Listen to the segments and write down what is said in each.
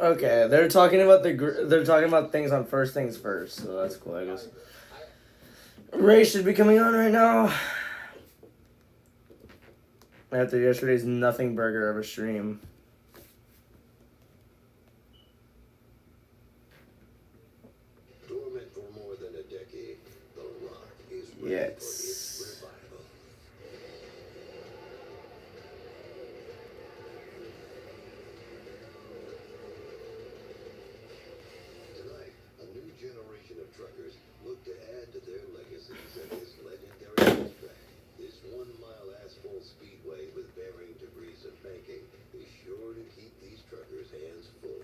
Okay, they're talking about things on First Things First, so that's cool, I guess. Ray should be coming on right now. After yesterday's nothing burger of a stream. Dormant for more than a decade, The Rock is ready for Yes. its revival. Tonight, a new generation of truckers look to add to their legacies at this legendary racetrack. This 1-mile asphalt speedway with varying degrees of banking is sure to keep these truckers' hands full.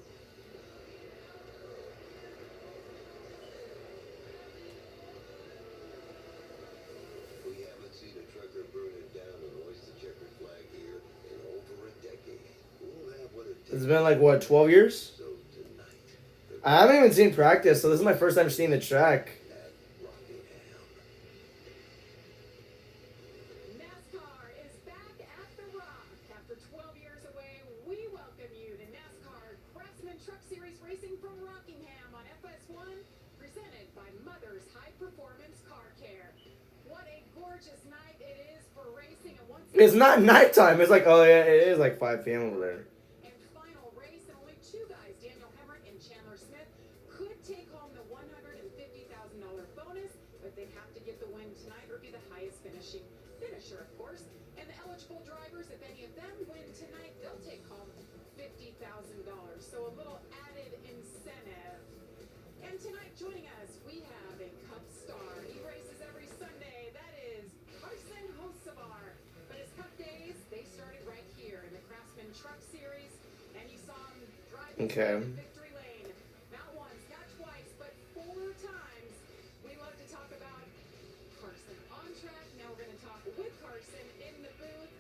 We haven't seen a trucker burn it down and hoist the checkered flag here in over a decade. We'll have what it takes. It's been like, what, 12 years? So tonight, I haven't even seen practice, so this is my first time seeing the track. at Rockingham. NASCAR is back at the Rock. After 12 years away, we welcome you to NASCAR Craftsman Truck Series Racing from Rockingham on FS1, presented by Mother's High Performance Car Care. What a gorgeous night it is for racing, and once It's not nighttime. It's like, oh yeah, it is like 5 p.m. over there. and final race, and only two guys, Daniel Hemrick and Chandler Smith, could take home the $150,000 bonus, but they'd have to get the win tonight or be the highest finisher, of course. And the eligible drivers, if any of them win tonight, they'll take home $50,000. So a little added incentive. And tonight, joining us, we have a Cup star. He races every Sunday. That is Carson Hocevar. But his Cup days, they started right here in the Craftsman Truck Series. And you saw him driving Okay. the victory lane. Not once, not twice, but 4 times. We love to talk about Carson on track. Now we're going to talk with Carson in the booth.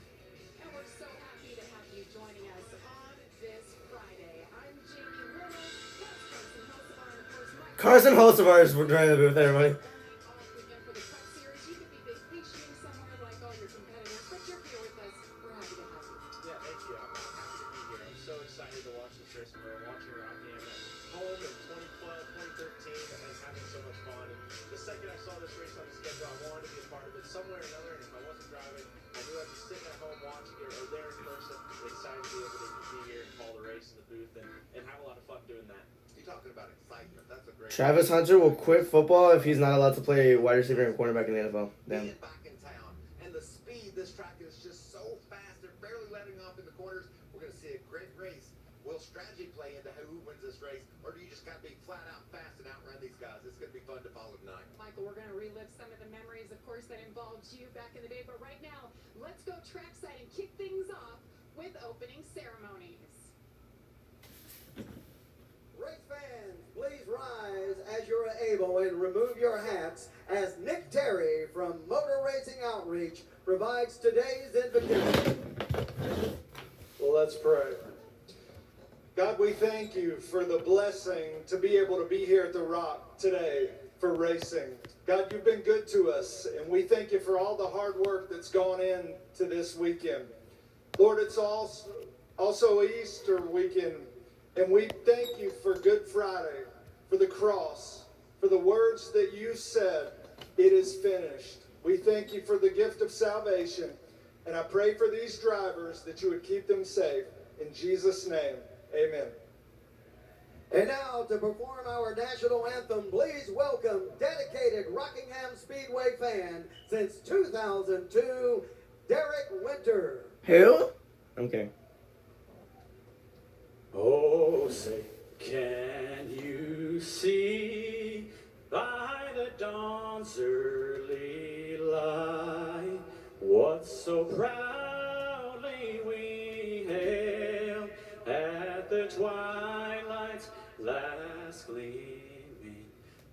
And we're so happy to have you joining us on this Friday. I'm Jamie Little. That's Carson Hocevar. And of course, Mike. Carson Hocevar is joining the booth, everybody. Off weekend for the Cup Series. You could be vacationing somewhere like all your competitors, but you're here with us. We're happy to have you. Yeah, thank you. I'm happy to be here. I'm so excited to watch this race. We're watching Rockingham at home in 2012, 2013, and having so much fun. And the second I saw this race on the schedule, I wanted to be a part of it somewhere or another. And if I wasn't driving, I knew I'd be sitting at home watching it or there in person. Excited to be able to be here and call the race in the booth and have a lot of fun doing that. You're talking about excitement. That's a great. Travis Hunter will quit football if he's not allowed to play wide receiver and cornerback in the NFL. Damn. Being back in town, and the speed this track is just so fast. They're barely letting off in the corners. We're going to see a great race. Will strategy play into who wins this race, or do you just got to be flat out fast and outrun these guys? It's going to be fun to follow tonight. Michael, we're going to relive some of the memories, of course, that involved you back in the day. But right now, let's go trackside and kick things off with opening ceremonies. Race fans, please rise as you're able and remove your hats as Nick Terry from Motor Racing Outreach provides today's invitation. Well, let's pray. God, we thank you for the blessing to be able to be here at the Rock today for racing. God, you've been good to us, and we thank you for all the hard work that's gone into this weekend. Lord, it's also Easter weekend, and we thank you for Good Friday, for the cross, for the words that you said, it is finished. We thank you for the gift of salvation, and I pray for these drivers that you would keep them safe. In Jesus' name, amen. And now to perform our national anthem, please welcome dedicated Rockingham Speedway fan since 2002, Derek Winter. Who? Okay. Oh, say, can you see by the dawn's early light what so proudly we hailed at the twilight's last gleaming,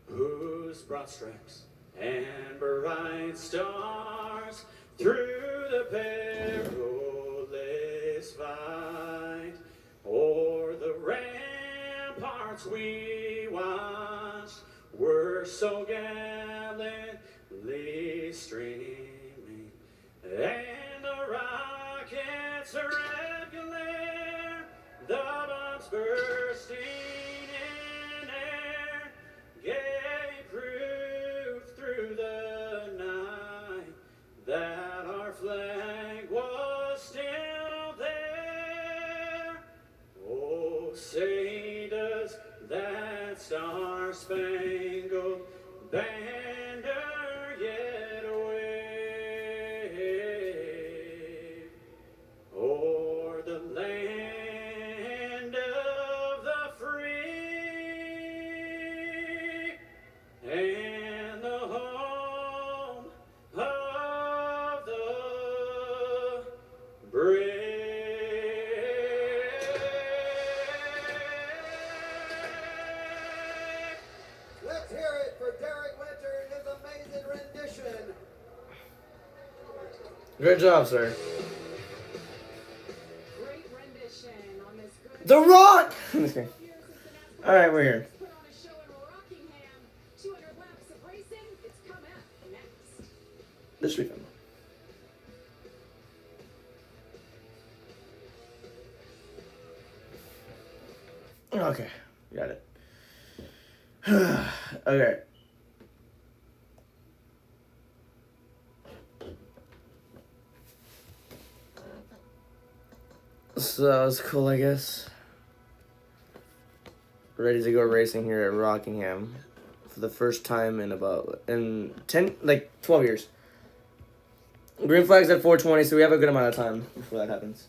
whose broad stripes and bright stars through the perilous fight o'er the ramparts we watched were so gallantly streaming, and the rockets' red glare, the was still there. Oh, say does that star-spangled banner yet wave o'er the land of the free and the home of the brave. Let's hear it for Derek Winter and his amazing rendition. Good job, sir. Great rendition on this good. The Rock! I'm just 12 kidding. years since the NASCAR Alright, we're here. put on a show in Rockingham. 200 laps of racing. It's coming up next. This weekend. Okay, got it. Okay. So that was cool, I guess. Ready to go racing here at Rockingham for the first time in 12 years. Green flag's at 4:20, so we have a good amount of time before that happens.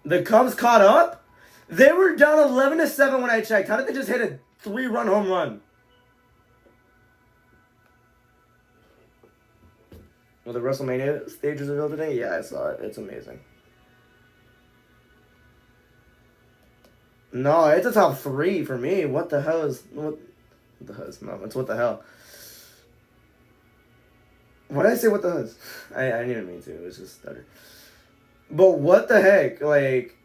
The Cubs caught up? They were down 11-7 when I checked. How did they just hit a 3-run home run? Well, the WrestleMania stage was revealed today? Yeah, I saw it. It's amazing. No, it's a top 3 for me. What the hell is... What the hell is... No, it's what the hell. What did I say what the hell is? I didn't mean to. It was just stutter. But what the heck? Like...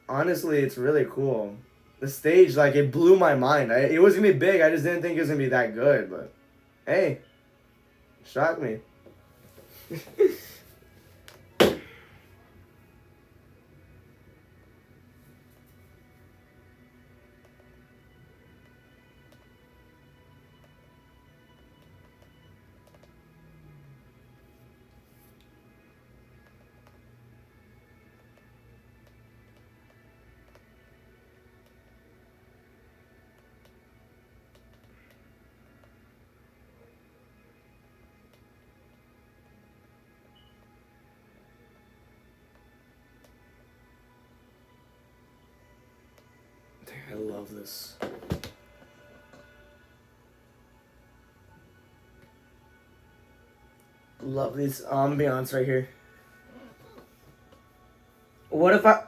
Honestly, it's really cool. The stage, like, it blew my mind. It was going to be big. I just didn't think it was going to be that good. But, hey. Shocked me. I love this. Love this ambiance right here. What if I...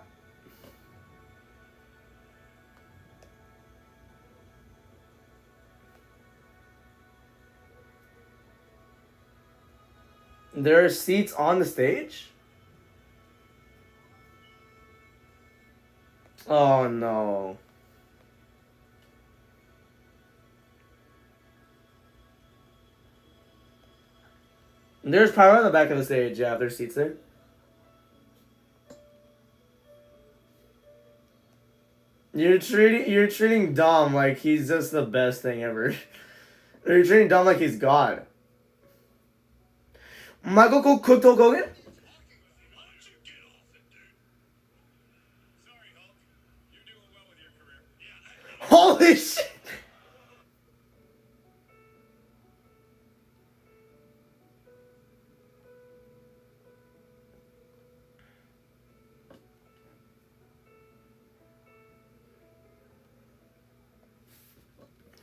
There are seats on the stage? Oh no. There's power on the back of the stage, yeah, if there's seats there. You're treating Dom like he's just the best thing ever. You're treating Dom like he's God. Michael Cole cooked Hulk Hogan? Holy shit!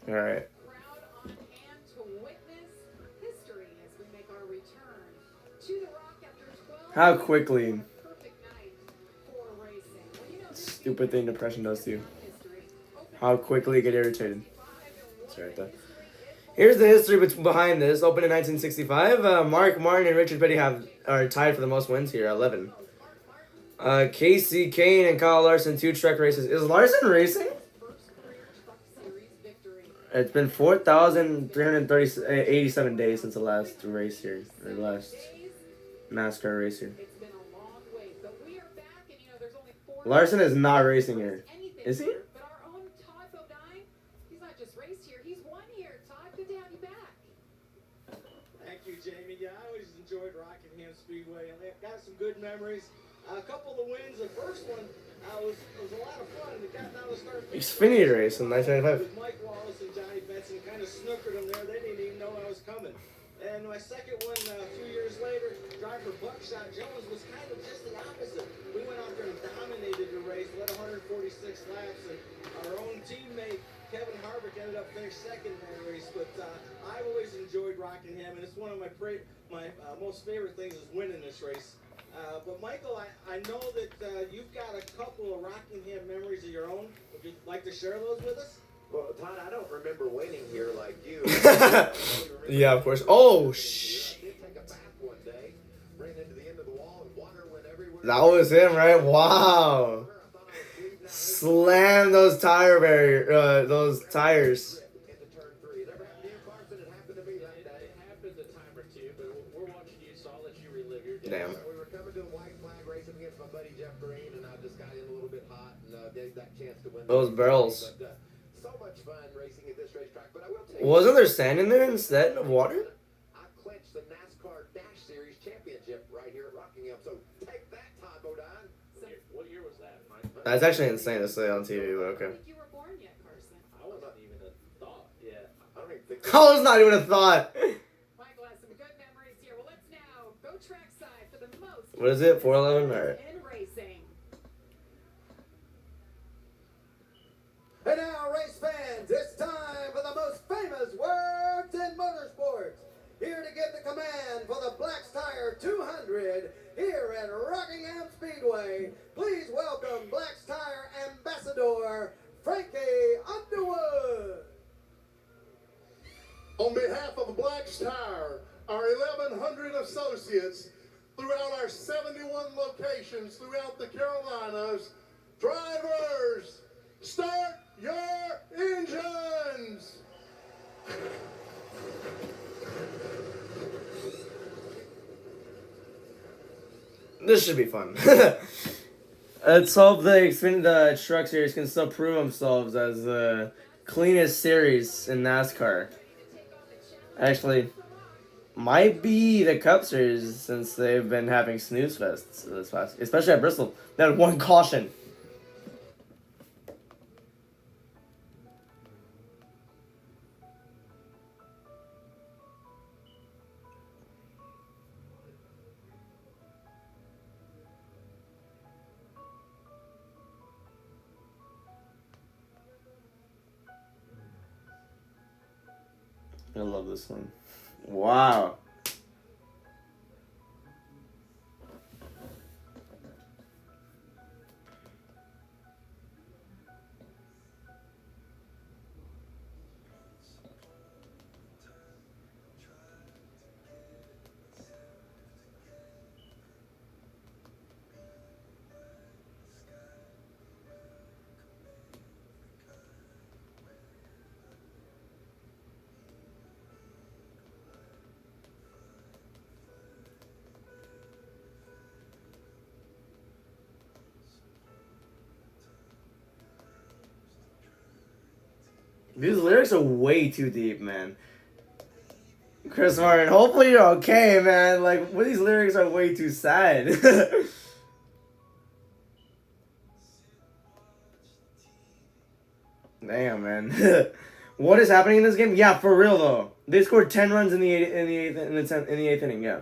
All right. Crowd on hand to witness history as we make our return to the Rock after 12 How years. quickly. What a perfect night for racing. Well, you know, this Stupid thing depression does to you. history. How quickly you get irritated. That's right there. Here's the history behind this. Opened in 1965. Mark Martin and Richard Petty are tied for the most wins here, 11. Casey Kane and Kyle Larson, 2 truck races. Is Larson racing? First career Truck Series victory. It's been 4,387 days since the last race here, or the last NASCAR race here. It's been a long wait, but we are back, and you know there's only 4. Larson is not racing here. Is he? But our own Todd Bodine, he's not just raced here, he's won here. Todd, good to have you back. yeah, I always enjoyed Rockingham Speedway. I got some good memories. A couple of the wins. The first one was a lot of fun. It got down to start. Xfinity race in 1995. With Mike Wallace and Johnny Benson, kind of snookered them there. They didn't even know I was coming. And my second one, a few years later, driver Buckshot Jones was kind of just the opposite. We went out there and dominated the race, led 146 laps, and our own teammate Kevin Harvick ended up finishing second in that race. But I've always enjoyed Rockingham, and it's one of my most favorite things is winning this race. But Michael, I know that you've got a couple of Rockingham memories of your own. Would you like to share those with us? Well, Todd, I don't remember winning here like you. Yeah, of course. Oh, I did take a bath one day, ran into the end of the wall, and water went everywhere. that was him, right? Wow. Slam those those tires. Into turn 3. It never happened to you, Carson. It happened to me that day. It happened a time or two, but we're watching you, so I'll let you relive your day. Damn. We were coming to the white flag racing against my buddy Jeff Green, and I just got in a little bit hot and gave that chance to win. Those barrels. But, so much fun racing at this racetrack. But I will tell you, Wasn't there sand in there instead of water? I clinched the NASCAR Dash Series championship right here at Rockingham. So take that, Todd Bodine. What year was that, Mike? That's actually insane to say on TV, but I okay. don't think you were born yet, Carson. I wasn't even a thought yet. I don't even think. I was not even a thought. Michael has some good memories here. Well, let's now go trackside for the most. What is it? 411? Alright. In racing. And now, race fans, it's time for the most famous words in motorsports. Here to give the command for the Black's Tire 200 here at Rockingham Speedway. Please welcome Black's Tire Ambassador, Frankie Underwood. On behalf of Black's Tire, our 1,100 associates throughout our 71 locations throughout the Carolinas, drivers, start your engines! This should be fun. Let's hope the Truck Series can still prove themselves as the cleanest series in NASCAR. Actually, might be the Cup Series since they've been having snooze fests this past, especially at Bristol. They had one caution. I love this one. Wow. These lyrics are way too deep, man. Chris Martin, hopefully you're okay, man. Like, these lyrics are way too sad. Damn, man. What is happening in this game? Yeah, for real though. They scored 10 runs in the eighth inning. Yeah.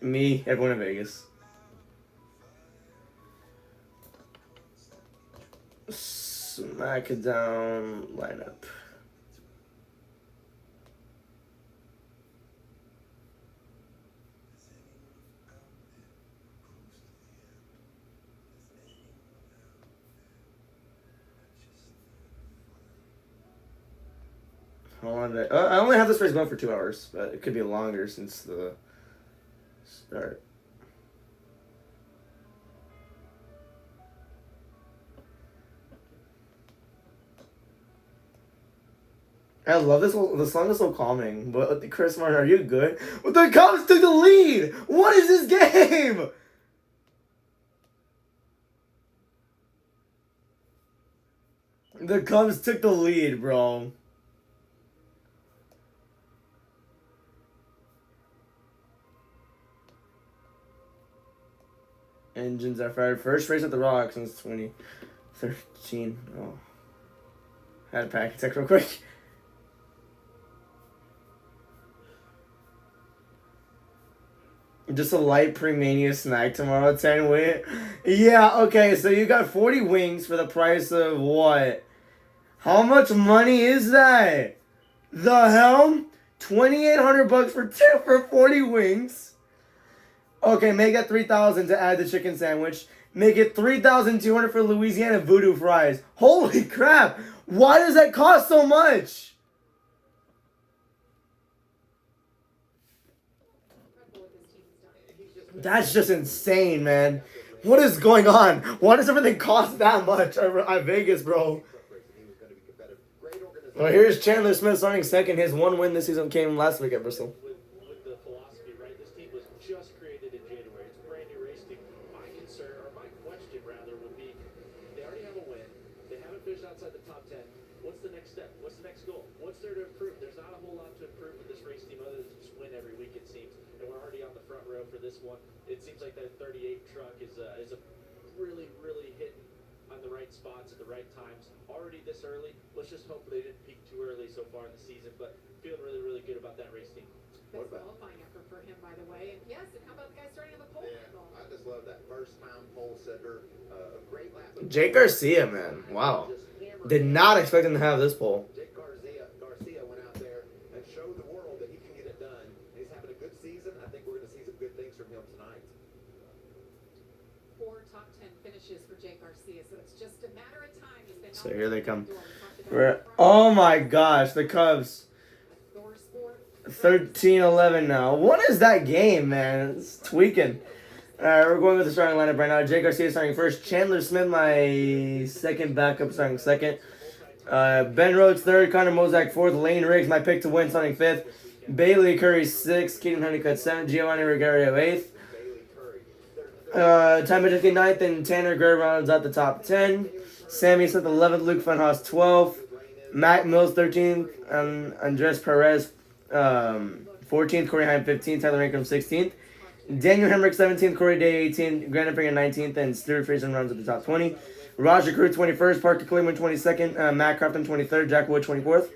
Me, everyone in Vegas. Smack it down lineup. How long did I only have this race going for 2 hours, but it could be longer since the start. I love this. The song is so calming. But Chris Martin, are you good? But the Cubs took the lead. What is this game? The Cubs took the lead, bro. Engines are fired. First race at the Rock since 2013. Oh. Had a pack check real quick. Just a light pre-mania snack tomorrow, 10 win. Yeah, okay, so you got 40 wings for the price of what? How much money is that? The hell? $2,800 for 40 wings. Okay, make it $3,000 to add the chicken sandwich. Make it $3,200 for Louisiana Voodoo fries. Holy crap! Why does that cost so much? That's just insane, man. What is going on? Why does everything cost that much at Vegas, bro? Well, here's Chandler Smith starting second. His one win this season came last week at Bristol. With the philosophy, right? This team was just created in January. It's a brand new race team. My concern, or my question rather, would be they already have a win. They haven't finished outside the top 10. What's the next step? What's the next goal? What's there to improve? There's not a whole lot to improve with this race team other than just win every week, it seems. And we're already on the front row for this one. It seems like that 38 truck is a really, really hitting on the right spots at the right times. Already this early. Let's just hope they didn't peak too early so far in the season, but feeling really, really good about that race team. Best qualifying effort for him, by the way. And yes, and how about the guy starting on the pole? Yeah, I just love that first-time pole setter. A great lap. Jake Garcia, man. Wow. Did not expect him to have this pole. Jake Garcia went out there and showed the world that he can get it done. He's having a good season. I think we're going to see some good things from him tonight. 4 top 10 finishes for Jake Garcia, so it's just a matter of time. He's been So here they come. We're, Oh my gosh, the Cubs. 13-11 now. What is that game, man? It's tweaking. Alright, we're going with the starting lineup right now. Jake Garcia starting first. Chandler Smith, my second backup, starting second. Ben Rhodes third. Connor Mozak fourth. Lane Riggs, my pick to win, starting fifth. Bailey Curry sixth. Keaton Honeycutt seventh. Giovanni Regario eighth. Ty Majeski ninth, and Tanner Gurr rounds out the top 10. Sammy Smith 11th. Luke Funhouse 12th. Matt Mills 13th. Andres Perez 14th. Corey Heim 15th. Tyler Rankin 16th. Daniel Hemrick 17th, Corey Day 18th, Brandon Finger 19th, and Stuart Friesen runs at the top 20. Roger Crew 21st, Parker Cleveland 22nd, Matt Crafton 23rd, Jack Wood 24th,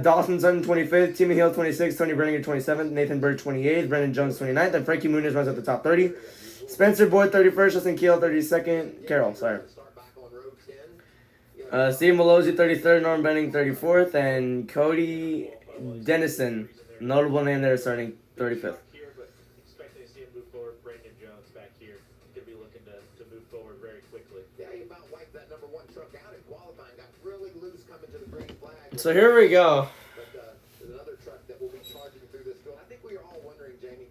Dawson Sutton 25th, Timmy Hill 26th, Tony Brenninger 27th, Nathan Bird 28th, Brendan Jones 29th, and Frankie Muniz runs at the top 30. Spencer Boyd 31st, Justin Keel 32nd, Steve Malozzi 33rd, Norm Benning 34th, and Cody Dennison, notable name there, starting 35th. So here we go. But there's another truck that will be charging through this field. I think we are all wondering, Jamie,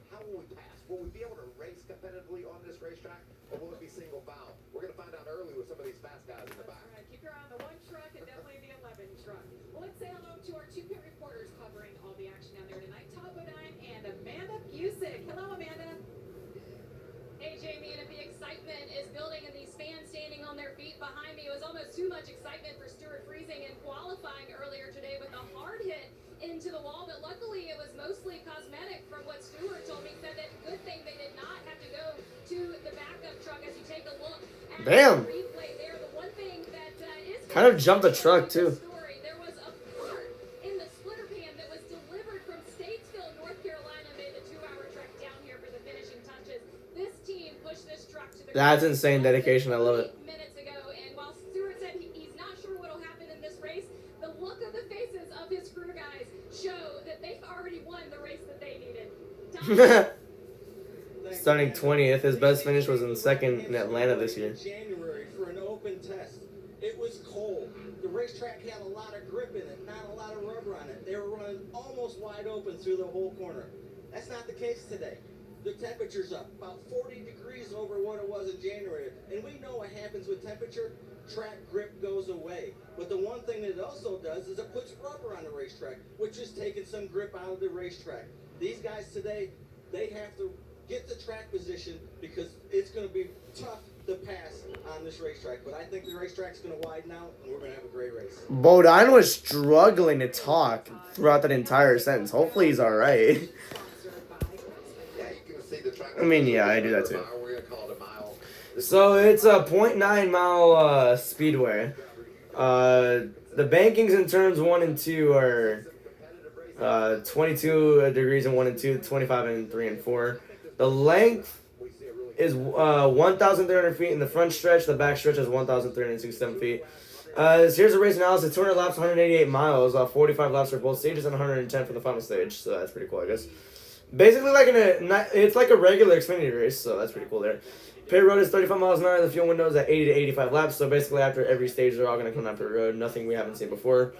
how will we pass? Will we be able to race competitively on this racetrack, or will it be single file? We're going to find out early with some of these fast guys in the back. Right. Keep your eye on the 1 truck and definitely the 11 truck. Well, let's say hello to our 2 pit reporters covering all the action down there tonight. Todd Bodine and Amanda Busick. Hello, Amanda. Hey, Jamie, and if the excitement is building and these fans standing on their feet behind me, it was almost too much excitement for Stuart Friesen in qualifying earlier today with a hard hit into the wall, but luckily it was mostly cosmetic from what Stuart told me. He said that good thing they did not have to go to the backup truck. As you take a look at Damn. the replay there, the one thing that is Kind of jumped the truck, too. there was a part in the splitter pan that was delivered from Statesville, North Carolina, made the 2-hour trek down here for the finishing touches. This team pushed this truck to the That's insane dedication. I love it. minutes ago, and while Stewart said he's not sure what will happen in this race, the look of the faces of his crew guys show that they've already won the race that they needed. Starting 20th, his best finish was in second in Atlanta this year. January for an open test. It was cold. The racetrack had a lot of grip in it, not a lot of rubber on it. They were running almost wide open through the whole corner. That's not the case today. The temperature's up about 40 degrees over what it was in January. And we know what happens with temperature. Track grip goes away. But the one thing that it also does is it puts rubber on the racetrack, which is taking some grip out of the racetrack. These guys today, they have to get the track position because it's going to be tough to pass on this racetrack. But I think the racetrack's going to widen out, and we're going to have a great race. Bodine was struggling to talk throughout that entire sentence. Hopefully he's all right. Yeah, you can see the track. I mean, yeah, I do that too. We're going to call So it's a .9 mile speedway. The bankings in turns 1 and 2 are 22 degrees in 1 and 2, 25 in 3 and 4. The length is 1,300 feet in the front stretch. The back stretch is 1,367 feet. Here's a race analysis: 200 laps, 188 miles, 45 laps for both stages, and 110 for the final stage. So that's pretty cool, I guess. Basically, it's like a regular Xfinity race, so that's pretty cool there. Pit road is 35 miles an hour. The fuel window is at 80 to 85 laps. So basically, after every stage, they're all going to come down pit road. Nothing we haven't seen before.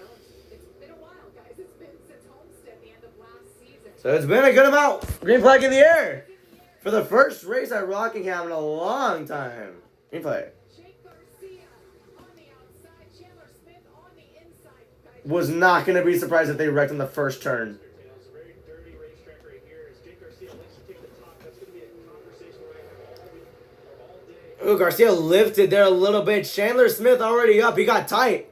So it's been a good amount. Green flag in the air for the first race at Rockingham in a long time. Green flag. Was not going to be surprised if they wrecked on the first turn. Ooh, Garcia lifted there a little bit. Chandler Smith already up. He got tight.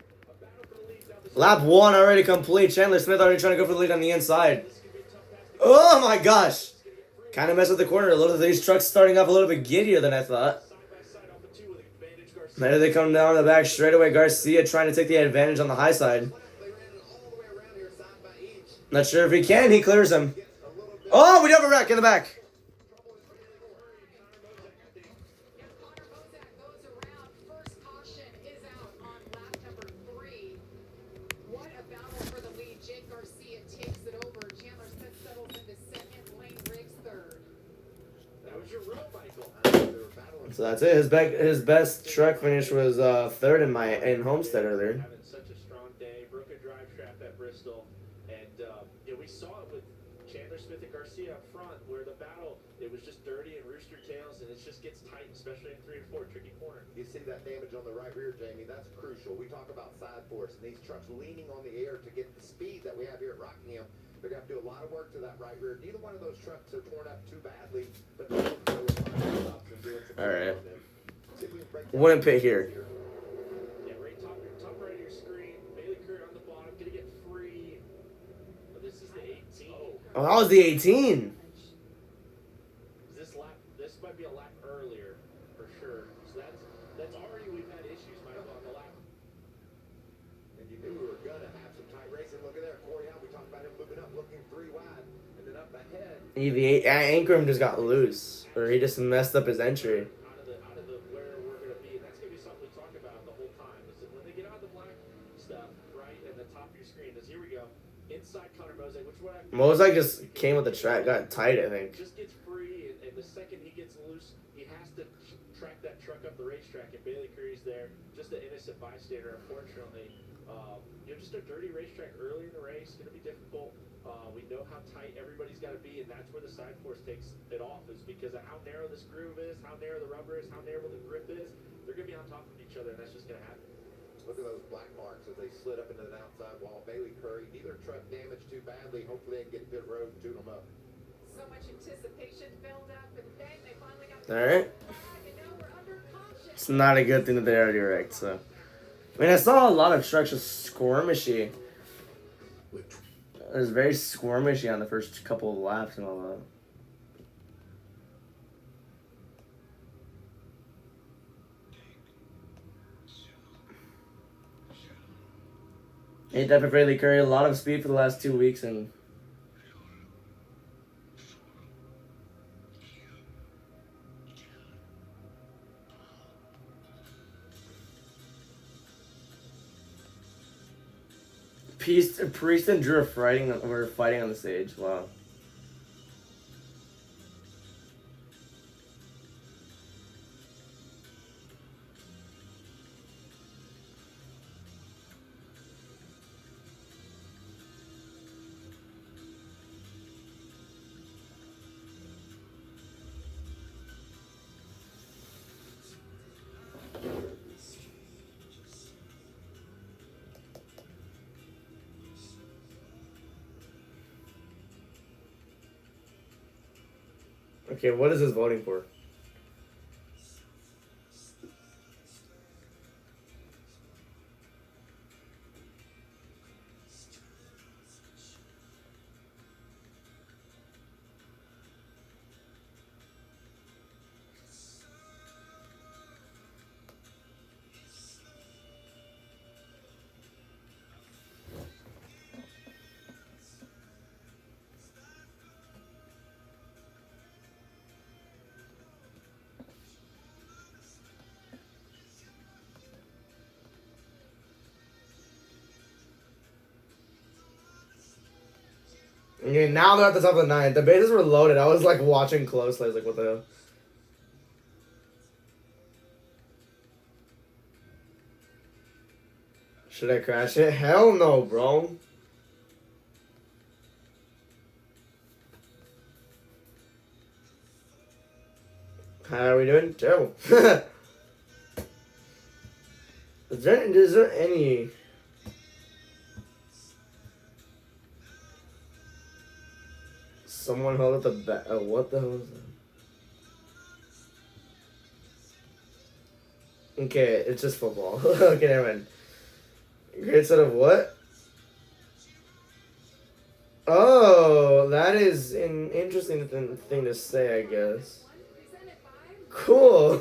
Lap 1 already complete. Chandler Smith already trying to go for the lead on the inside. Oh my gosh. Kind of messed with the corner a little. These trucks starting off a little bit giddier than I thought. There they come down the back straightaway. Garcia trying to take the advantage on the high side. Not sure if he can. He clears him. Oh, we have a wreck in the back. So that's it. His best truck finish was third in Homestead earlier. Having such a strong day, broke a drive shaft at Bristol, and we saw it with Chandler Smith and Garcia up front, where the battle it was just dirty and rooster tails, and it just gets tight, especially in 3 and 4 tricky corner. You see that damage on the right rear, Jamie? That's crucial. We talk about side force, and these trucks leaning on the air to get the speed that we have here at Rockingham. They're going to have to do a lot of work to that right rear. Neither one of those trucks are torn up too badly, but all right. Wouldn't pit here. Yeah, right top right of your screen. Bailey Curry on the bottom, gonna get free. But this is the 18. Oh, that was the 18. This might be a lap earlier for sure. So that's already we've had issues, Michael, on the lap. And you knew we were gonna have some tight racing. Look at there, Corey. How we talked about him moving up, looking 3 wide, and then up ahead. The Ankrum just got loose, or he just messed up his entry. Out of the where we're gonna be, and that's gonna be something we talk about the whole time. Is that when they get out of the black stuff, right at the top of your screen, is here we go. Inside Connor Mosaic, which what Mosaic just came with the track, got tight, I think. Just gets free, and the second he gets loose, he has to track that truck up the racetrack, and Bailey Curry's there, just an innocent bystander, unfortunately. Just a dirty racetrack early in the race, going to be difficult. We know how tight everybody's got to be, and that's where the side force takes it off, is because of how narrow this groove is, how narrow the rubber is, how narrow the grip is. They're going to be on top of each other, and that's just going to happen. Look at those black marks as they slid up into the outside wall. Bailey Curry, neither truck damaged too badly. Hopefully they can get pit road and tune them up. So much anticipation built up, and then they finally got All right. It's not a good thing that they already wrecked, so. I mean, I saw a lot of trucks just squirmishy. It was very squirmishy on the first couple of laps and all that. Ain't that for Bailey Curry? A lot of speed for the last 2 weeks, and Priest and Drew were fighting on the stage. Wow. Okay, what is this voting for? Okay, now they're at the top of the ninth. The bases were loaded. I was like watching closely. I was like, what the hell? Should I crash it? Hell no, bro. How are we doing? Terrible. Is there any... Someone held up the bat. Oh, what the hell is that? Okay, it's just football. Okay, never mind. Great set of what? Oh, that is an interesting thing to say, I guess. Cool.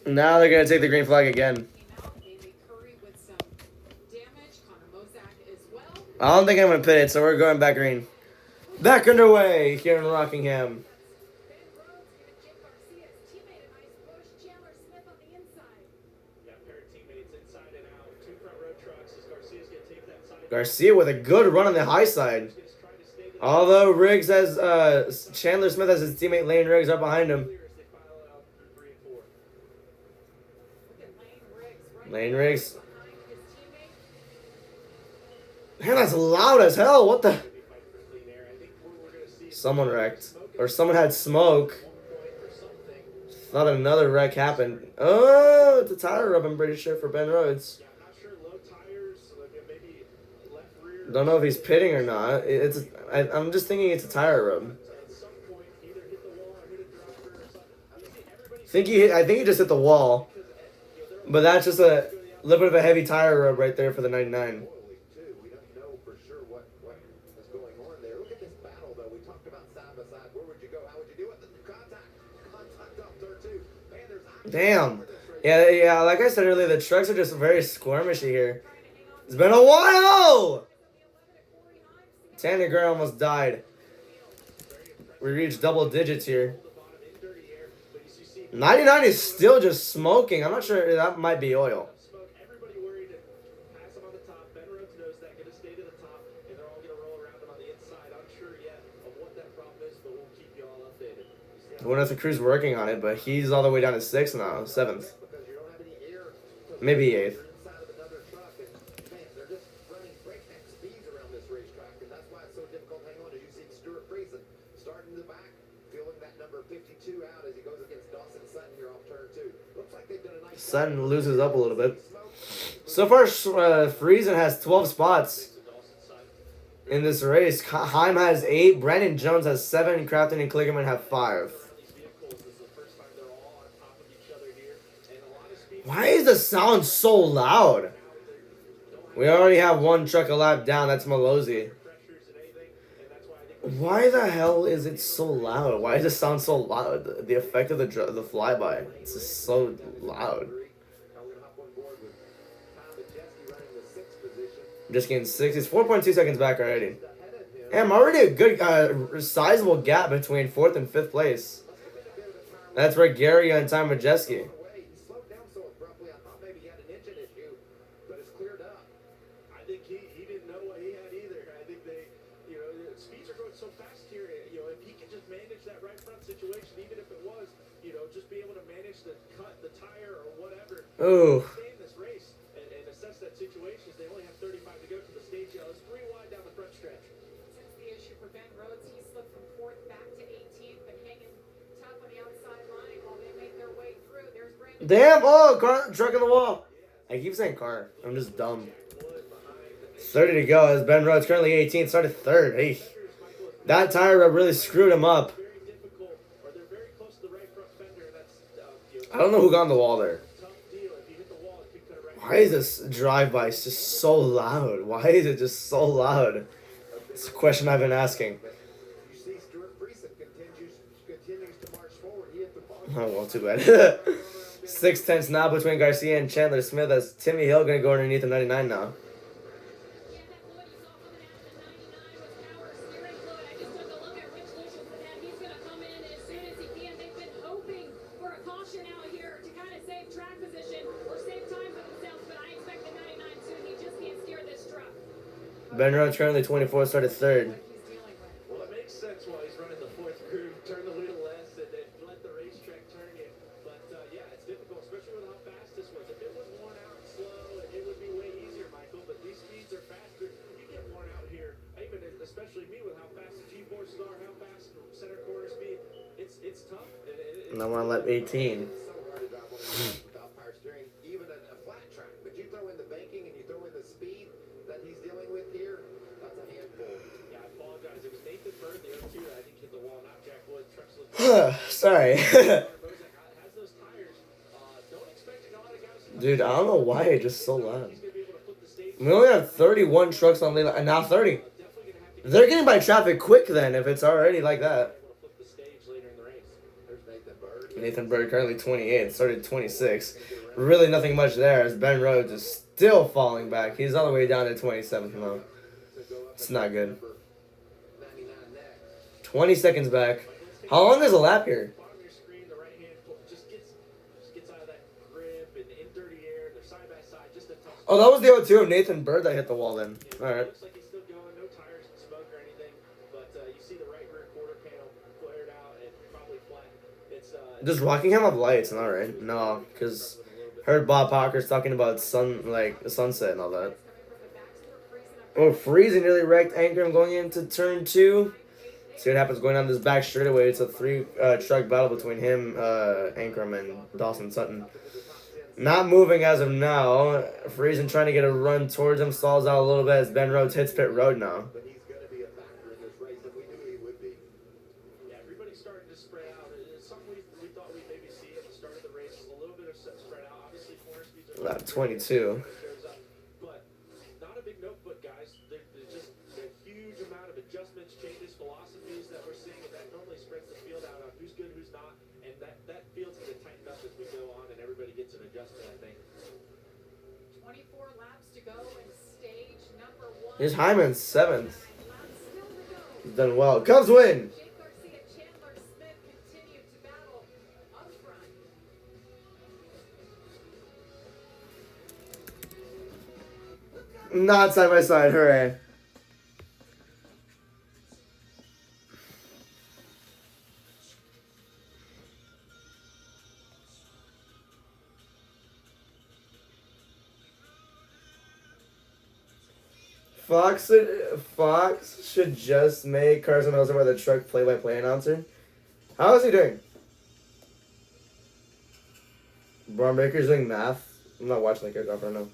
Now they're going to take the green flag again. I don't think I'm going to pit it, so we're going back green. Back underway here in Rockingham. Garcia with a good run on the high side. Although Riggs has, Chandler Smith has his teammate Lane Riggs up behind him. Lane Riggs. Man, that's loud as hell. What the? Someone wrecked. Or someone had smoke. Thought another wreck happened. Oh, it's a tire rub, I'm pretty sure, for Ben Rhodes. Don't know if he's pitting or not. I'm just thinking it's a tire rub. I think he just hit the wall. But that's just a little bit of a heavy tire rub right there for the 99. We don't know for sure what is going on there. Look at this battle, though. We talked about side by side. Where would you go? How would you do it? The contact up there, too. Man, there's... Damn. Yeah, like I said earlier, the trucks are just very squirmishy here. It's been a while! Tanner Gurr almost died. We reached double digits here. 99 is still just smoking. I'm not sure. That might be oil. Everybody worried to pass him on the top. Ben Rhodes knows that. Going to stay to the top, and they're all going to roll around him on the inside. Unsure yet of what that problem is, but we'll keep you all updated. I wonder if the crew's working on it, but he's all the way down to 6th now, 7th. Maybe 8th. Starting in the back, feeling that number 52 out as he goes against Dawson Sutton here off turn 2. Looks like they've done a nice Sutton loses up a little bit. So far, Friesen has 12 spots in this race. Heim has 8. Brandon Jones has 7. Crafton and Kligerman have 5. Why is the sound so loud? We already have one truck a lap down. That's Malozzi. Why the hell is it so loud? Why does it sound so loud? The effect of the flyby. It's just so loud. Just getting 6. He's 4.2 seconds back already. Damn, already a good, sizable gap between 4th and 5th place. That's where Gary and Ty Majeski. Ooh. This race and assess that situation. They only have 35 to go to the stage. It's 3 wide down the front stretch. Since the issue for Ben Rhodes, he slipped from 4th back to 18th, but hanging tough on the outside line while they make their way through. There's Brandon. Damn! Oh, car, truck in the wall. I keep saying car. I'm just dumb. 30 to go as Ben Rhodes currently 18th, started 3rd. Hey, that tire rub really screwed him up. I don't know who got on the wall there. Why is this drive-by just so loud? Why is it just so loud? It's a question I've been asking. Oh, well, too bad. 6/10 now between Garcia and Chandler Smith as Timmy Hill going to go underneath the 99 now. Ben Rhodes currently 24, started third. Well, it makes sense why he's running the fourth groove. Turn the wheel less and then let the racetrack turn you. But yeah, it's difficult, especially with how fast this was. If it was worn out and slow, it would be way easier, Michael. But these speeds are faster. You get worn out here. Even especially me with how fast the G-forces are, how fast center quarter speed. It's tough. And I'm on lap 18. It's so hard to drive on without power steering, even a flat track. But you throw in the banking and you throw in the speed that he's dealing with here, that's a handful. Yeah, I apologize. It was Nathan Bird, the 02 that I think hit the wall, not Jack Wood. Trucks look Sorry. has those tires. Don't expect a lot of guys. Dude, I don't know why it's just so loud. We only have 31 trucks on lane, and now 30. They're getting by traffic quick then, if it's already like that. Nathan Bird currently 28, started 26. Really nothing much there as Ben Rhodes is still falling back. He's all the way down to 27th now. It's not good. 20 seconds back. How long is a lap here? Oh, that was the 0-2 of Nathan Bird that hit the wall then. Alright. Looks like he's still going, no tires, smoke or anything, but you see the right rear quarter panel flared out and probably flat. Does Rockingham have lights? Not right. No, because heard Bob Parker's talking about the sunset and all that. Oh, Freezing nearly wrecked Ankrum going into turn 2. See what happens going down this back straightaway. It's a 3-truck battle between him, Ankrum, and Dawson Sutton. Not moving as of now. Freezing trying to get a run towards him. Stalls out a little bit as Ben Rhodes hits pit road now. But he's going to be a factor in this race, and we knew he would be. Yeah, everybody's starting to spread out. It's something we thought we'd maybe see at the start of the race. A little bit of spread out. Obviously, corner speeds are... Lap 22. But not a big notebook, guys. There's just a huge amount of adjustments, changes, philosophies that we're seeing, and that normally spreads the field out on who's good, who's not. And that field's going to tighten up as we go on, and everybody gets an adjustment, I think. 24 laps to go in stage number 1. Here's Hyman, 7th. He's done well. Cubs win! Jake Garcia, Chandler Smith continue to battle up front. Not side by side, hooray. Fox should just make Carson Mills by the truck play-by-play announcer. How is he doing? Braun Baker's doing math. I'm not watching the kickoff right now.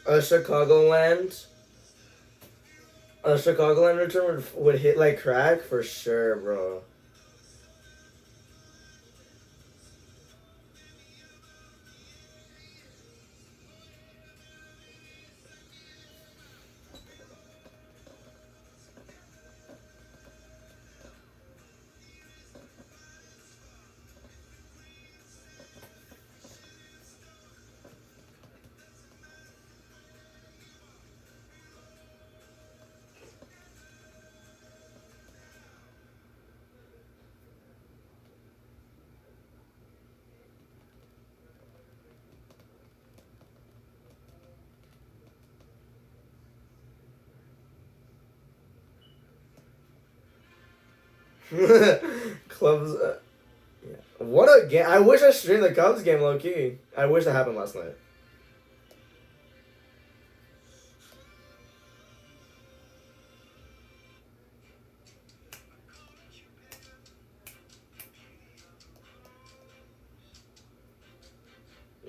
A Chicagoland return would hit like crack for sure, bro. Clubs. Yeah. What a game! I wish I streamed the Cubs game low key. I wish that happened last night.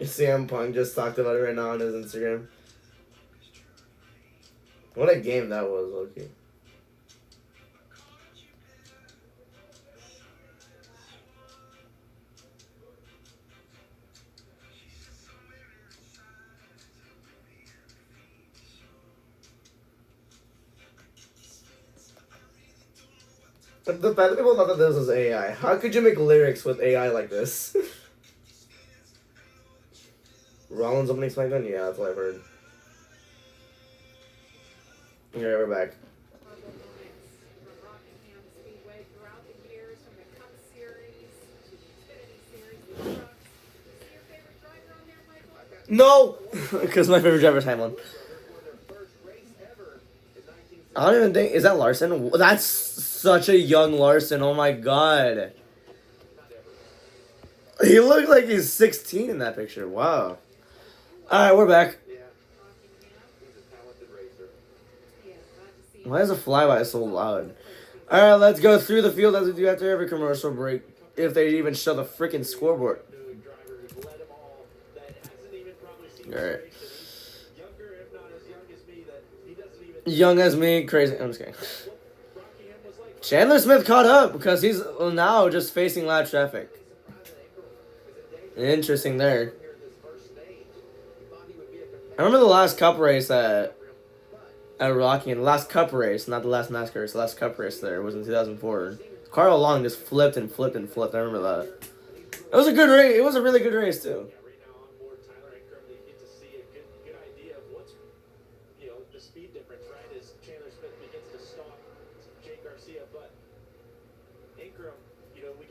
CM Punk just talked about it right now on his Instagram. What a game that was, low key. The fact that people thought that this was AI. How could you make lyrics with AI like this? Rollins opening SmackDown? Yeah, that's what I've heard. Yeah, we're back. Memorable moments from Rockingham Speedway throughout the years, from the Cup Series to the Xfinity Series, the trucks. See your favorite driver on there, Michael? No! Because my favorite driver is Hamlin. I don't even think... Is that Larson? That's such a young Larson. Oh my god. He looked like he's 16 in that picture. Wow. Alright, we're back. Why is a flyby so loud? Alright, let's go through the field as we do after every commercial break. If they even show the freaking scoreboard. Alright. Young as me, crazy. I'm just kidding. Chandler Smith caught up because he's now just facing lap traffic. Interesting there. I remember the last cup race at Rockingham. The last cup race, not the last NASCAR race. The last cup race there was in 2004. Carl Long just flipped and flipped and flipped. I remember that. It was a good race. It was a really good race too.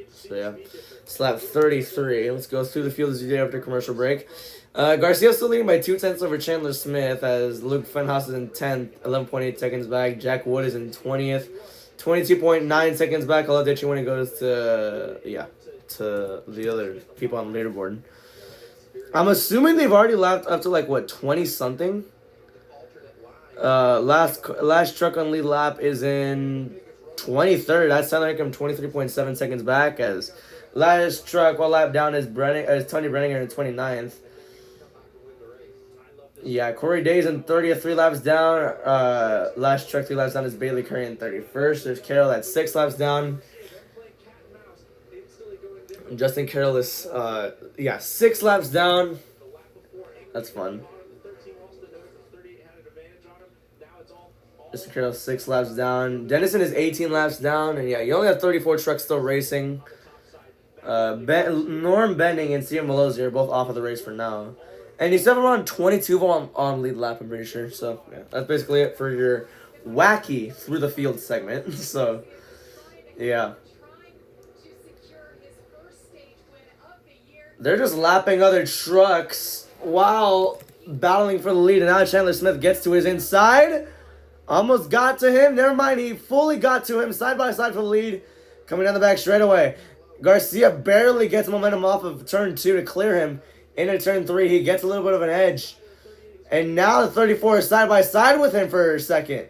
So yeah, slap 33. Let's go through the field as you did after commercial break. Garcia's still leading by 2/10 over Chandler Smith as Luke Fenhaus is in 10th, 11.8 seconds back. Jack Wood is in 20th, 22.9 seconds back. I'll let you when it goes to the other people on the leaderboard. I'm assuming they've already lapped up to like what 20 something. Last truck on lead lap is in 23rd. That's sounding like I'm 23.7 seconds back as last truck while lap down is Tony Brenninger in 29th. Yeah, Corey Day's in 30th, 3 laps down. Last truck 3 laps down is Bailey Curry in 31st. There's Carroll at 6 laps down. Justin Carroll is 6 laps down. That's fun. Justin Carroll 6 laps down. Dennison is 18 laps down, and yeah, you only have 34 trucks still racing. Norm Benning and Steven Malozzi are both off of the race for now. And you still have around 22 on lead lap, I'm pretty sure. So, yeah, that's basically it for your wacky through the field segment. So, yeah. They're just lapping other trucks while battling for the lead. And now Chandler Smith gets to his inside. Almost got to him. Never mind, he fully got to him. Side by side for the lead. Coming down the back straightaway. Garcia barely gets momentum off of turn 2 to clear him. Into turn 3, he gets a little bit of an edge. And now the 34 is side by side with him for a second.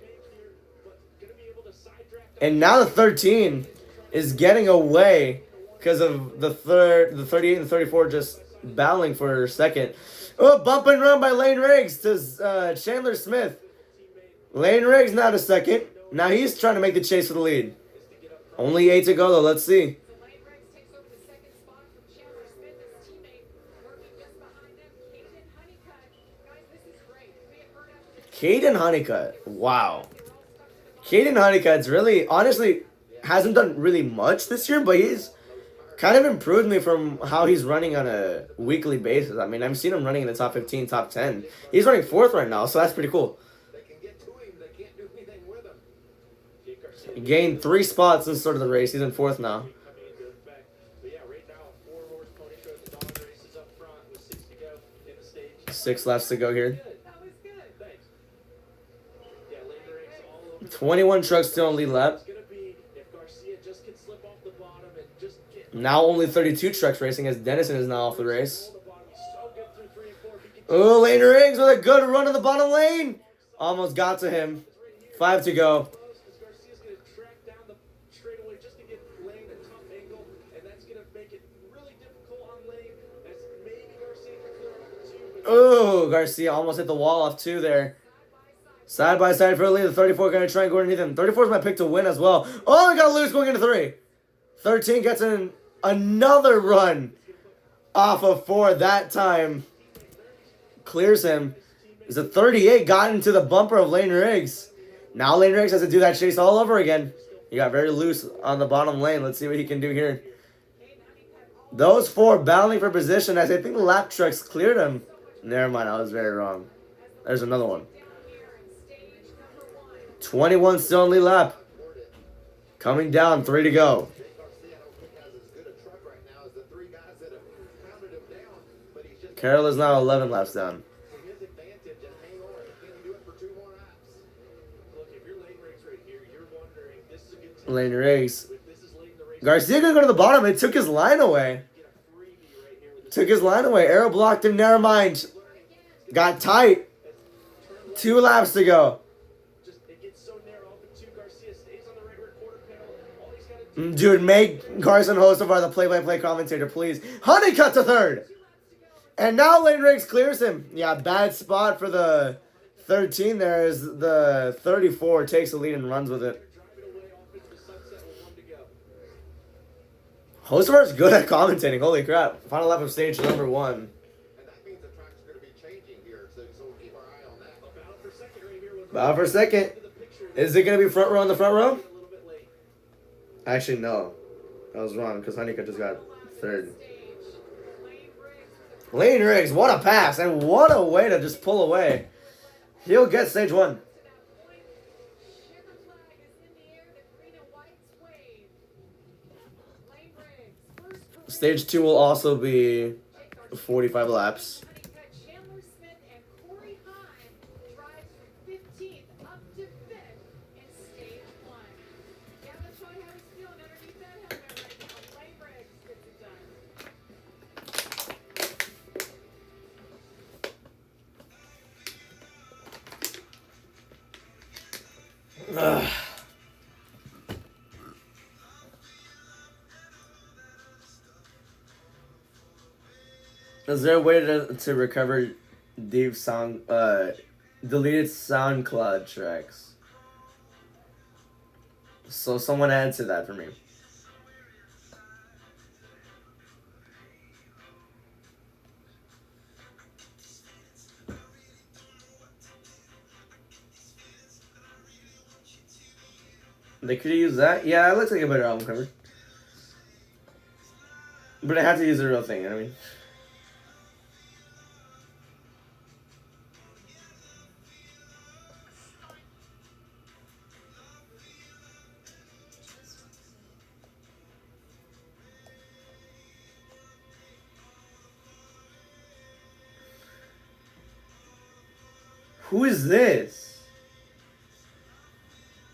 And now the 13 is getting away because of the 38 and the 34 just battling for a second. Oh, bump and run by Lane Riggs to Chandler Smith. Lane Riggs now to second. Now he's trying to make the chase for the lead. Only 8 to go though. Let's see. Caden Honeycutt. Wow. Caden Honeycutt's really, honestly, hasn't done really much this year, but he's kind of improved me from how he's running on a weekly basis. I mean, I've seen him running in the top 15, top 10. He's running 4th right now, so that's pretty cool. He gained 3 spots since the start of the race. He's in 4th now. 6 laps to go here. 21 trucks still on lead lap. Now only 32 trucks racing as Dennison is now off the race. Oh, Lane Riggs with a good run in the bottom lane. Almost got to him. 5 to go. Oh, Garcia almost hit the wall off 2 there. Side by side for the lead. The 34 going to try and go underneath him. 34 is my pick to win as well. Oh, he got loose going into 3. 13 gets in another run off of 4 that time. Clears him. Is a 38 got into the bumper of Lane Riggs. Now Lane Riggs has to do that chase all over again. He got very loose on the bottom lane. Let's see what he can do here. Those four battling for position as I think the lap trucks cleared him. Never mind, I was very wrong. There's another one. 21 still on lead lap. Coming down, 3 to go. Carroll is now 11 laps down. Lane race. Garcia gonna go to the bottom. It took his line away. Took his line away. Arrow blocked him. Never mind. Got tight. 2 laps to go. Dude, make Carson Hocevar the play-by-play commentator, please. Honey cut to third. And now Lane Riggs clears him. Yeah, bad spot for the 13 there as the 34 takes the lead and runs with it. Hocevar's good at commentating. Holy crap. Final lap of stage number 1. And that means the tracks are going to be changing here, so we'll keep our eye on that. Bow for second. Is it going to be front row on the front row? Actually, no. I was wrong because Honeycutt just got third. Lane Riggs, what a pass. And what a way to just pull away. He'll get stage 1. Stage 2 will also be 45 laps. Is there a way to recover Dave's song, deleted SoundCloud tracks? So someone answer that for me. They could use that? Yeah, it looks like a better album cover. But I have to use the real thing, you know what I mean? Who is this?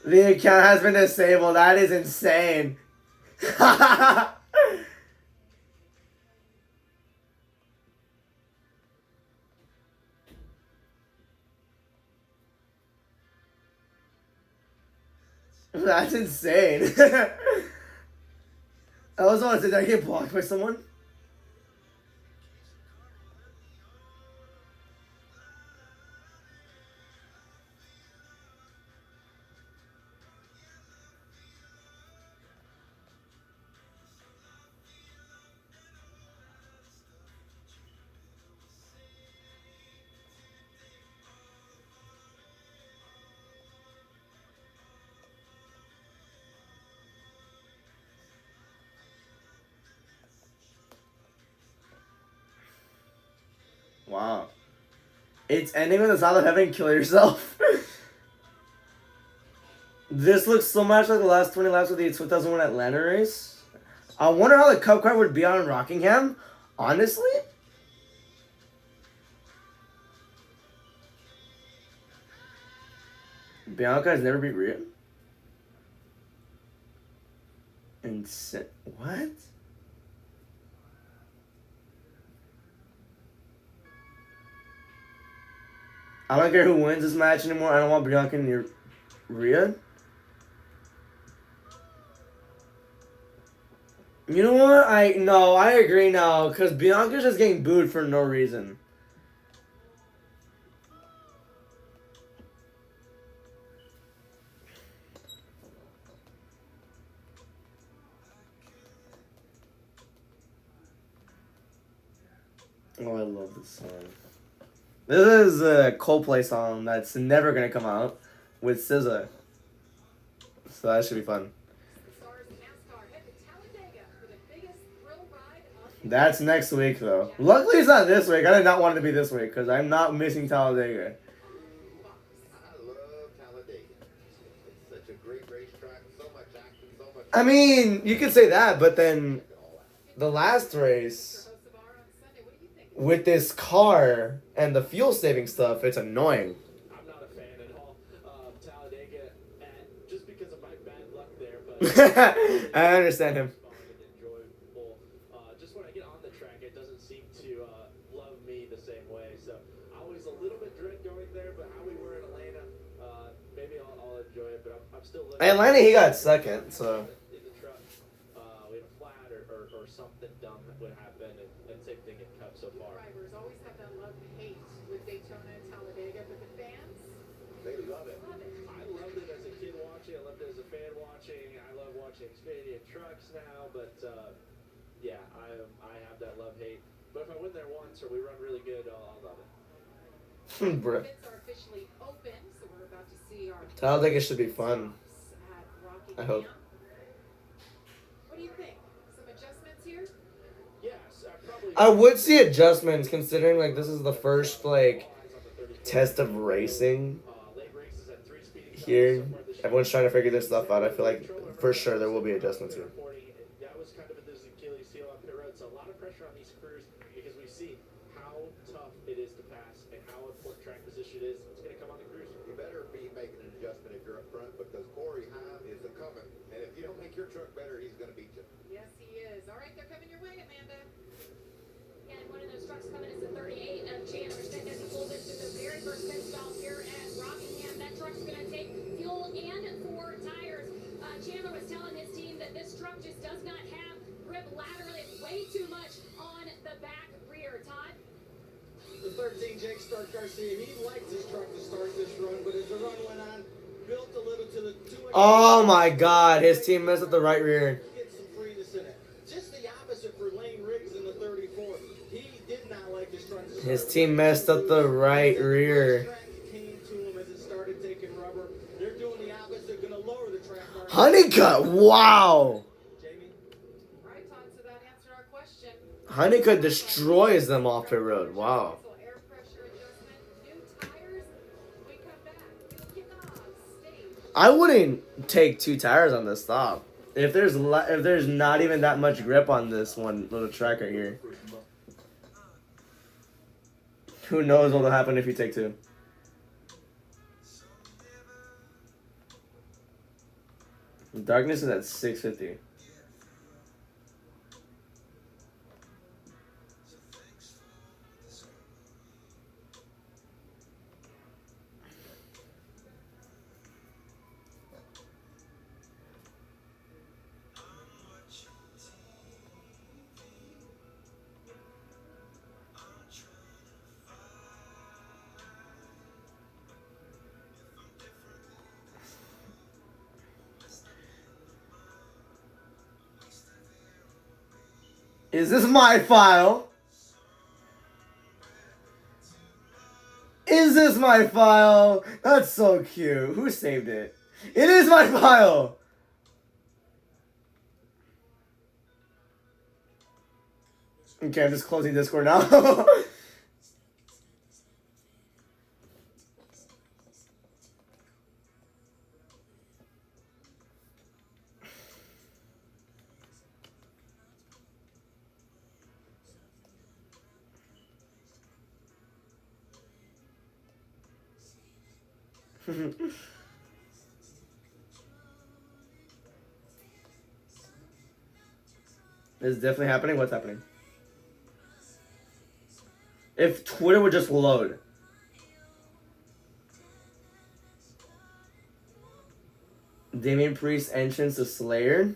The account has been disabled. That is insane. That's insane. I was about to say, did I get blocked by someone? Wow. It's ending with the sound of heaven, kill yourself. This looks so much like the last 20 laps of the 2001 Atlanta race. I wonder how the Cup car would be on Rockingham. Honestly? Bianca has never beat Rhea. What? I don't care who wins this match anymore. I don't want Bianca near Rhea. You know what? I agree now. Because Bianca's just getting booed for no reason. Oh, I love this song. This is a Coldplay song that's never gonna come out with SZA. So that should be fun. That's next week, though. Luckily, it's not this week. I did not want it to be this week, because I'm not missing Talladega. I love Talladega. It's such a great racetrack, so much action, so much. I mean, you could say that, but then the last race, with this car and the fuel-saving stuff, it's annoying. I'm not a fan at all of Talladega, and just because of my bad luck there, but I understand him. fun and enjoyable. Just when I get on the track, it doesn't seem to love me the same way. So I was a little bit dread going there, but how we were in Atlanta, maybe I'll enjoy it. But I'm still looking. Atlanta, he got second, so. In the truck, we had a flat or something dumb would happen, and same thing in Cup so far. Drivers always have that love-hate with Daytona and Talladega, but the fans They love it. love it. I loved it as a kid watching. I loved it as a fan watching. I love watching Xfinity and trucks now, but yeah, I have that love-hate. But if I win there once or we run really good, I'll love it. Bruh. Bids are officially open, so we're about to see our Talladega should be fun. at Rockingham. I hope. What do you think? Some adjustments here? Yes, probably. I would see adjustments, considering, like, this is the first, like, test of racing Late races at 3 speeding times here. so far this year. Everyone's trying to figure this stuff out. I feel like, for sure, there will be adjustments here. That was kind of a Achilles heel on pit road, so a lot of pressure on these crews because we see how tough it is to pass and how important track position is. It's going to come on the crews. You better be making an adjustment if you're up front because Corey Heim is a coming. And if you don't make your truck better, he's going to beat you. Yes, he is. All right, they're coming your way, Amanda. And one of those trucks coming is the 38 of Chandler Smith as he pulls into the very first pit stop here at Rockingham. That truck's going to take fuel and 4 tires. Chandler was telling his team that this truck just does not have grip laterally. It's way too much on the back rear. Todd? The 13 Jake Stark Garcia, he liked his truck to start this run, but as the run went on, built a little to the too much. Oh my god, his team messed up the right rear. Get some freeness in it. Just the opposite for Lane Riggs in the 34. He did not like his truck to start. His team messed up the right rear. Track came to him as it started taking rubber. They're doing the opposite, going to lower the track mark. Honeycutt, wow. Jamie? All right, Todd, so that answered our question. Honeycutt destroys them off the road. Wow. Air pressure adjustment, new tires. We come back. We'll kick off stage. I wouldn't take 2 tires on this stop. If there's not even that much grip on this one little track right here. Who knows what will happen if you take 2. Darkness is at 650. Is this my file? Is this my file? That's so cute. Who saved it? It is my file! Okay, I'm just closing Discord now. This is definitely happening. What's happening? If Twitter would just load. Damian Priest entrance to Slayer.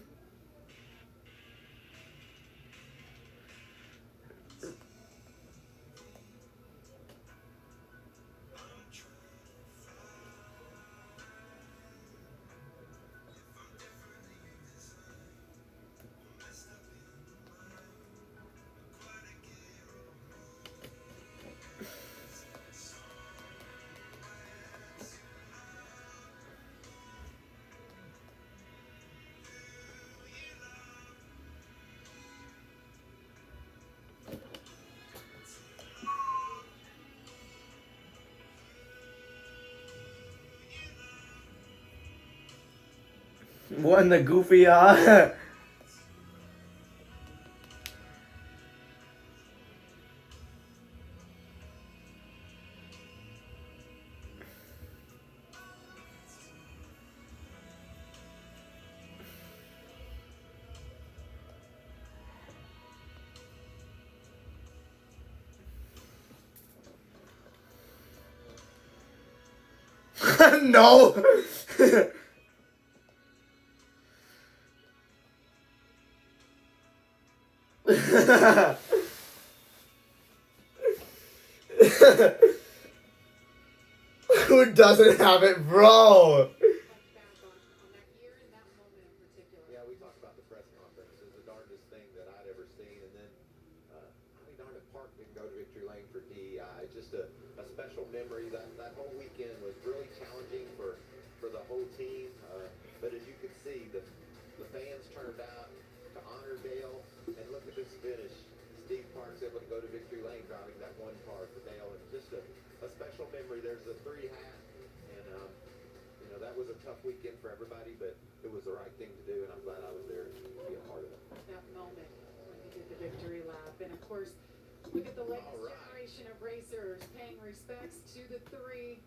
What in the goofy eye? No. Who doesn't have it, bro? Yeah, we talked about the press conference. It was the darndest thing that I'd ever seen. And then, I mean, darn it, Park didn't go to victory lane for DEI. Just a special memory. That whole weekend was really challenging for the whole team. But as you can see, the fans turned out to honor Dale. And look at this finish. Steve Park's able to go to victory lane driving that one car for Dale. And just a special memory. There's the 3 hat. And, you know, that was a tough weekend for everybody, but it was the right thing to do, and I'm glad I was there to be a part of it. That moment when you did the victory lap, and of course, look at the latest generation of racers paying respects to the 3.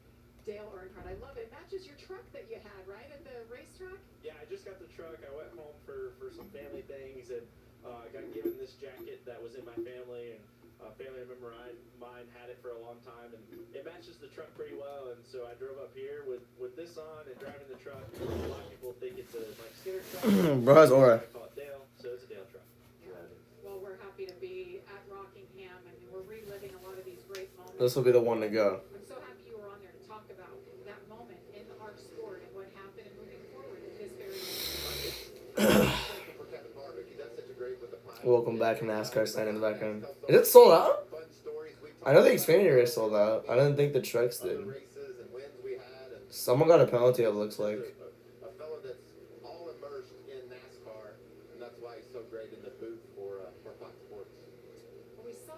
Dale Earnhardt, I love it. It matches your truck that you had, right, at the racetrack? Yeah, I just got the truck. I went home for some family things, and I got given this jacket that was in my family, and a family member of mine had it for a long time, and it matches the truck pretty well. And so I drove up here with this on and driving the truck. A lot of people think it's a Mike Skinner truck. Bro's aura. I call it Dale, so it's a Dale truck. Well, we're happy to be at Rockingham, and we're reliving a lot of these great moments. This will be the one to go. I'm so happy you were on there to talk about that moment in our sport and what happened and moving forward with this very moment. Welcome back to NASCAR stand in the background. Is it sold out? I know the Xfinity race sold out. I didn't think the trucks did. Someone got a penalty, it looks like. A fellow that's all immersed in NASCAR, and that's why he's so great in the booth for Fox Sports. We saw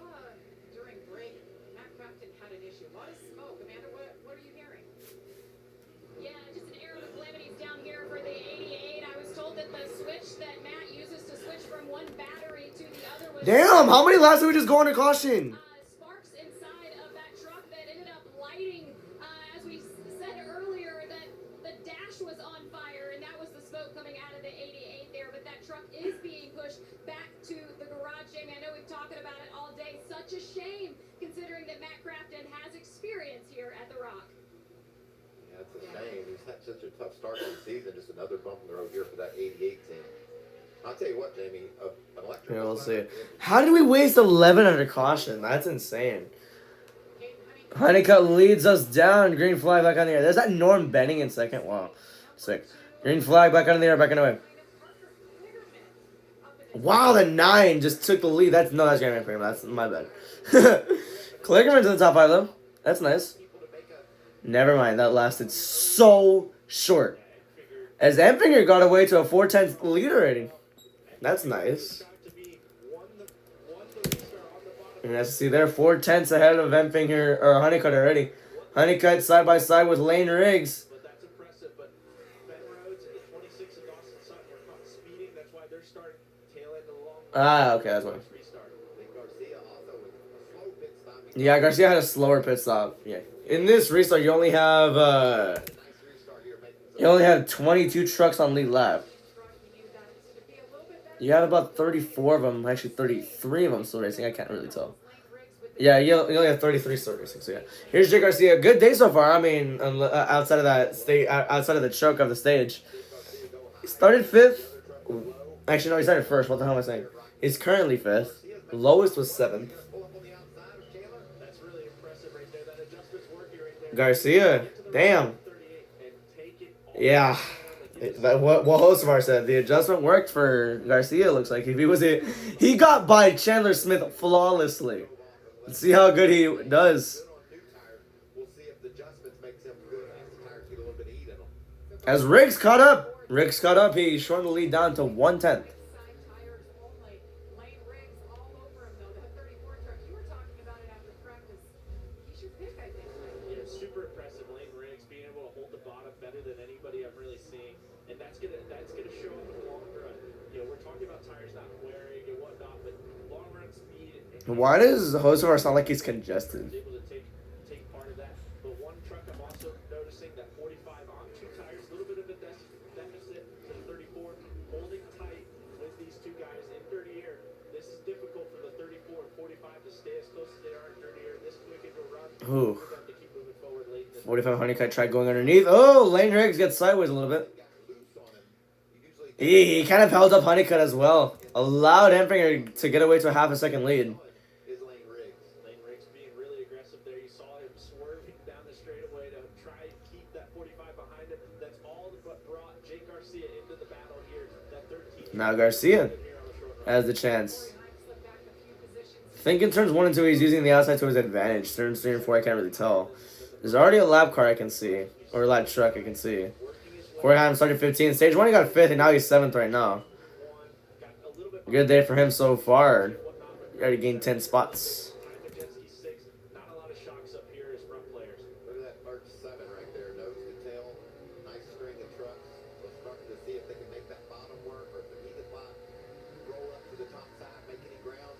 during break, Matt Crafton had an issue. A lot of smoke. Amanda, what are you hearing? Yeah, just an air of calamities down here for the 88. I was told that the switch that Matt uses to switch from one battery to the other was... Damn, how many laps did we just go into caution? Sparks inside of that truck that ended up lighting, as we said earlier, that the dash was on fire, and that was the smoke coming out of the 88 there. But that truck is being pushed back to the garage. Jamie, I know we've talked about it all day. Such a shame, considering that Matt Crafton has experience here at the Rock. Yeah, it's a shame. He's had such a tough start to the season. Just another bump in the road here for that 88 team. I'll tell you what, Jamie, an electric... Yeah, we'll see. How did we waste 11 under caution? That's insane. Honeycutt leads us down. Green flag back on the air. There's that Norm Benning in second. Wow. Sick. Green flag back on the air, back on the way. Wow, the 9 just took the lead. That's Graham Premium. That's my bad. Clickerman's in the top 5, though. That's nice. Never mind. That lasted so short. As Empfinger got away to a 410 leader rating. That's nice. And as you see there, 4/10 ahead of Empfinger or Honeycutt already. Honeycutt side by side with Lane Riggs. But that's impressive. But Ben Rhodes and the 26 of Dawson Sutton were caught speeding. That's why they're starting tail end of the long. Ah, okay, that's why. Yeah, Garcia had a slower pit stop. Yeah. In this restart, you only have 22 trucks on lead lap. You have about 34 of them, actually 33 of them still racing. I can't really tell. Yeah, you only have 33 still racing. So yeah, here's Jake Garcia. Good day so far. I mean, outside of that outside of the choke of the stage, he started 5th. Actually, no, he started 1st. What the hell am I saying? He's currently 5th. Lowest was 7th. Garcia, damn. Yeah. What Hosevar said, the adjustment worked for Garcia. Looks like if he was he got by Chandler Smith flawlessly. Let's see how good he does. As Riggs caught up, he shortened the lead down to 1/10. Super impressive, Lane Riggs being able to hold the bottom better than anybody I'm really seeing, and that's gonna Why does Hocevar sound like he's congested? able to take part of that. But one truck I'm also noticing that 45 on 2 tires, a little bit of a deficit to the 34, holding tight with these 2 guys in third gear. This is difficult for the 34 and 45 to stay as close as they are in third gear. This quick into a run. Ooh. We're going to keep moving forward late. 45 Honeycutt tried going underneath. Oh, Lane Riggs gets sideways a little bit. He kind of held up Honeycutt as well. Allowed Empinger to get away to a half a second lead. Is Lane Riggs. Lane Riggs being really aggressive there. You saw him swerving down the straightaway to try and keep that 45 behind him. That's all that brought Jake Garcia into the battle here. That 13. Now Garcia has the chance. I think in turns 1 and 2 he's using the outside to his advantage. Turns 3 and 4 I can't really tell. There's already a lap car I can see. Or a lap truck I can see. Rockingham started 15. Stage 1 he got 5th and now he's 7th right now. Good day for him so far. He already gained 10 spots. Not a lot of shocks up here as front players. Look at that Mark 7 right there, nose to tail, nice string of trucks. We're starting to see if they can make that bottom work or if the heated block roll up to the top side, make any ground.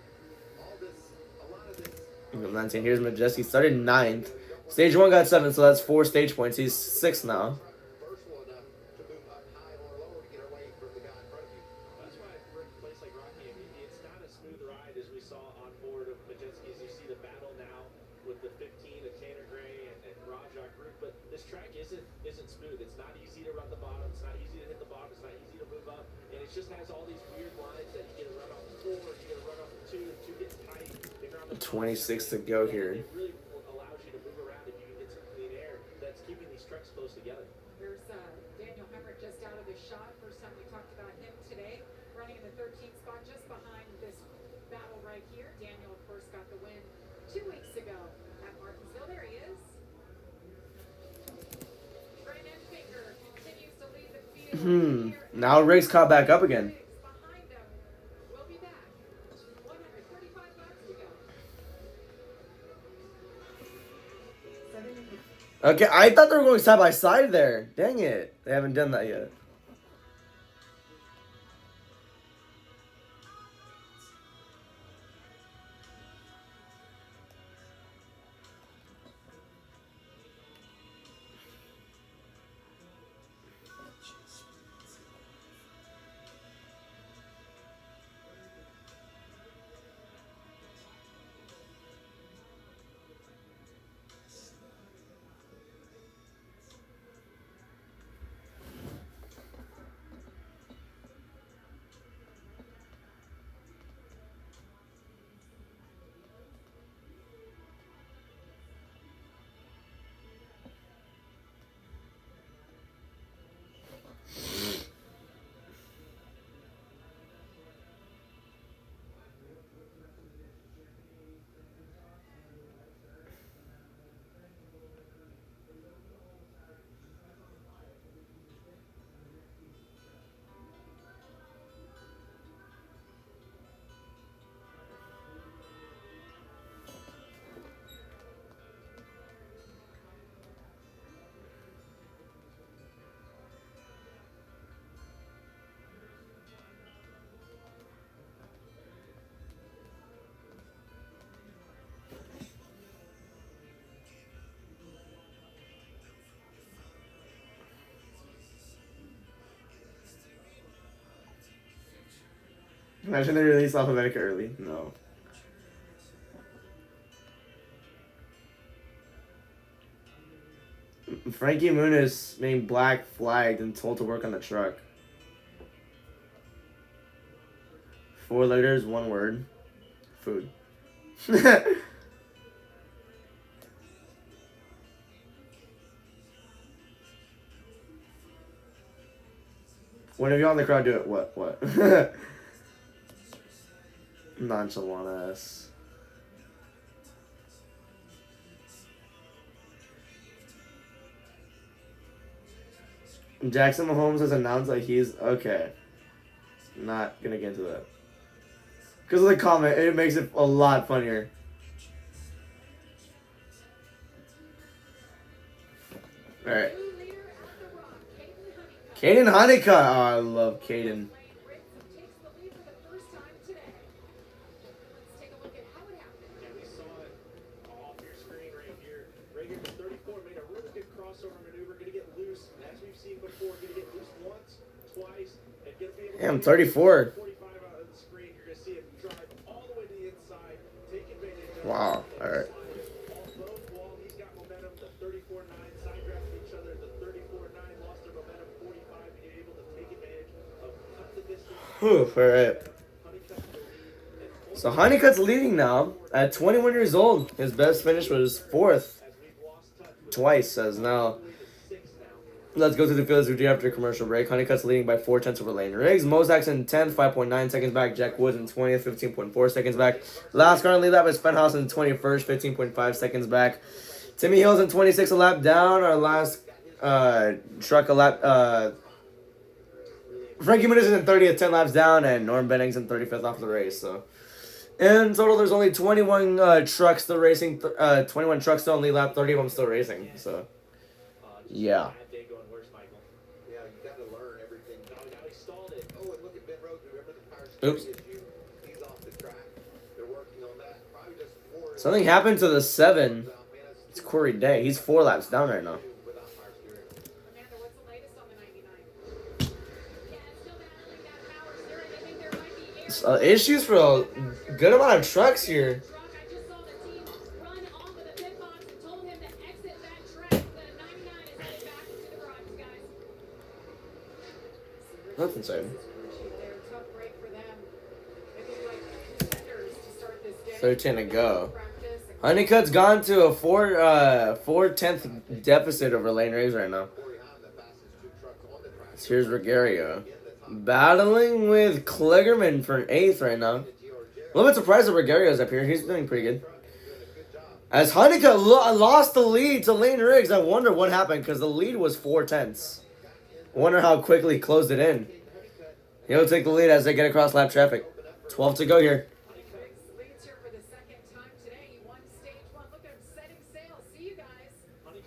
All this, a lot of this. 19. Here's Majeski. Started 9th. Stage 1 got 7, so that's 4 stage points. He's 6th now. Versatile enough to move up high or low to get away from the guy in front of you. That's why for a place like Rockingham, it's not a smooth ride as we saw on board of Majeski's. You see the battle now with the 15 of Tanner Gray and Rajah group, but this track isn't smooth. It's not easy to run the bottom. It's not easy to hit the bottom. It's not easy to move up, and it just has all these weird lines that you get to run off the 4, you get to run off the 2, and 2 gets tight. 26 to go here. It really allows you to move around if you can get some clean air that's keeping these trucks close together. There's Daniel Hemrick just out of the shot. First time we talked about him today, running in the 13th spot just behind this battle right here. Daniel, of course, got the win 2 weeks ago at Martinsville. There he is. Brandon Finger continues to lead the field. Now Riggs caught back up again. Behind him. We'll be back. 135 laps to go. Okay, I thought they were going side by side there. Dang it. They haven't done that yet. Imagine they release Alphabetica early. No. Frankie Muniz named Black flagged and told to work on the truck. 4 letters, 1 word. Food. One of you on the crowd do it. What? Nonchalant ass. Jackson Mahomes has announced that he's okay. Not gonna get into that. Because of the comment, it makes it a lot funnier. Alright. Caden Honeycutt. Oh, I love Caden. Damn, 34. 45 out of the screen. You're going to see him drive all the way to the inside, take advantage of Wow. it, All right. off both wall. He's got momentum. The 34-9 side drafted each other. The 34-9 lost their momentum. 45 being able to take advantage of cut the distance. Whew, all right. So Honeycutt's leading now at 21 years old. His best finish was 4th twice. As now, let's go to the fields review after commercial break. Honeycutt's leading by 4/10 over Lane Riggs. Mozak's in 10th, 5.9 seconds back. Jack Woods in 20th, 15.4 seconds back. Last car on lead lap is Spenhouse in 21st, 15.5 seconds back. Timmy Hill's in 26th, a lap down. Our last truck a lap. Frankie Muniz is in 30th, 10 laps down, and Norm Benning's in 35th off the race. So, in total, there's only 21 trucks still racing. 21 trucks still on lead lap. 30 of them still racing. So, yeah. Yeah, you got to learn everything. Now he stalled it. Oh, and look at Ben Rhodes. Remember the power steering Oops. issue? He's off the track. They're working on that. Probably just more. Something happened to the 7. It's Corey Day. He's 4 laps down right now. Without power steering. Amanda, what's the latest on the 99? Yeah, it's still battling that power steering. I think there might be air Issues for a good amount of trucks here. truck. I just saw the team run off of the pit box and told him to exit that track. The 99 is headed back into the garage, guys. That's insane. Tough break for them. They look like contenders to start this day. 13 to go. Practice and Honeycutt's gone to a 4/10 deficit over Lane Riggs right now. So here's Regario. Battling with Kligerman for 8th right now. A little bit surprised that Regario's up here. He's doing pretty good. As Honeycutt lost the lead to Lane Riggs, I wonder what happened because the lead was 4/10. Wonder how quickly he closed it in. He'll take the lead as they get across lap traffic. 12 to go here. Riggs leads here for the second time today. He won stage 1. Look at him setting sail. See you guys.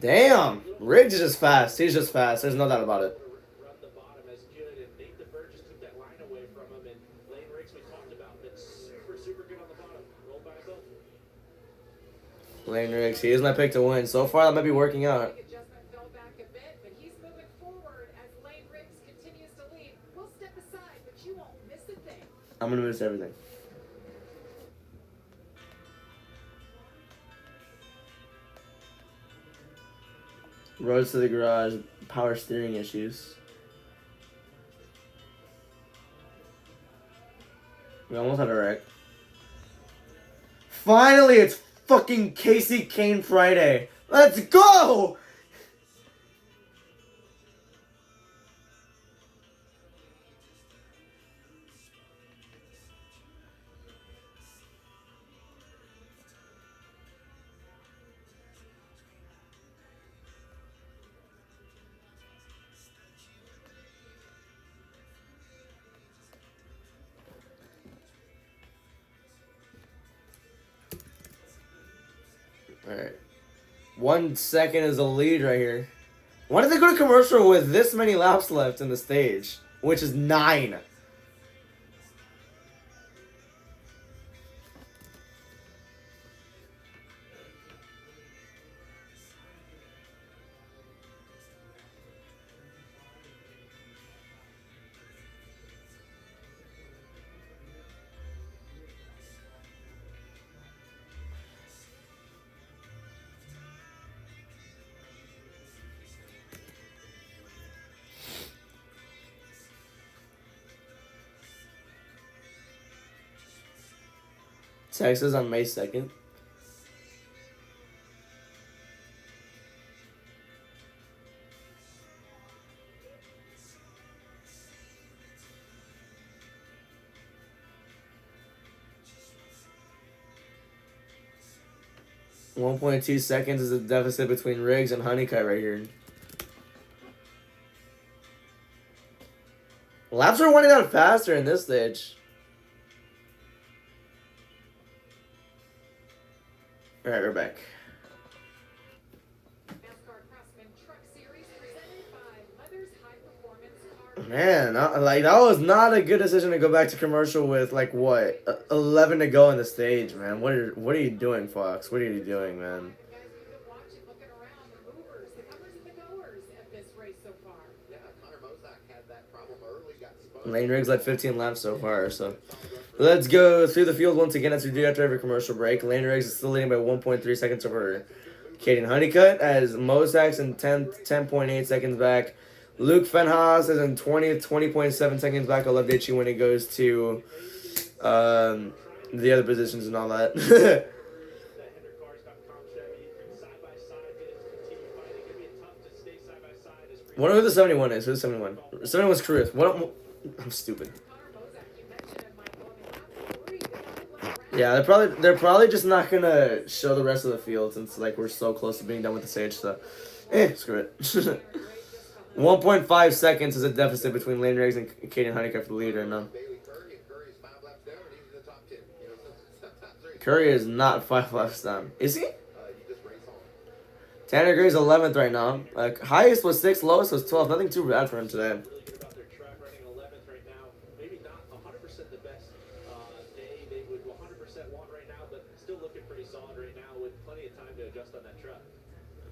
Damn. Riggs is just fast. He's just fast. There's no doubt about it. Run the bottom as good, and Nate DeBurgess took that line away from him, and Lane Riggs we talked about, been super good on the bottom. Rolled by himself. Lane Riggs, he is my pick to win. So far, that might be working out. Big adjustment fell back a bit, but he's moving forward as Lane Riggs continues to lead. We'll step aside, but you won't miss a thing. I'm going to miss everything. Roads to the garage, power steering issues. We almost had a wreck. Finally, it's fucking Casey Kane Friday. Let's go! Alright. 1 second is a lead right here. Why did they go to commercial with this many laps left in the stage? Which is 9. Texas on May 2nd. .2 seconds is the deficit between Riggs and Honeycutt right here. Laps are running out faster in this stage. Alright, we're back. NASCAR CRAFTSMAN Truck Series presented by Leather's High Performance Car. Man, that was not a good decision to go back to commercial with like what 11 to go in the stage, man. What are you doing, Fox? What are you doing, man? Guys, we've been watching, looking around, the movers, the comers and the goers of this race so far. Yeah, Connor Mozak had that problem early, got Lane Riggs led 15 laps so far, so let's go through the field once again as we do after every commercial break. Lane Riggs is still leading by 1.3 seconds over Caden Honeycutt as Mosax in 10.8 seconds back. Luke Fenhaas is in 20.7 seconds back. Olivdechi when it goes to the other positions and all that. Wonder who the 71 is. Who's 71? 71 is Chris. What? I'm stupid. Yeah, they're probably just not gonna show the rest of the field since like we're so close to being done with the stage. So, screw it. 1.5 seconds is a deficit between Lane Riggs and Caden Honeycutt for the leader. No. Curry is not 5 laps down. Is he? Tanner Gray's 11th right now. Highest was 6, lowest was 12. Nothing too bad for him today.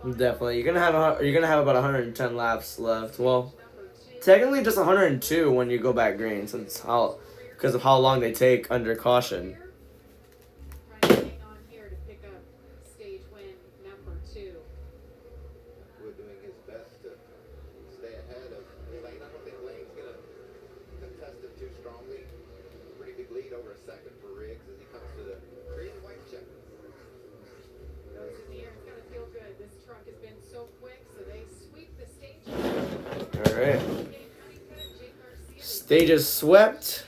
Definitely, you're gonna have about 110 laps left. Well, technically just 102 when you go back green, since because of how long they take under caution. Alright. Stage is swept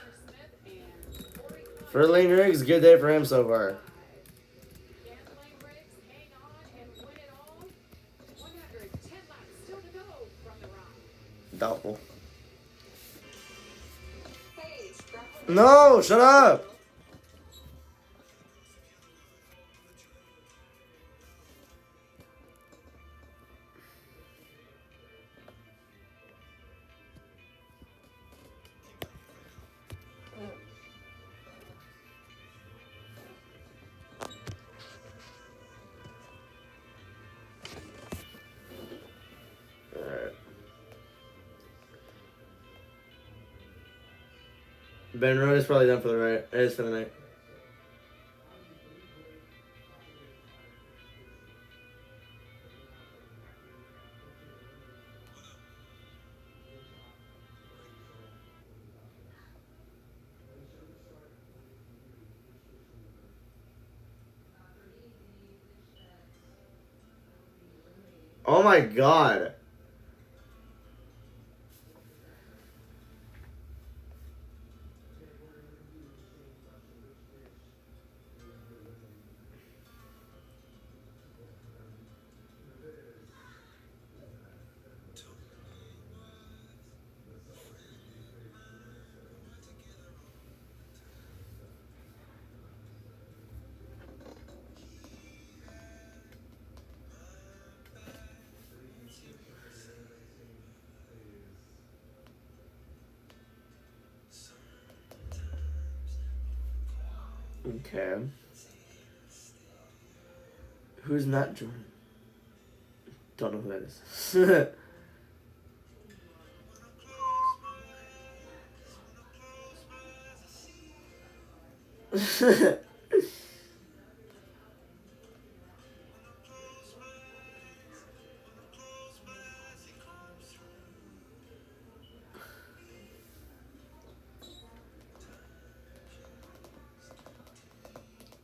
for Lane Riggs. Good day for him so far. Doubtful. No, shut up. Ben Road is probably done for the right. It is for the night. Oh my god. Okay. Who's not joining? Don't know who that is.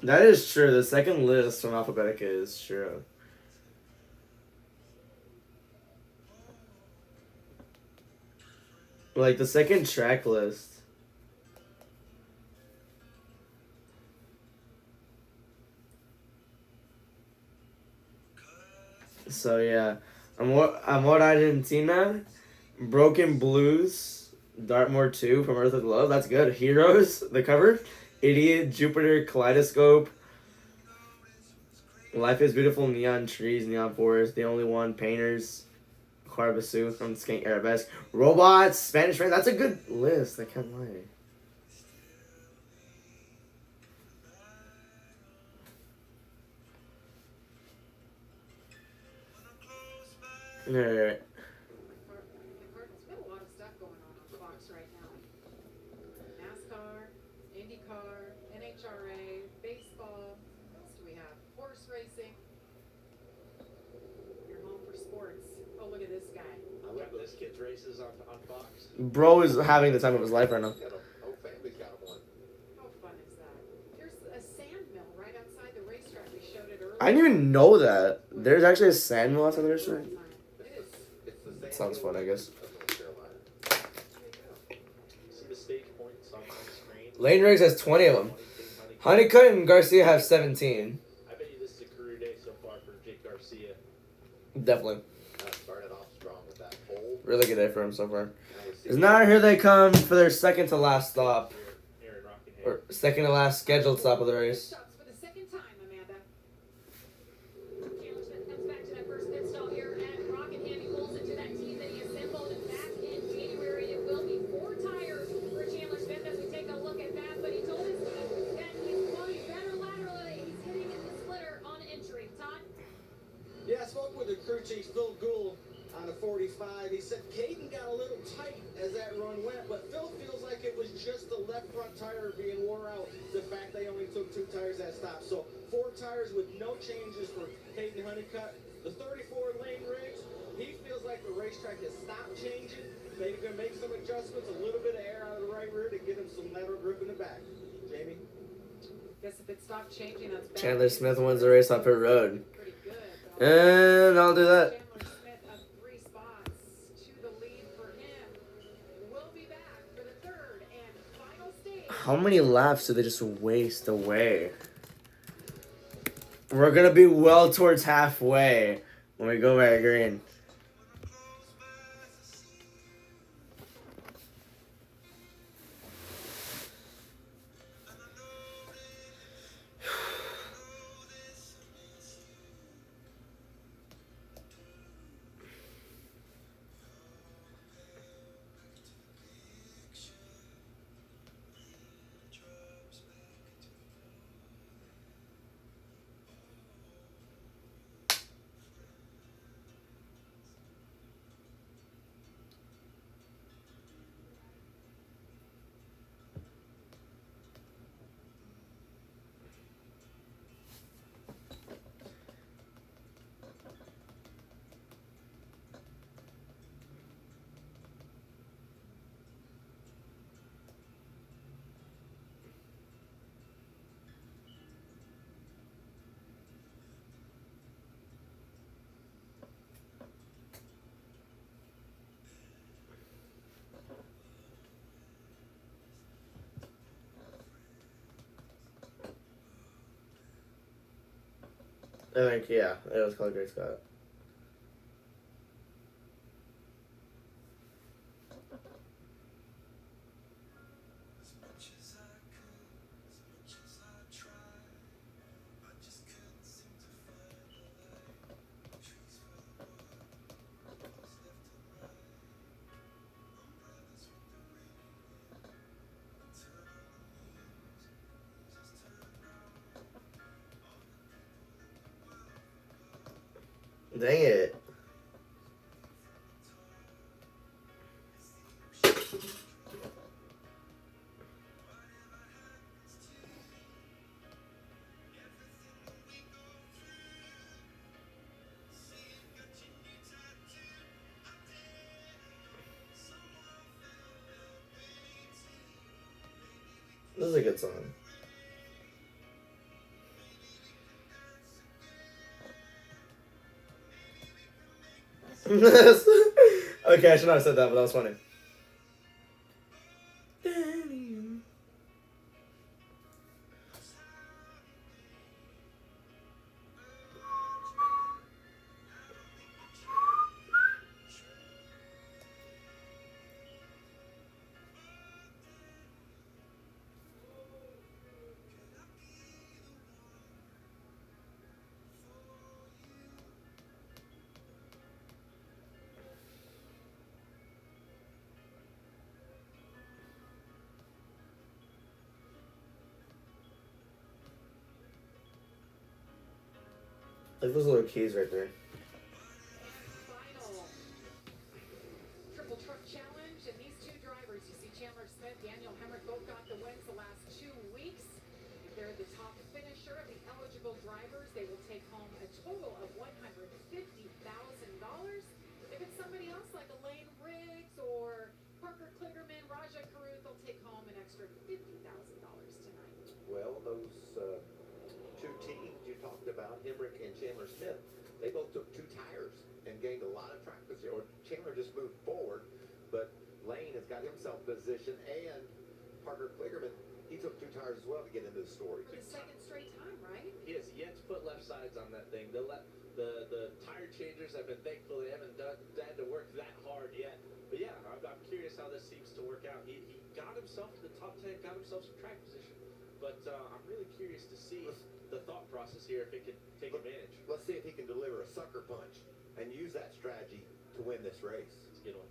That is true. The second list from Alphabetica is true. Like the second track list. So yeah, Amor Argentina, Broken Blues, Dartmoor 2 from Earth Aglow. That's good. Heroes, the cover. Idiot, Jupiter, Kaleidoscope, Life is Beautiful, Neon Trees, Neon Forest, The Only One, Painters, Carbasu from Skank Arabesque, Robots, Spanish Rain. That's a good list, I can't lie. Alright. NASCAR, NHRA, baseball. What else do we have? Horse racing. Your home for sports. Oh, look at this guy. I love this kid's races on Fox. Bro is having the time of his life right now. Whole family's got one. How fun is that? There's a sand mill right outside the racetrack. We showed it earlier. I didn't even know that. There's actually a sand mill outside the restaurant. It is. It's the same Sounds fun, I guess. of North Carolina. See the stage points on the screen. Lane Riggs has 20 of them. Honeycutt and Garcia have 17. I bet you this is a career day so far for Jake Garcia. Definitely. Started off strong with that pole. Really good day for him so far. And now here they come for their second to last stop. Here in Rockingham. Or second to last scheduled stop of the race. Stops for the second time, Amanda. Chandler Smith comes back to that first pit stop here at Rockingham. He pulls into that team that he assembled back in January. It will be 4 tires for Chandler Smith as we take a look at that. But he told his team that he's going better laterally. He's hitting the splitter on entry. Todd? Yeah, I spoke with the crew chief, Phil Gould, on the 45. He said Caden got a little tight as that run went, but Phil feels like it was just the left front tire being wore out. The fact they only took 2 tires that stop. So 4 tires with no changes for Caden Honeycutt. The 34 Lane Riggs, he feels like the racetrack has stopped changing. They can make some adjustments, a little bit of air out of the right rear to get him some lateral grip in the back. Jamie? Guess if it stopped changing, that's bad. Chandler Smith wins the race off pit road. Pretty good. And I'll do that. Chandler Smith up 3 spots to the lead for him. We'll be back for the third and final stage. How many laps do they just waste away? We're gonna be well towards halfway when we go back green. I think, yeah, it was called Great Scott. Dang it. This is a good song. Okay, I should not have said that, but that was funny. Like those little keys right there. Final triple truck challenge, and these 2 drivers, you see Chandler Smith, Daniel Hemrick both got the wins the last 2 weeks. If they're the top finisher of the eligible drivers, they will take home a total of $150,000. If it's somebody else like Elaine Riggs or Parker Kligerman, Raja Caruth, they'll take home an extra $50,000 tonight. Well, those two teams you talked about, Hemrick and Chandler Smith, they both took 2 tires and gained a lot of track position. Or Chandler just moved forward, but Lane has got himself positioned, and Parker Kligerman, he took 2 tires as well to get into the story. For the second straight time, right? He has yet to put left sides on that thing. The tire changers have been thankful they haven't had to work that hard yet. But yeah, I'm curious how this seems to work out. He got himself to the top 10, got himself some track position. But I'm really curious to see the thought process here, if it can take advantage. Let's see if he can deliver a sucker punch and use that strategy to win this race. It's a good one.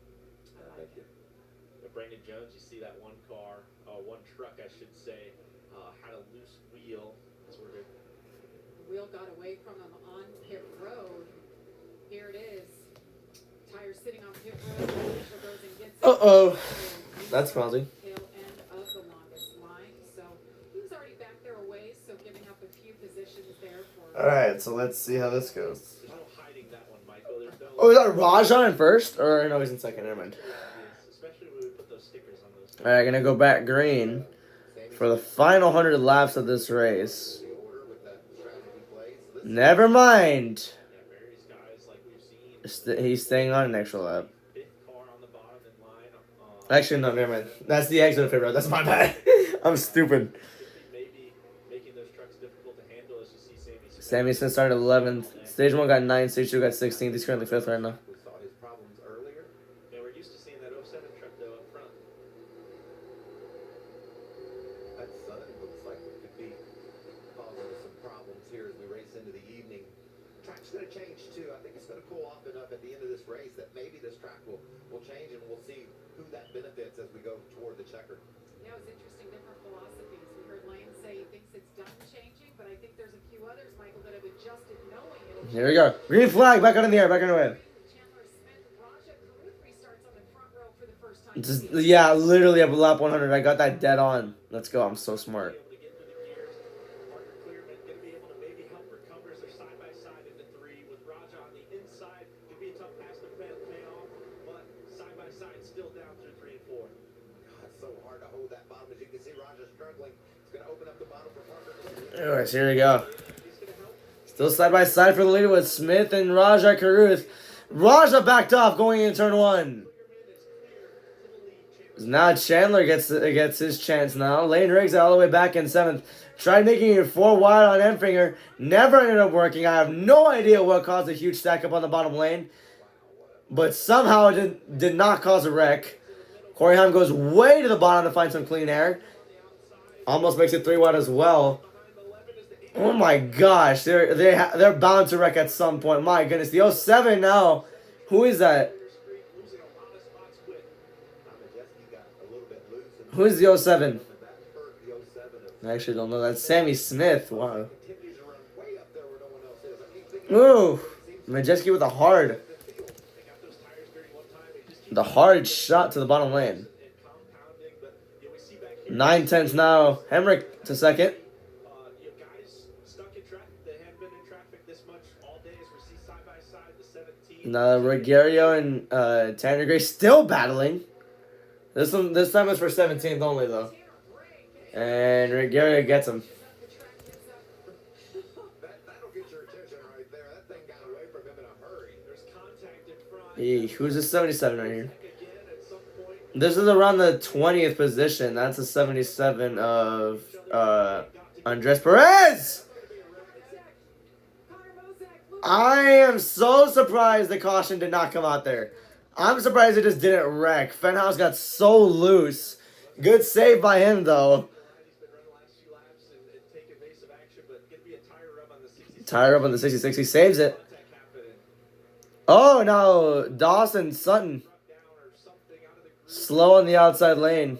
Thank you. Brandon Jones, you see that one truck, I should say, had a loose wheel. That's where The wheel got away from him on pit road. Here it is. Tire sitting on pit road. Rachel goes and gets it. Uh-oh. That's fuzzy. Tail end of the longest line. So he was already back there a ways, so giving up a few positions there for. All right, so let's see how this goes. there's no hiding that one, Michael. There's no. Oh, is that Raja in first? Or no, he's in second. Never mind. Especially when we put those stickers on those. All right, gonna go back green for the final 100 laps of this race. The order with that strategy plays. Never mind. Yeah, various guys like we've seen. He's staying on an extra lap. 5th car on the bottom in line. Actually, no, never mind. That's the exit of pit road. That's my bad. I'm stupid. Maybe making those trucks difficult to handle as you see Sammy Smith. Sammy Smith started 11th. Stage 1 got 9th. Stage 2 got 16th. He's currently 5th right now. We saw his problems earlier. Yeah, we're used to seeing that 07 truck though up front. That sun looks like it could be causing some problems here as we race into the evening. Track's going to change too. I think it's going to cool off enough at the end of this race that maybe this track will change, and we'll see who that benefits as we go toward the checker. Yeah, it was interesting, different philosophies. We heard Lane say he thinks it's done changing, but I think there's a few others, Michael, that have adjusted knowing it'll. Here we go. Green flag. Back out in the air. Back on the way. Chandler Smith, Raja Caruth restarts on the front row for the first time. Just, yeah, literally up lap 100. I got that dead on. Let's go. I'm so smart. Able to get through the gears. Parker Clearman going to be able to maybe help recover as they're side by side into 3 with Raja on the inside. Could be a tough pass to pay off, but side by side still down through 3 and 4. God, it's so hard to hold that bottom. As you can see, Roger's struggling. It's going to open up the bottom for Parker. Anyways, here we go. He's going to help. Still side by side for the leader with Smith and Raja Caruth. Raja backed off going into turn 1. Now Chandler gets his chance now. Lane Riggs all the way back in 7th. Tried making it 4 wide on Enfinger. Never ended up working. I have no idea what caused a huge stack up on the bottom lane. But somehow it did not cause a wreck. Corey Haim goes way to the bottom to find some clean air. Almost makes it 3 wide as well. Oh my gosh. They're bound to wreck at some point. My goodness. The 07 now. Who is that? Who is the 07? I actually don't know. That's Sammy Smith. Wow. Ooh. Majeski with a hard shot to the bottom lane. 9/10 now. Hemrick to second. Now Rogerio and Tanner Gray still battling. This time is for 17th only though. And Rogerio gets him. That'll get your attention right there. That thing got away from him in a hurry. There's contact Hey, in front. who's the 77 right here? This is around the 20th position. That's a 77 of Andres Perez. I am so surprised the caution did not come out there. I'm surprised it just didn't wreck. Fenhouse got so loose. Good save by him, though. Tire up on the 66. He saves it. Oh, no. Dawson Sutton. Slow on the outside lane.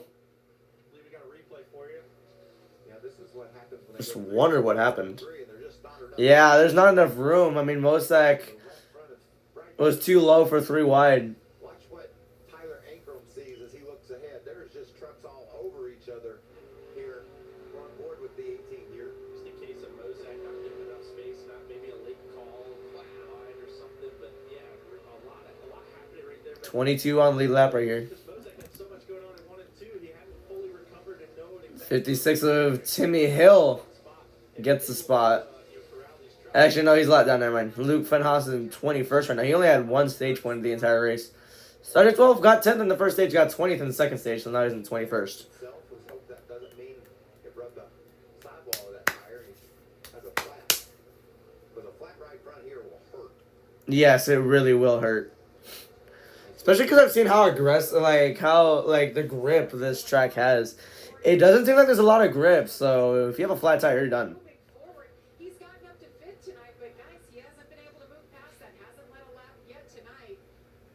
Just wonder what happened. Yeah, there's not enough room. I mean, Mosak was too low for 3 wide. Watch what Tyler Ankrum sees as he looks ahead. There's just trucks all 22 on lead lap right here. 56 of Timmy Hill gets the spot. Actually, no, he's let down. Never mind. Luke Fenhaus is in 21st right now. He only had one stage win the entire race. Starter 12 got 10th in the first stage, got 20th in the second stage, so now he's in 21st. Yes, it really will hurt. Especially because I've seen how aggressive, like the grip this track has. It doesn't seem like there's a lot of grip, so if you have a flat tire, you're done. He's gotten up to fifth tonight, but guys, he hasn't been able to move past that. Hasn't led a lap yet tonight.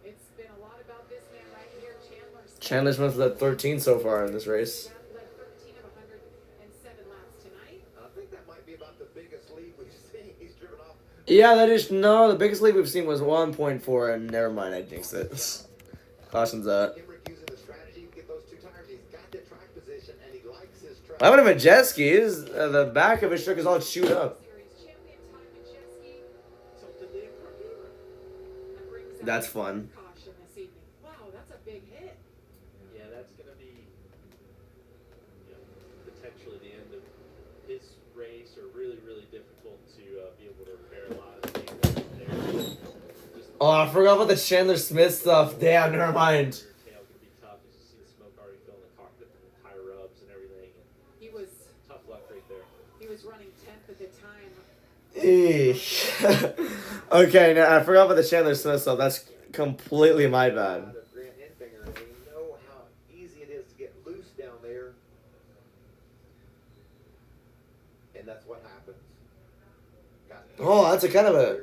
It's been a lot about this man right here, Chandler Smith. Chandler Smith led 13 so far in this race. Led 13 of 107 laps tonight. I think that might be about the biggest lead we've seen. He's driven off. Yeah, that is no. The biggest lead we've seen was 1.4, and never mind, I jinxed it. Cautions that. I would have a jet ski. The back of his truck is all chewed up. That's fun. Wow, that's a big hit. Yeah, that's going to be potentially the end of his race, or really, really difficult to be able to repair a lot of things there. Oh, I forgot about the Chandler Smith stuff. Damn, never mind. Running 10th at the time. Eesh. Okay, now I forgot about the Chandler Smith stuff. That's completely my bad. They know how easy it is to get loose down there, and that's what happens. Oh, that's a kind of a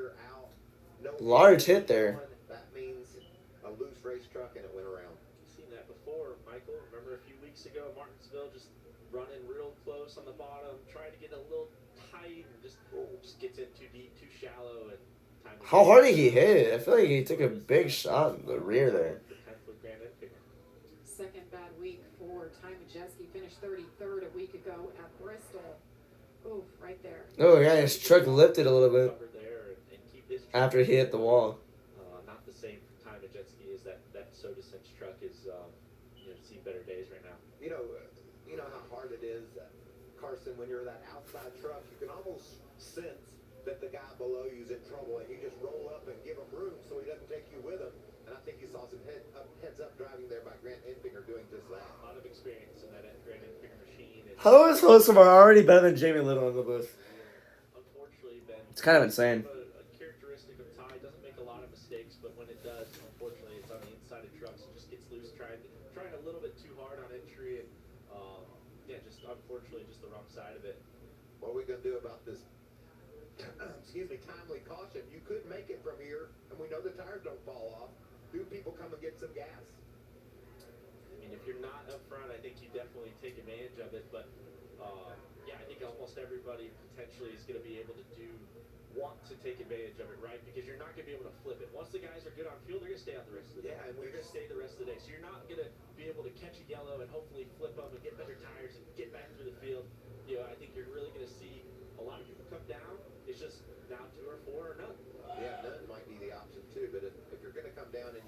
large hit there. That means a loose race truck, and it went around. You've seen that before, Michael. Remember a few weeks ago, Martinsville just running real close on the bottom, trying to get a little tight, and just gets in too deep, too shallow, and time. How hard did he hit it? I feel like he took a big shot in the rear there. Second bad week for Ty Majeski. Finished 33rd a week ago at Bristol. Oof, right there. Oh yeah, his truck lifted a little bit after he hit the wall. Not the same for Ty Majeski as that Soda Cinch truck is. Seen better days right now. You know how hard it is, Carson, when you're in that outside truck, you can almost sense that the guy below you is in trouble, and you just roll up and give him room so he doesn't take you with him. And I think you saw some heads-up driving there by Grant Enfinger doing just that. A lot of experience in that Grant Enfinger machine. How is Hosemar already better than Jamie Little in the booth? Unfortunately, Ben. It's kind of insane. A characteristic of Ty, doesn't make a lot of mistakes, but when it does, unfortunately, it's on the inside of trucks. It just gets loose, trying a little bit too hard on entry, and just unfortunately just the wrong side of it. What are we going to do about this, timely caution? You could make it from here, and we know the tires don't fall off. Do people come and get some gas? I mean, if you're not up front, I think you definitely take advantage of it, but I think almost everybody potentially is going to be able to want to take advantage of it, right? Because you're not going to be able to flip it. Once the guys are good on fuel, they're going to stay out the rest of the day. Yeah, and they're going to stay the rest of the day. So you're not going to be able to catch a yellow and hopefully flip up and get better tires and get back through the field. I think you're really going to see a lot of people come down. It's just now 2 or 4 or none. Yeah, none might be the option too, but if you're going to come down and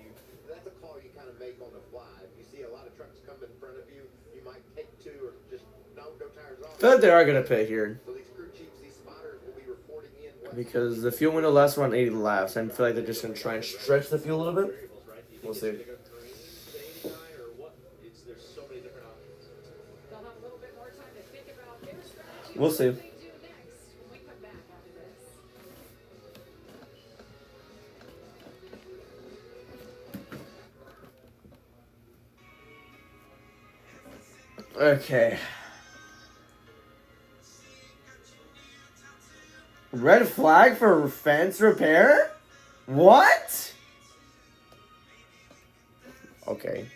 that's a call you kind of make on the fly. If you see a lot of trucks come in front of you, you might take 2 or just no tires off. I feel like they are going to pit here. So these crew chiefs, these spotters will be reporting in. Because the fuel window lasts around 80 laps, and I feel like they're just going to try and stretch the fuel a little bit. We'll see. We'll see. Okay. Red flag for fence repair? What? Okay.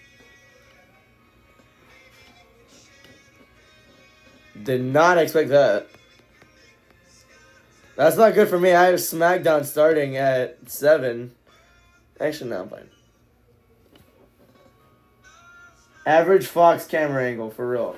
Did not expect that. That's not good for me. I have SmackDown starting at 7. Actually, no, I'm fine. Average Fox camera angle, for real.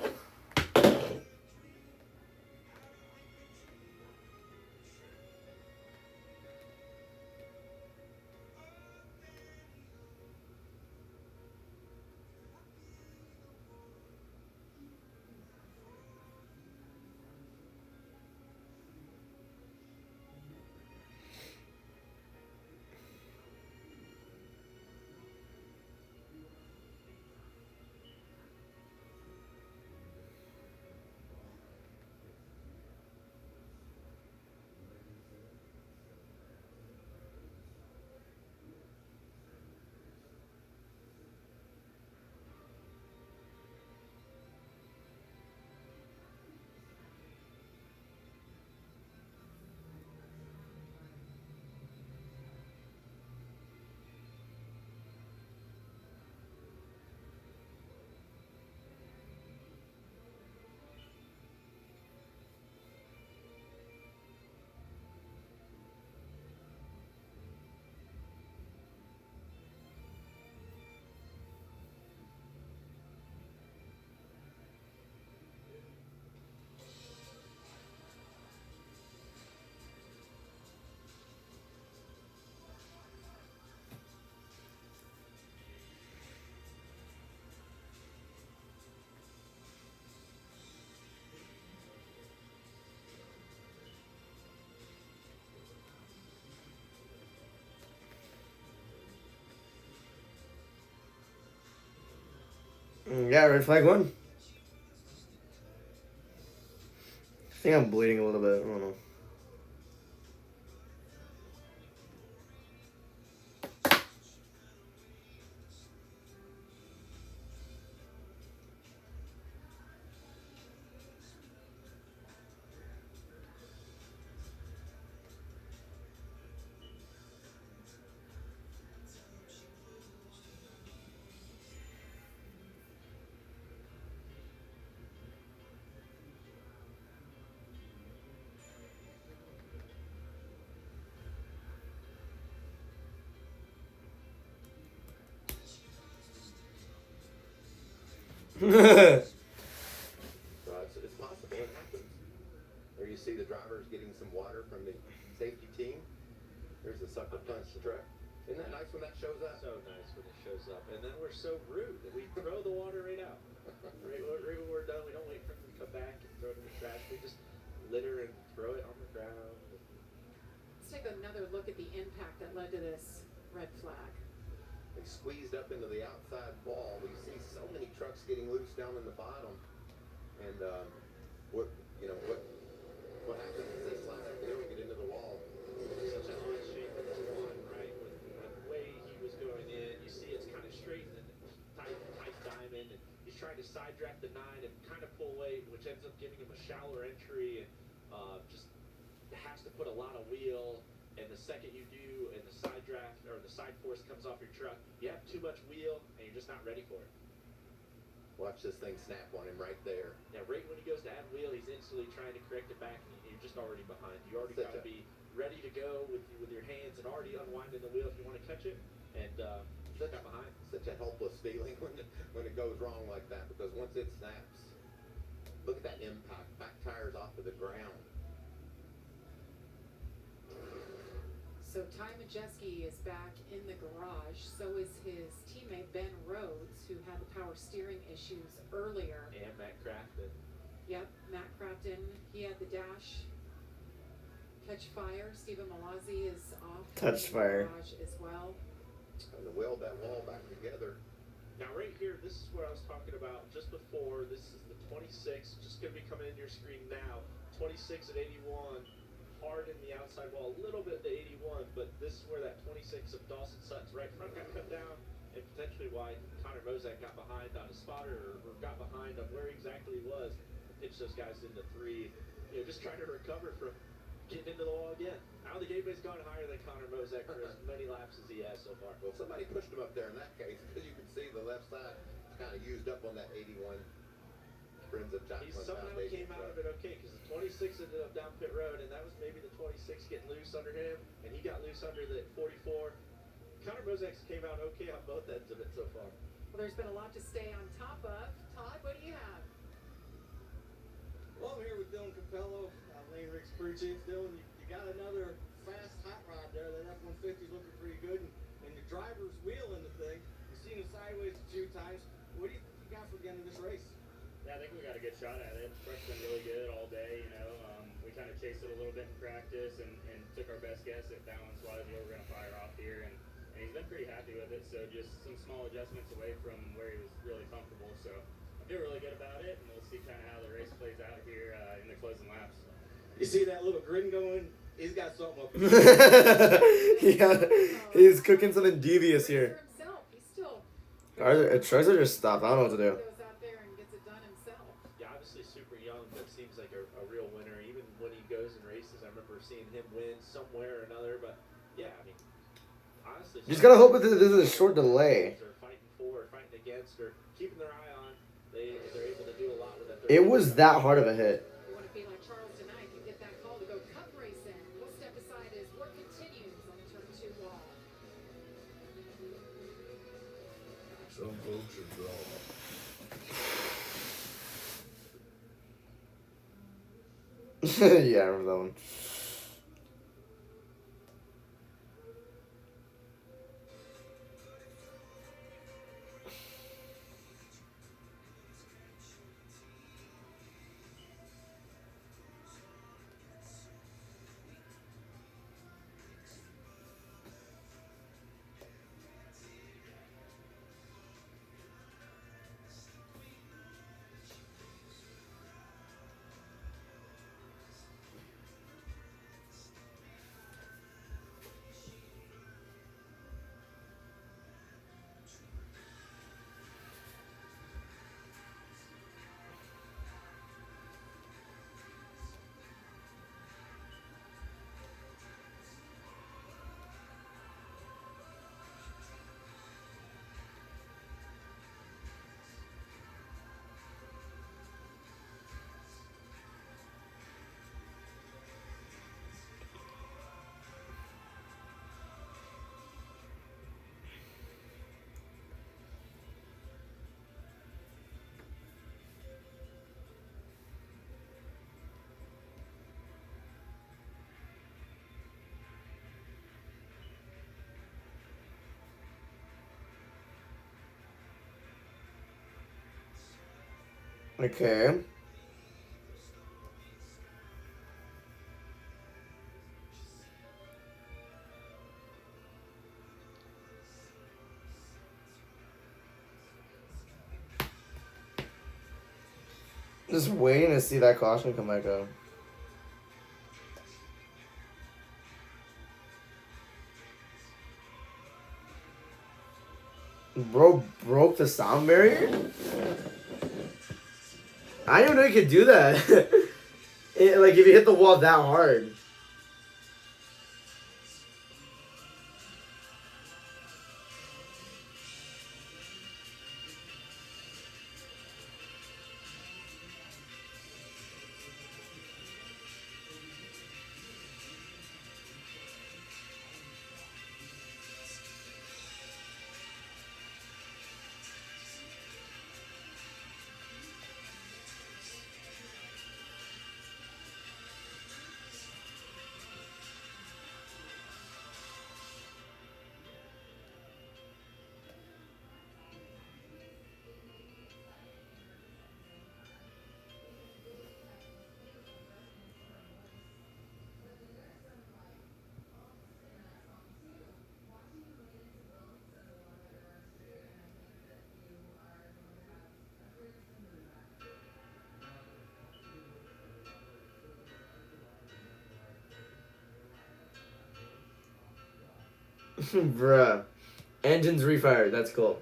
Yeah, red flag one. I think I'm bleeding a little bit. I don't know. So it's possible it happens. Or you see the drivers getting some water from the safety team. There's the sucker punch truck. Isn't that nice when that shows up? So nice when it shows up. And then we're so rude that we throw the water right out. Right when we're done, we don't wait for them to come back and throw it in the trash. We just litter and throw it on the ground. Let's take another look at the impact that led to this red flag. They squeezed up into the outside wall. We see so many trucks getting loose down in the bottom. And what happens is they slide up there and get into the wall. Such an odd shape of this one, right? With the way he was going in, you see it's kind of straight and tight diamond. And he's trying to side draft the 9 and kind of pull away, which ends up giving him a shallower entry and just has to put a lot of wheel. And the second you do, and the side draft or the side force comes off your truck, you have too much wheel and you're just not ready for it. Watch this thing snap on him right there. Now, right when he goes to add wheel, he's instantly trying to correct it back, and you're just already behind. You already got to be ready to go with your hands and already unwinding the wheel if you want to catch it, and you just got behind. Such a helpless feeling when it goes wrong like that, because once it snaps, look at that impact. Back tires off to the ground. So Ty Majeski is back in the garage. So is his teammate Ben Rhodes, who had the power steering issues earlier. And Matt Crafton. Yep, Matt Crafton. He had the dash catch fire. Stephen Malazzi is off. Touch fire. Garage as well. And to weld that wall back together. Now, right here, this is what I was talking about just before. This is the 26, just going to be coming in your screen now. 26 at 81. Hard in the outside wall, a little bit to 81, but this is where that 26 of Dawson Sutton's right front got cut down, and potentially why Connor Mozak got behind on his spotter or got behind on where exactly he was, pitched those guys into 3, just trying to recover from getting into the wall again. I don't think anybody's gone higher than Connor Mozak for as many laps as he has so far. Well, somebody pushed him up there in that case, because you can see the left side kind of used up on that 81 Friends of Joplin He somehow Foundation came out truck. of it okay, because the 26 ended up down pit road, and that was maybe the 26 getting loose under him, and he got loose under the 44. Connor Mozak came out okay on both ends of it so far. Well, there's been a lot to stay on top of. Todd, what do you have? Well, I'm here with Dylan Capello, Lane Rick's crew chief. Dylan, you got another fast hot rod there. That F-150 is looking pretty good, and the driver's wheeling the thing. You've seen it sideways a few times. What do you think you got for the end of this race? Yeah, I think we got a good shot at it. Truck's been really good all day, we kind of chased it a little bit in practice and took our best guess at balance-wise where we're going to fire off here, and he's been pretty happy with it, so just some small adjustments away from where he was really comfortable, so I feel really good about it, and we'll see kind of how the race plays out here in the closing laps. You see that little grin going? He's got something up his Yeah, he's cooking something devious here. He's still Trucks are just stopped. I don't know what to do. goes out there and gets it done himself. Yeah, obviously super young, but seems like a real winner. Even when he goes and races, I remember seeing him win somewhere or another, but yeah, I mean, honestly. You just gotta hope that this is a short delay. Or fighting for, or fighting against, or keeping their eye on. They're able to do a lot with that. It was that hard of a hit. You want to be like Charles tonight and get that call to go cup racing. We'll step aside as work continues on the turn 2 wall. Some folks are drawn. Yeah, I remember that one. Okay. Just waiting to see that caution come back up. Bro broke the sound barrier? I didn't even know you could do that. Like, if you hit the wall that hard. Bruh. Engines refired. That's cool.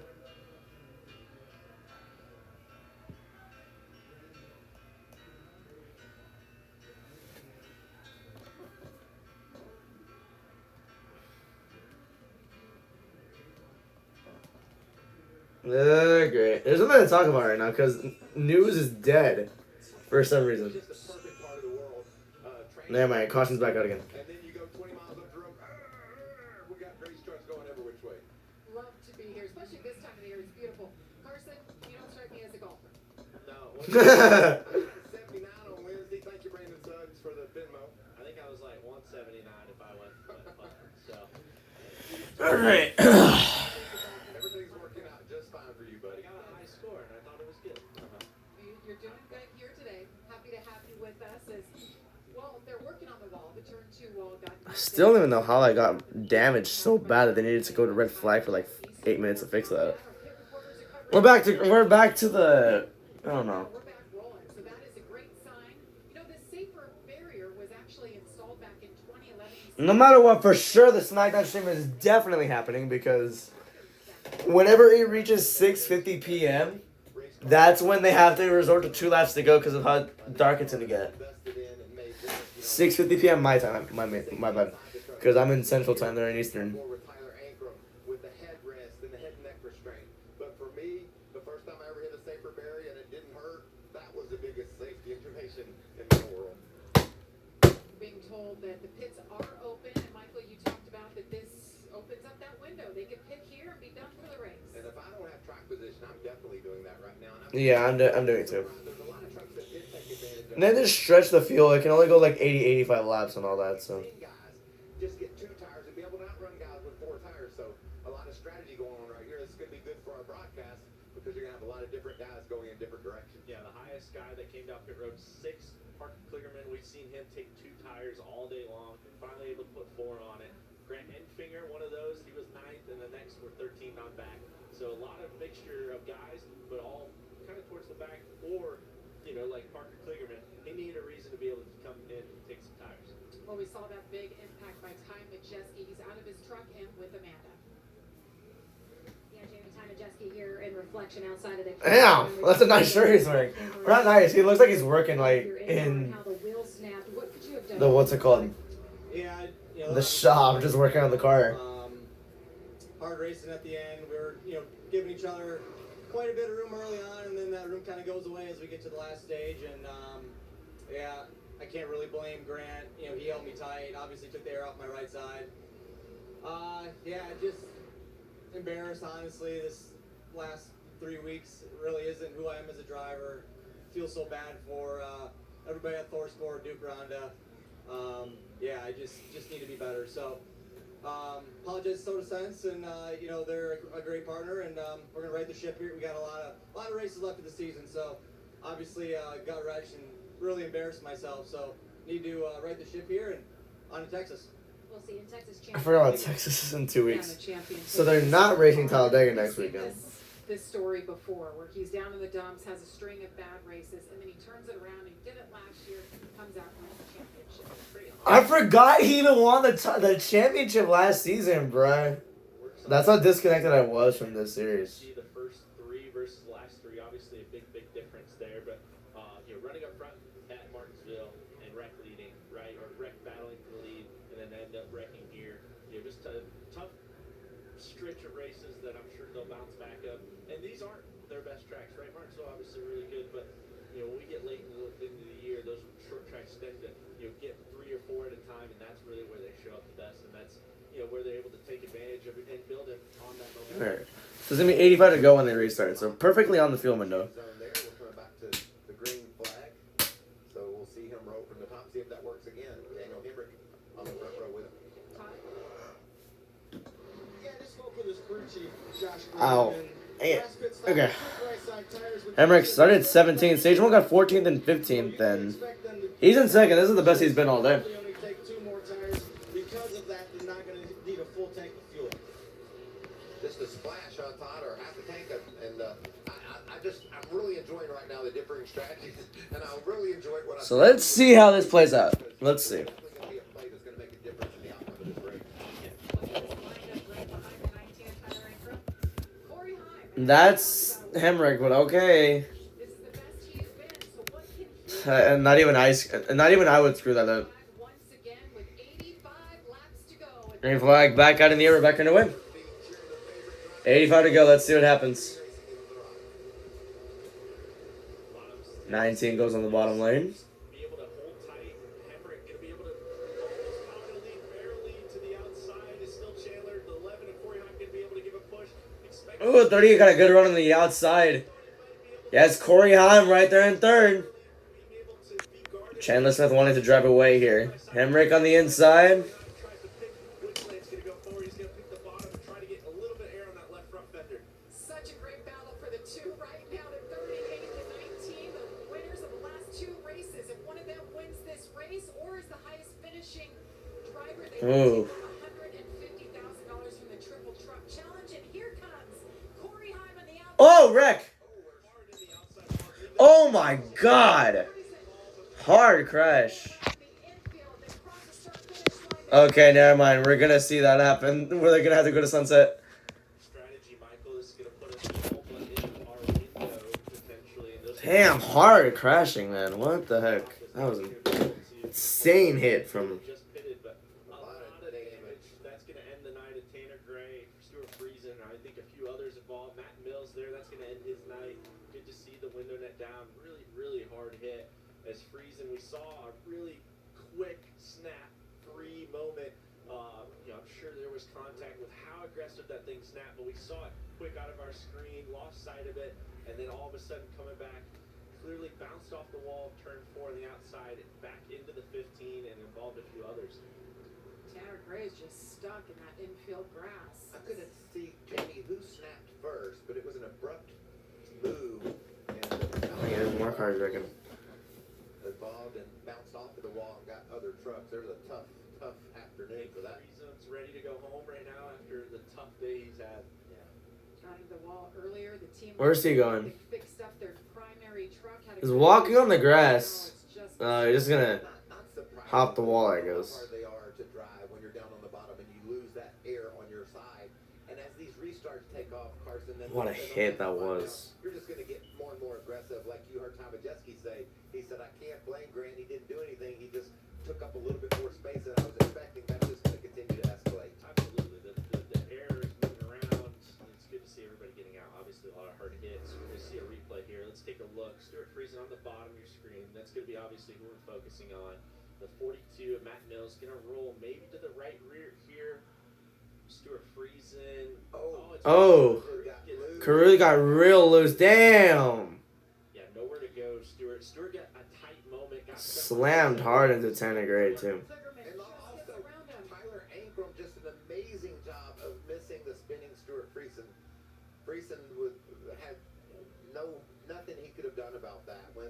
Great. There's nothing to talk about right now because news is dead for some reason. Just the perfect part of the world. Never mind. Caution's back out again. And then you go 20 miles up the road. We got race trucks going every which way. Love to be here, especially this time of the year. It's beautiful. Carson, you don't strike me as a golfer. No. 79 on Wednesday. Thank you, Brandon Suggs, for the Venmo. I think I was like 179 if I went so. All right. Everything's working out just fine for you, buddy. I got a high score and I thought it was good. You're doing good here today. Happy to have you with us. As well, they're working on the wall. The turn 2 wall got. I still don't even know how I got damaged so bad that they needed to go to red flag for like 8 minutes to fix that. We're back to the. I don't know. We're back rolling, so that is a great sign. You know, the safer barrier was actually installed back in 2011. No matter what, for sure the SmackDown stream is definitely happening because whenever it reaches 6:50 p.m., that's when they have to resort to 2 laps to go because of how dark it's gonna get. 6:50 p.m. my time, my bad, because I'm in Central Time, they're in Eastern. With Tyler Ankrum with the headrest and the head and neck restraint. But for me, the first time I ever hit a safer barrier and it didn't hurt, that was the biggest safety information in the world. Being told that the pits are open, and Michael, you talked about that this opens up that window. They could pit here and be done for the race. And if I don't have track position, I'm definitely doing that right now. Yeah, I'm doing it too. There's a lot of trucks that did take advantage of And then just stretch the fuel. It can only go like 80, 85 laps and all that. So. guys just get 2 tires and be able to outrun guys with 4 tires. So a lot of strategy going on right here. This is going to be good for our broadcast because you're going to have a lot of different guys going in different directions. Yeah, the highest guy that came down pit road 6, Parker Kligerman. We've seen him take 2 tires all day long. Finally able to put 4 on it. Grant Enfinger, one of those, he was 9th, and the next were 13 on back. So a lot of mixture of guys, but all kind of towards the back. Or, you know, like Parker Kligerman, he needed a reason to be able to come in and take some tires. Well, we saw that big impact by Ty Majeski. He's out of his truck and with Amanda. Yeah, Jamie, Ty Majeski here in reflection outside of the. Damn, that's a nice shirt he's wearing. Or not nice. He looks like he's working like in the what's it called? Yeah, The shop, just working on the car. Hard racing at the end. We were, giving each other quite a bit of room early on, and then that room kind of goes away as we get to the last stage. And I can't really blame Grant. He held me tight. Obviously took the air off my right side. Just embarrassed, honestly. This last 3 weeks really isn't who I am as a driver. Feel so bad for everybody at Thorsport, Duke Ronda. I just need to be better. So, apologize to Soda Sense, and they're a great partner, and we're gonna ride the ship here. We got a lot of races left of the season, so obviously got wrecked and really embarrassed myself. So need to right the ship here and on to Texas. We'll see in Texas. I forgot about Texas is in 2 weeks. So they're not racing Talladega next weekend. This story before, where he's down in the dumps, has a string of bad races, and then he turns it around and did it last year, comes out and wins the championship. I forgot he even won the championship last season, bruh. That's how disconnected I was from this series. The first 3 versus the last 3, obviously a big difference there. But you know, running up front at Martinsville and wreck leading, right, or wreck battling for the lead, and then end up wrecking here. You know, just a tough stretch of races that I'm sure they'll bounce back up. And these aren't their best tracks, right? Martinsville obviously really good, but you know, when we get late into the year, those short tracks tend to get 3 or 4 at a time, and that's really where they show up the best, and that's where they're able to take advantage of it and build it on that momentum. Alright. So it's gonna be 85 to go when they restart. So perfectly on the fuel window. There, we're coming back to the green flag. So we'll see him roll from the top, see if that works again. Daniel Hemrick on the front row with him. Yeah, I just spoke with his crew chief, Josh. Ow. Okay. Hemrick started 17th. Stage 1 got 14th and 15th. Then he's in second. This is the best he's been all day. Just a splash on Todd or half a tank, and I'm really enjoying right now the differing strategies, and I really enjoy what. So let's see how this plays out. Let's see. That's Hemrick, but okay. And not even I would screw that up. Green flag back out in the air. We're back in the win. 85 to go. Let's see what happens. 19 goes on the bottom lane. Ooh, 30 got a good run on the outside. Yes, Corey Haim right there in third. Chandler Smith wanted to drive away here. Hemrick on the inside. Such a great battle for the two right now. They're 38 to 19, the winners of the last 2 races. If one of them wins this race or is the highest finishing driver, they will take $150,000 from the Triple Truck Challenge. And here comes Corey Haim on the outside. Oh, wreck! Oh my God! Hard crash. Okay, never mind. We're gonna see that happen. We're gonna have to go to sunset. Damn, hard crashing, man. What the heck? That was an insane hit from. That's going to end the night of Tanner Gray, Stuart Friesen, I think a few others involved. Matt Mills there, that's going to end his night. Good to see the window net down. Really hard hit. As Friesen, we saw a really quick snap, free moment. I'm sure there was contact with how aggressive that thing snapped, but we saw it quick out of our screen, lost sight of it, and then all of a sudden coming back, clearly bounced off the wall, turned 4 on the outside, back into the 15, and involved a few others. Tanner Gray is just stuck in that infield grass. I couldn't see Jamie who snapped first, but it was an abrupt move. And I think there's more cars wrecking. Evolved and bounced off of the wall and got other trucks. There was a tough afternoon for that. Friesen's ready to go home right now after the tough day he's had. Got into the wall earlier. The team. Where's he going? They fixed up their primary truck. He's walking on the grass. He's just gonna hop the wall, I guess. How hard they are to drive when you're down on the bottom and you lose that air on your side. And as these restarts take off, Carson, then What a hit that was. You're just going to get more and more aggressive. Like you heard Tom Majeski say, he said, I can't blame Grant. He didn't do anything. He just took up a little bit more space than I was expecting. That's just going to continue to escalate. Absolutely. The air is moving around. It's good to see everybody getting out. Obviously, a lot of hard hits. We're going to see a replay here. Let's take a look. Stuart Friesen on the bottom of your screen. That's going to be obviously who we're focusing on. The 42 of Matt Mills going to roll maybe to the right rear here. Stuart Friesen. Oh. Carulli got real loose. Damn. Yeah, nowhere to go, Stuart. Stuart got a tight moment. Slammed hard into Tanner Gray, too. And also, Tyler Ankrum, just an amazing job of missing the spinning Stuart Friesen. Friesen had nothing he could have done about that. When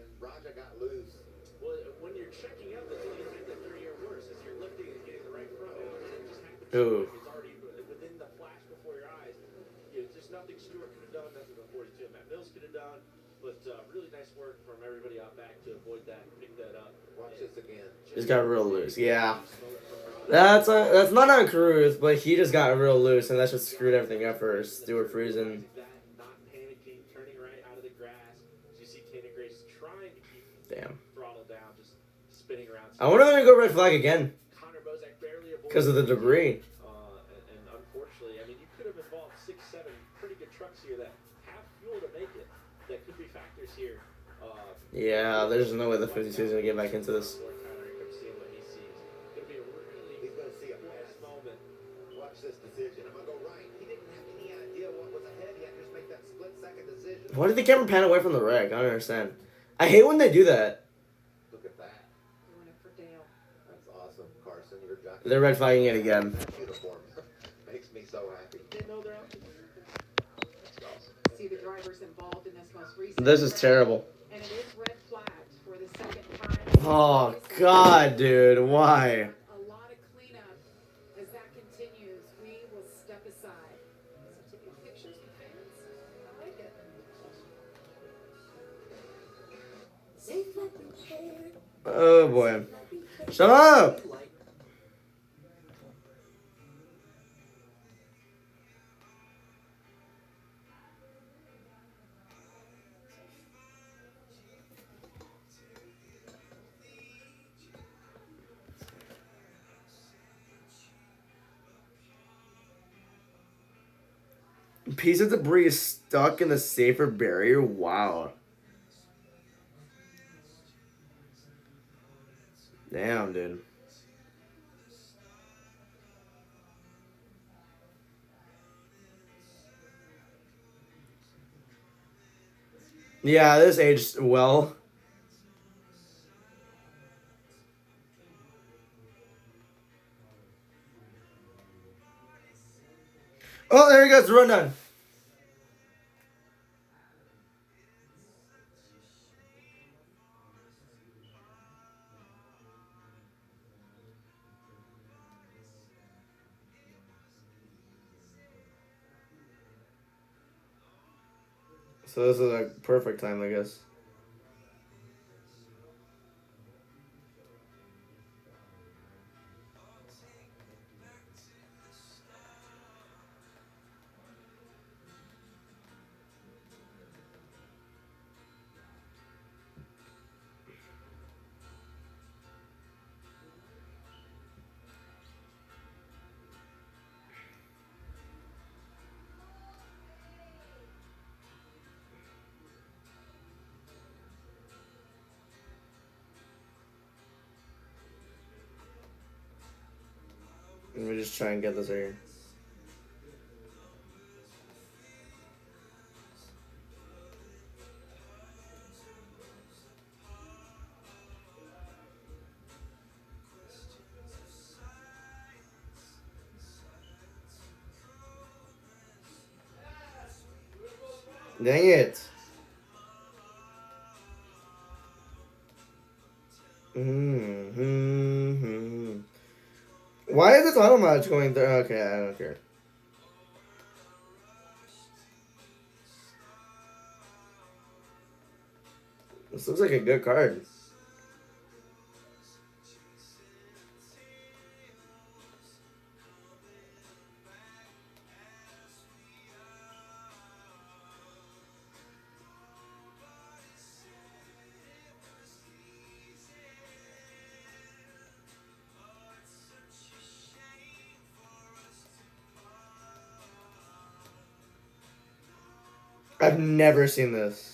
loose. Well, when you're checking out, that's only a factor or worse. As you're lifting and getting the right front open, and it just happens. Ooh. It's already within the flash before your eyes. There's nothing Stewart could have done, nothing the 42 Matt Mills could have done. But really nice work from everybody out back to avoid that, pick that up. Watch this again. Just got real loose. Yeah. That's not on Cruz, but he just got real loose, and that's just screwed everything up for Stuart Friesen. Not panicking, turning right out of the grass. You see Tanner Grace trying to keep throttle down, just spinning around. I wonder if they're gonna go red flag again Connor Bozak barely avoided because of the debris. And unfortunately, I mean, you could have involved 6, 7 pretty good trucks here that have fuel to make it. That could be factors here. Yeah, there's no way the 52 is gonna get back into this. He's going to see a fast moment. Watch this decision. I'm going to go right. He didn't have any idea what was ahead. He had to just make that split-second decision. Why did the camera pan away from the wreck? I don't understand. I hate when they do that. Look at that. Doing it for Dale. That's awesome, Carson. Your jockey. They're red flagging it again. That uniform makes me so happy. Didn't know they're out. That's awesome. See the drivers involved in this most recent. This is terrible. And it is red flagged for the second time. Oh God, dude, why? A lot of cleanup as that continues. We will step aside. So taking pictures with fans. I like it. Oh boy. Shut up! Piece of debris is stuck in the safer barrier. Wow. Damn, dude. Yeah, this aged well. Oh, there he goes. Run down. So this is a perfect time, I guess. Let me just try and get this right here. Dang it. Why is the title match going through? Okay, I don't care. This looks like a good card. I've never seen this.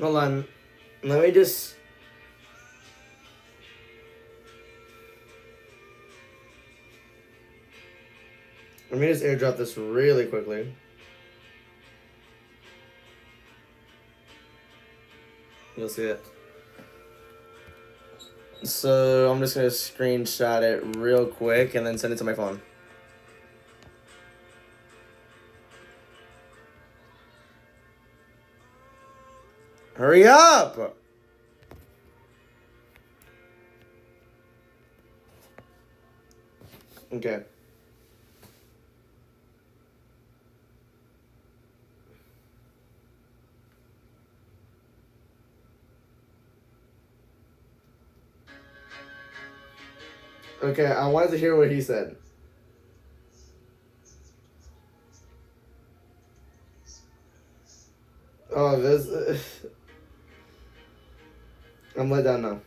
Hold on. Let me just... Let me just airdrop this really quickly. You'll see it. So I'm just going to screenshot it real quick and then send it to my phone. Hurry up! Okay. Okay, I wanted to hear what he said. Oh, this... I'm let down now.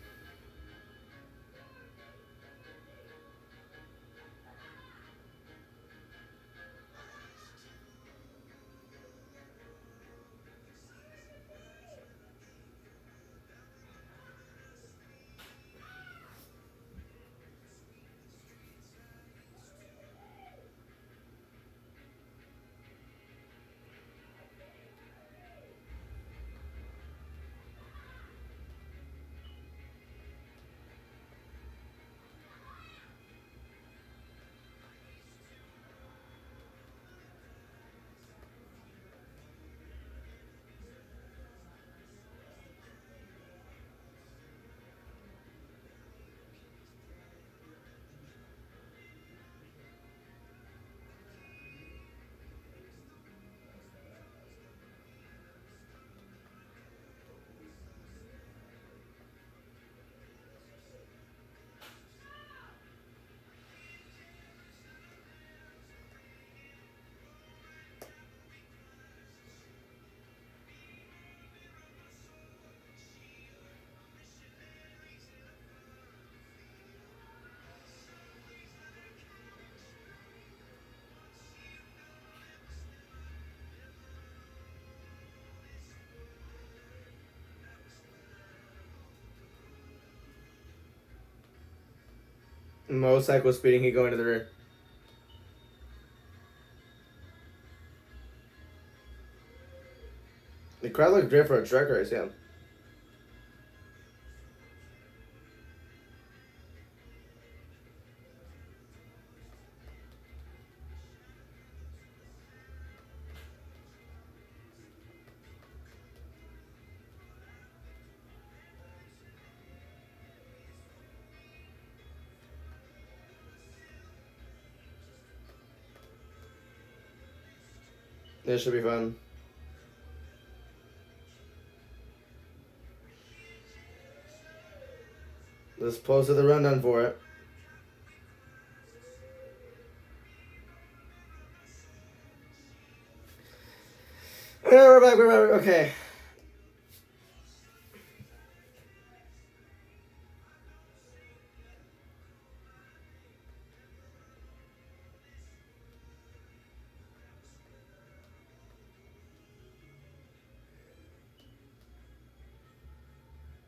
Motorcycle speeding, he going to the rear. The crowd looks great for a truck race, yeah. This should be fun. Let's post the rundown for it. We're back, okay.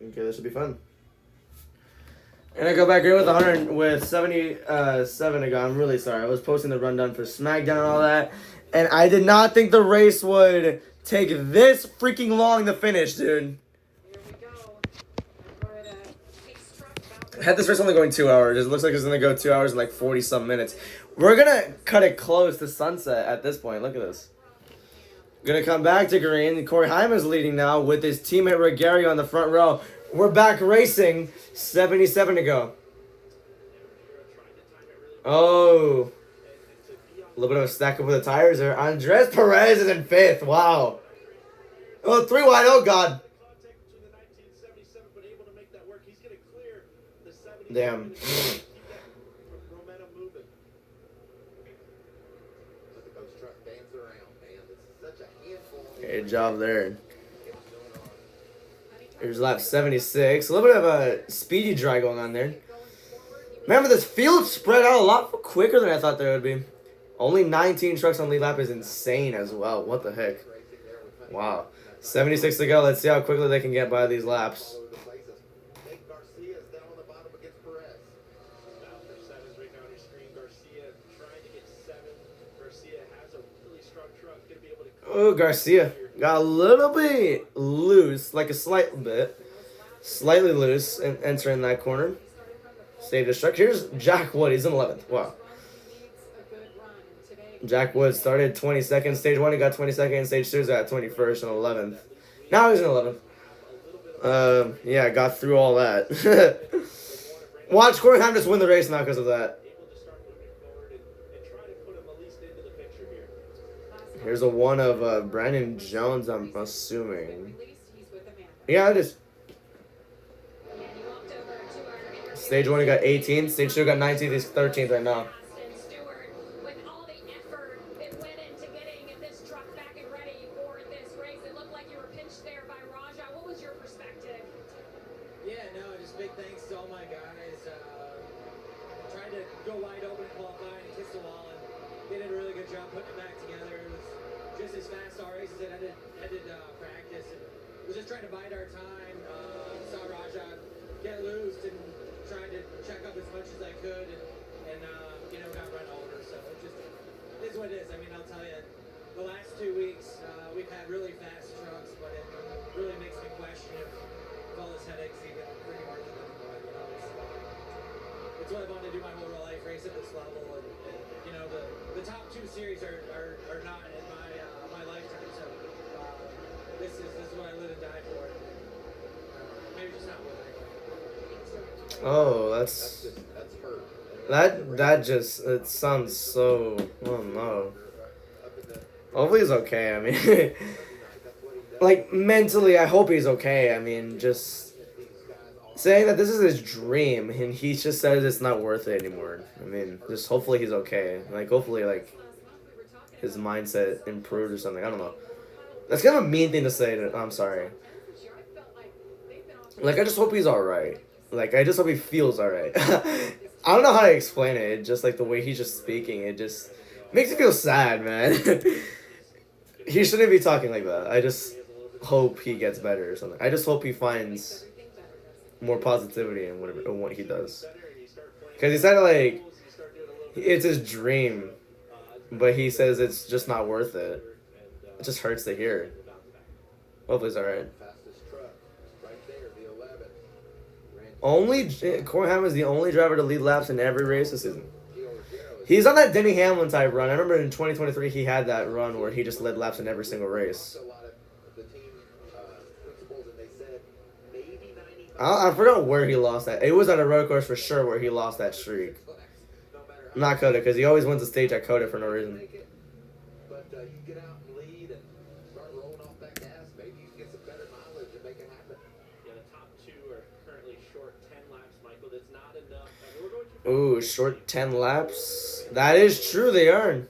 Okay, this should be fun. And I go back in with 77 ago. I'm really sorry. I was posting the rundown for SmackDown and all that. And I did not think the race would take this freaking long to finish, dude. Here we go. Had this race only going 2 hours. It looks like it's going to go 2 hours and like 40-some minutes. We're going to cut it close to sunset at this point. Look at this. Going to come back to green. Corey Hyman's leading now with his teammate Rogario on the front row. We're back racing. 77 to go. Oh. A little bit of a stack up with the tires there. Andres Perez is in 5th. Wow. Oh, 3 wide. Oh, God. Damn. Good job there. Here's lap 76. A little bit of a speedy dry going on there. Remember, this field spread out a lot quicker than I thought there would be. Only 19 trucks on lead lap is insane as well. What the heck? Wow. 76 to go. Let's see how quickly they can get by these laps. All over the places. Nate Garcia is down on the bottom against Perez. Now for 7's right now on your screen. Garcia trying to get 7. Garcia has a really strong truck. Going to be able to. Oh, Garcia got a little bit loose, like a slight bit. Slightly loose and entering that corner. Saved his truck. Here's Jack Wood. He's in 11th. Wow. Jack Wood started 22nd. Stage 1, he got 22nd. Stage 2 is at 21st and 11th. Now he's in 11th. Yeah, got through all that. Watch Rockingham just win the race now because of that. Here's a one of Brandon Jones, I'm assuming. Yeah, it is. Stage 1, he got 18th. Stage 2 got 19th. He's 13th right now. Yeah, no, just big thanks to all my guys. Tried to go wide open and qualify and kiss the wall, and they did a really good job putting it back together. It was just as fast all races as it ended practice, and was just trying to bide our time. Saw Raja get loose and tried to check up as much as I could, and you know, got run over. So it just is what it is. I mean, I'll tell you, the last 2 weeks we've had really fast trucks, but it really makes me question if all this headaches even pretty worth it anymore. You know, it's what I wanted to do my whole life, race at this level, and you know, the top 2 series are not in my lifetime. So this is what I live and die for. Maybe just not with it. Oh, that's hurt. that just, it sounds so, oh no. Hopefully he's okay. I mean, like mentally, I hope he's okay. I mean, just saying that this is his dream and he just says it's not worth it anymore. I mean, just hopefully he's okay. Like, hopefully, like, his mindset improved or something. I don't know. That's kind of a mean thing to say. I'm sorry. Like, I just hope he's alright. Like, I just hope he feels alright. I don't know how to explain it. It just, like, the way he's just speaking, it just makes me feel sad, man. He shouldn't be talking like that. I just hope he gets better or something. I just hope he finds more positivity in what he does. Because he said, like, it's his dream, but he says it's just not worth it. It just hurts to hear. Hopefully he's alright. Rockingham is the only driver to lead laps in every race this season. He's on that Denny Hamlin type run. I remember in 2023 he had that run where he just led laps in every single race. I forgot where he lost that. It was at a road course for sure where he lost that streak. Not Coda, because he always wins the stage at Coda for no reason. But you get out and lead and start rolling off that gas. Maybe you can get some better mileage and make it happen. Yeah, the top 2 are currently short 10 laps, Michael. That's not enough. I mean, we're going to Ooh, short 10 laps. That is true, they are.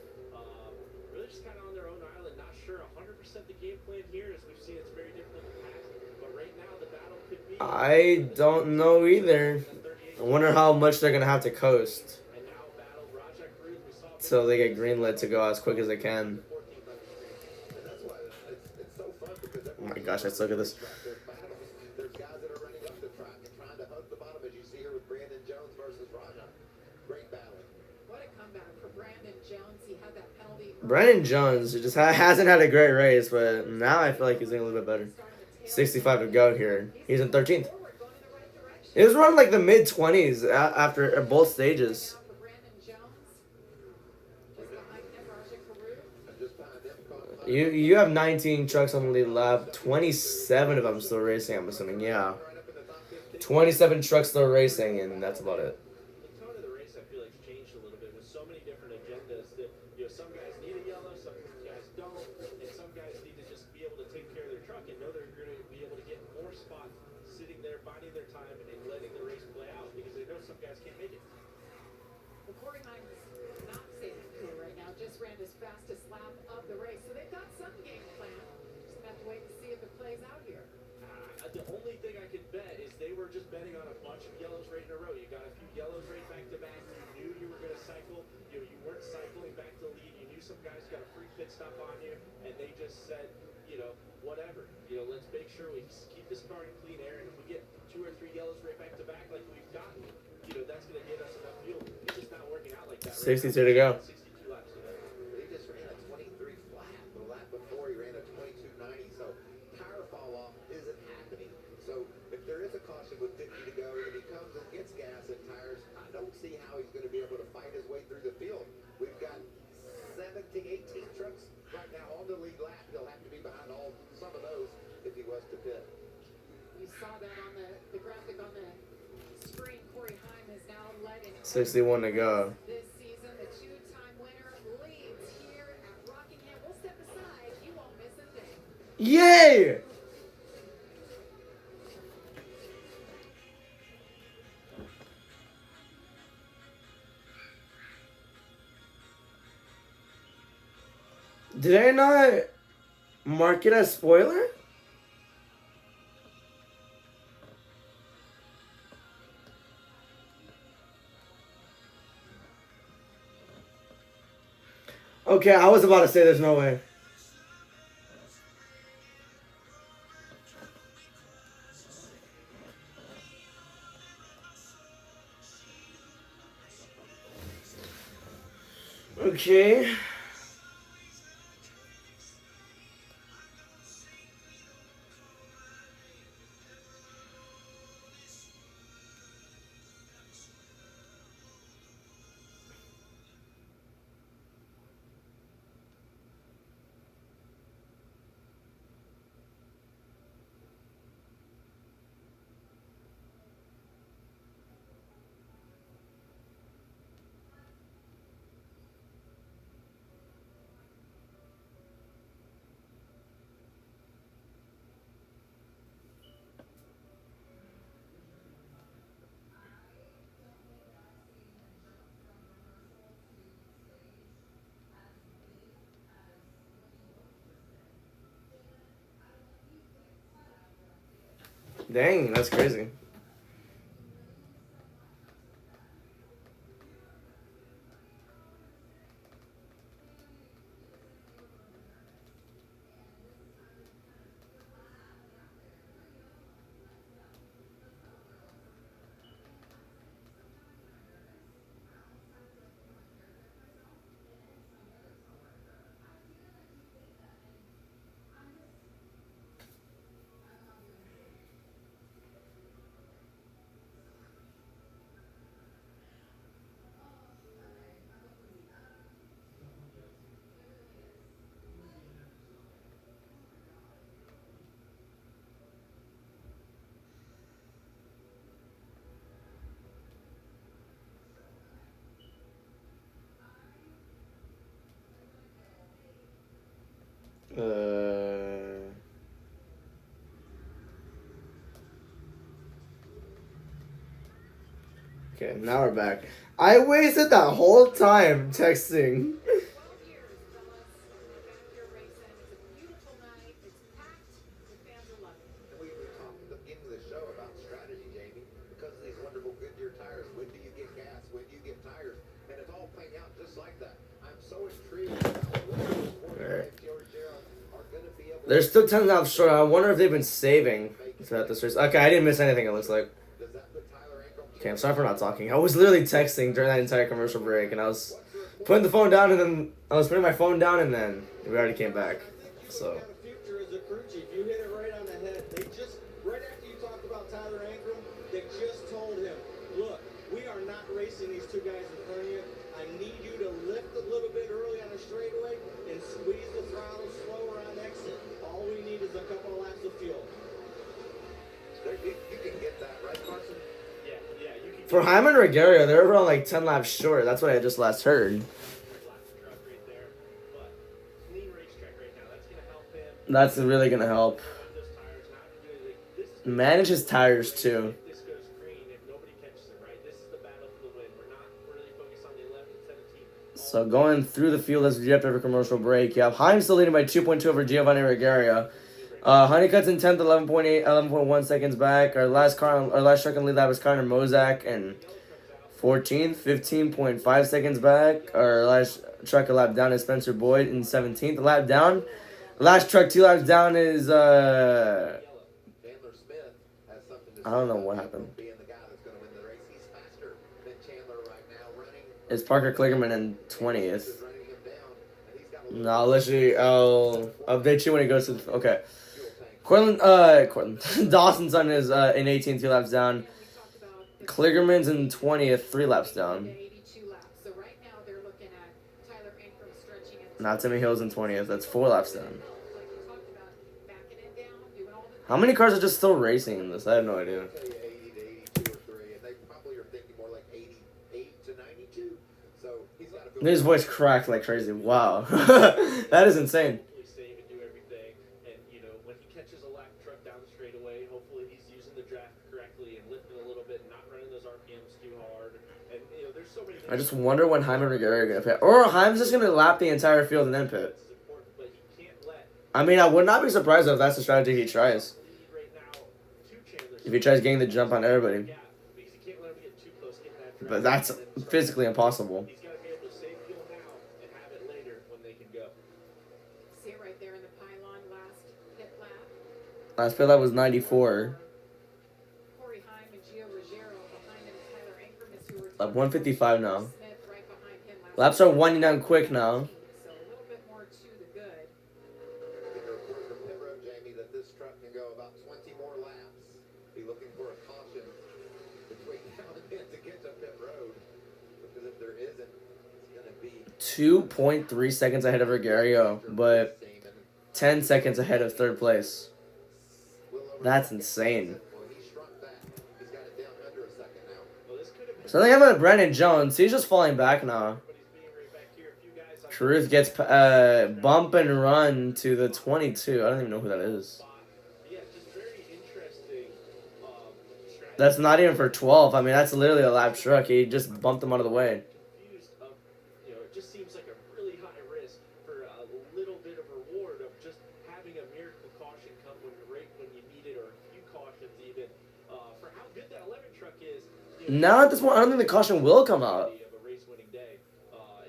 really just kind of on their own island. Not sure 100% the game plan here, as we've seen it's very different in the past. But right now, the battle could be. I don't know either. I wonder how much they're going to have to coast. So they get greenlit to go as quick as they can. Oh my gosh, let's look at this. There's guys that are running up the track and trying to hug the bottom, as you see here with Brandon Jones versus Raja. Great battle. What a comeback for Brandon Jones. He had that penalty. Brandon Jones just hasn't had a great race, but now I feel like he's doing a little bit better. 65 to go here. He's in 13th. He was running like the mid-20s after both stages. You have 19 trucks on the lead lap. 27 of them still racing, I'm assuming. Yeah. 27 trucks still racing, and that's about it. The tone of the race, I feel like, changed a little bit with so many different agendas that, you know, some guys need a yellow, some guys don't, and some guys need to just be able to take care of their truck and know they're going to be able to get more spots sitting there, biding their time, and letting the race play out because they know some guys can't make it. Well, Rockingham is not safe right now. Just ran his fastest lap of the race. So they've got some game plan. Just have to wait and see if it plays out here. The only thing I could bet is they were just betting on a bunch of yellows right in a row. You got a few yellows right back to back. You knew you were going to cycle. You weren't cycling back to lead. You knew some guys got a free pit stop on you, and they just said, you know, whatever. let's make sure we keep this car in clean air, and if we get 2 or 3 yellows right back to back like we've gotten, that's going to get us enough fuel. It's just not working out like that. 60's here to go. 62 laps today. He just ran a 23 flat. The lap before he ran a 22.90, so tire fall off isn't happening. So if there is a caution with 50 to go and he comes and gets gas and tires, I don't see how he's going to be able to fight his way through the field. We've got 17, 18 trucks right now on the lead lap. He'll have to be behind some of those if he was to pit. You saw that on the graphic on the screen. Corey Heim has now led in 61 to go. this season. The two-time winner leads here at Rockingham. We'll step aside. You won't miss a thing. Yay! Did I not mark it as spoiler? Okay, I was about to say there's no way. Okay. Dang, that's crazy. Okay, now we're back. I wasted that whole time texting. 12 years, fellas. We're back here racing. It's a beautiful night. It's packed. The fans are loving it. We talked at the beginning of the show about strategy, Jamie. Because of these wonderful Goodyear tires, when do you get gas? When do you get tires? And it's all playing out just like that. I'm so intrigued about what Alright. are going to be able There's still 10 laps short. I wonder if they've been saving throughout this race. Okay, I didn't miss anything, it looks like. Does that put Tyler Ankrum? Okay, I'm sorry for not talking. I was literally texting during that entire commercial break, and I was putting the phone down, and then I was putting my phone down, and then we already came back. So. The future is a crew chief. You hit it right on the head. They just, right after you talked about Tyler Ankrum, they just told him, look, we are not racing these two guys in front of you. I need you to lift a little bit early on the straightaway and squeeze the throttle slower on exit. All we need is a couple of laps of fuel. You can get that, right, Carson? Yeah, you can For Hyman Regaria, they're around like 10 laps short. That's what I just last heard. lap the truck right there. But clean racetrack right now, that's going to help him. That's really going to help. Those tires not to do anything. This is Manage his tires, too. if this goes green, if nobody catches it, right? This is the battle for the win. We're not really focused on the 11th, 17th. So going through the field as we after a commercial break, you have Heim still leading by 2.2 over Giovanni Regaria. Honeycutt's in 10th, 11.1 seconds back. Our last truck in lead lap was Connor Mozak, and 14th, 15.5 seconds back. Our last truck a lap down is Spencer Boyd in 17th. A lap down, Last truck 2 laps down is Chandler Smith has something to I don't know say what about happened. being the guy that's going to win the race. He's faster than Chandler right now, running. It's Parker Kligerman in 20th. Is running him down, and he's got a little No, I'll literally I'll update you when it goes to the, okay. fuel tank. Cortland Dawson's on his in 18 2 laps down. Kligerman's in 20th 3 laps down. 82 laps. So right now they're looking at Tyler Ankrum stretching at Now Timmy Hill's in 20th. That's 4 laps down. like we talked about, backing it down, doing all the How many cars are just still racing in this? I have no idea. I'll tell you 80 to 82 or 3, and they probably are thinking more like 88 to 92. So he's got to feel His voice cracked like crazy. Wow. That is insane. Hopefully save and do everything. And, you know, when he catches a lap truck down the straightaway, hopefully he's using the draft correctly and lifting a little bit and not running those RPMs too hard. And, you know, there's so many I just wonder when Hyman and Regera are going to pit. Or Hyman's just going to lap the entire field and then pit. This is important, but he can't let I mean, I would not be surprised if that's the strategy he tries. lead right now to Chandler. If he tries getting the jump on everybody. Yeah, because he can't let him get too close, get that draft. But that's and then start- physically impossible. He's got to be able to save fuel now and have it later when they can go. see it right there in the pylon last pit lap. Last pit lap was 94. Corey Heim and Gio Ruggiero behind him. Tyler Ankrum is who we're Lap 155 now. Smith right behind him. Laps are winding down quick now. So a little bit more to the good. Getting a report from pit road, Jamie, that this truck can go about 20 more laps. Be looking for a caution between now and then to get to pit road, because if there isn't, it's going to be 2.3 seconds ahead of Regario, but 10 seconds ahead of third place. That's insane. Well, he shrunk that. He's got it down under a second now. Well, this could have been, So they have Brandon Jones. He's just falling back now. but he's being right back here. A few guys on Caruth gets bump and run to the 22. I don't even know who that is. spot. Yeah, just very interesting strategy. That's not even for 12. I mean, that's literally a lap truck. He just bumped him out of the way. Confused of, you know, it just seems like a really high risk for a little bit of reward of just having a miracle caution come when you're right when you need it, or a few cautions even. For how good that 11 truck is. You know, Now at this point, I don't think the caution will come out. of a race-winning day,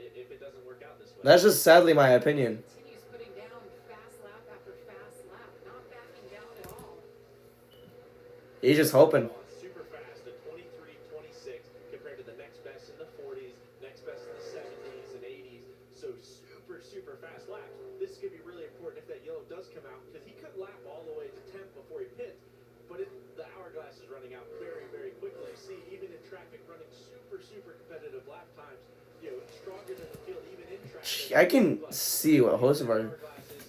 if it doesn't work out this way. That's just sadly my opinion. Continues putting down fast lap after fast lap. Not backing down at all. He's just hoping. Super fast, a 23-26 compared to the next best in the 40s, next best in the 70s and 80s. So super fast laps. This is going to be really important if that yellow does come out, because he could lap all the way to 10th before he pits. But the hourglass is running out very quickly. You see, even in traffic, running super competitive lap times. You know, stronger than the field, even in traffic. I can see what Hocevar. Hourglass is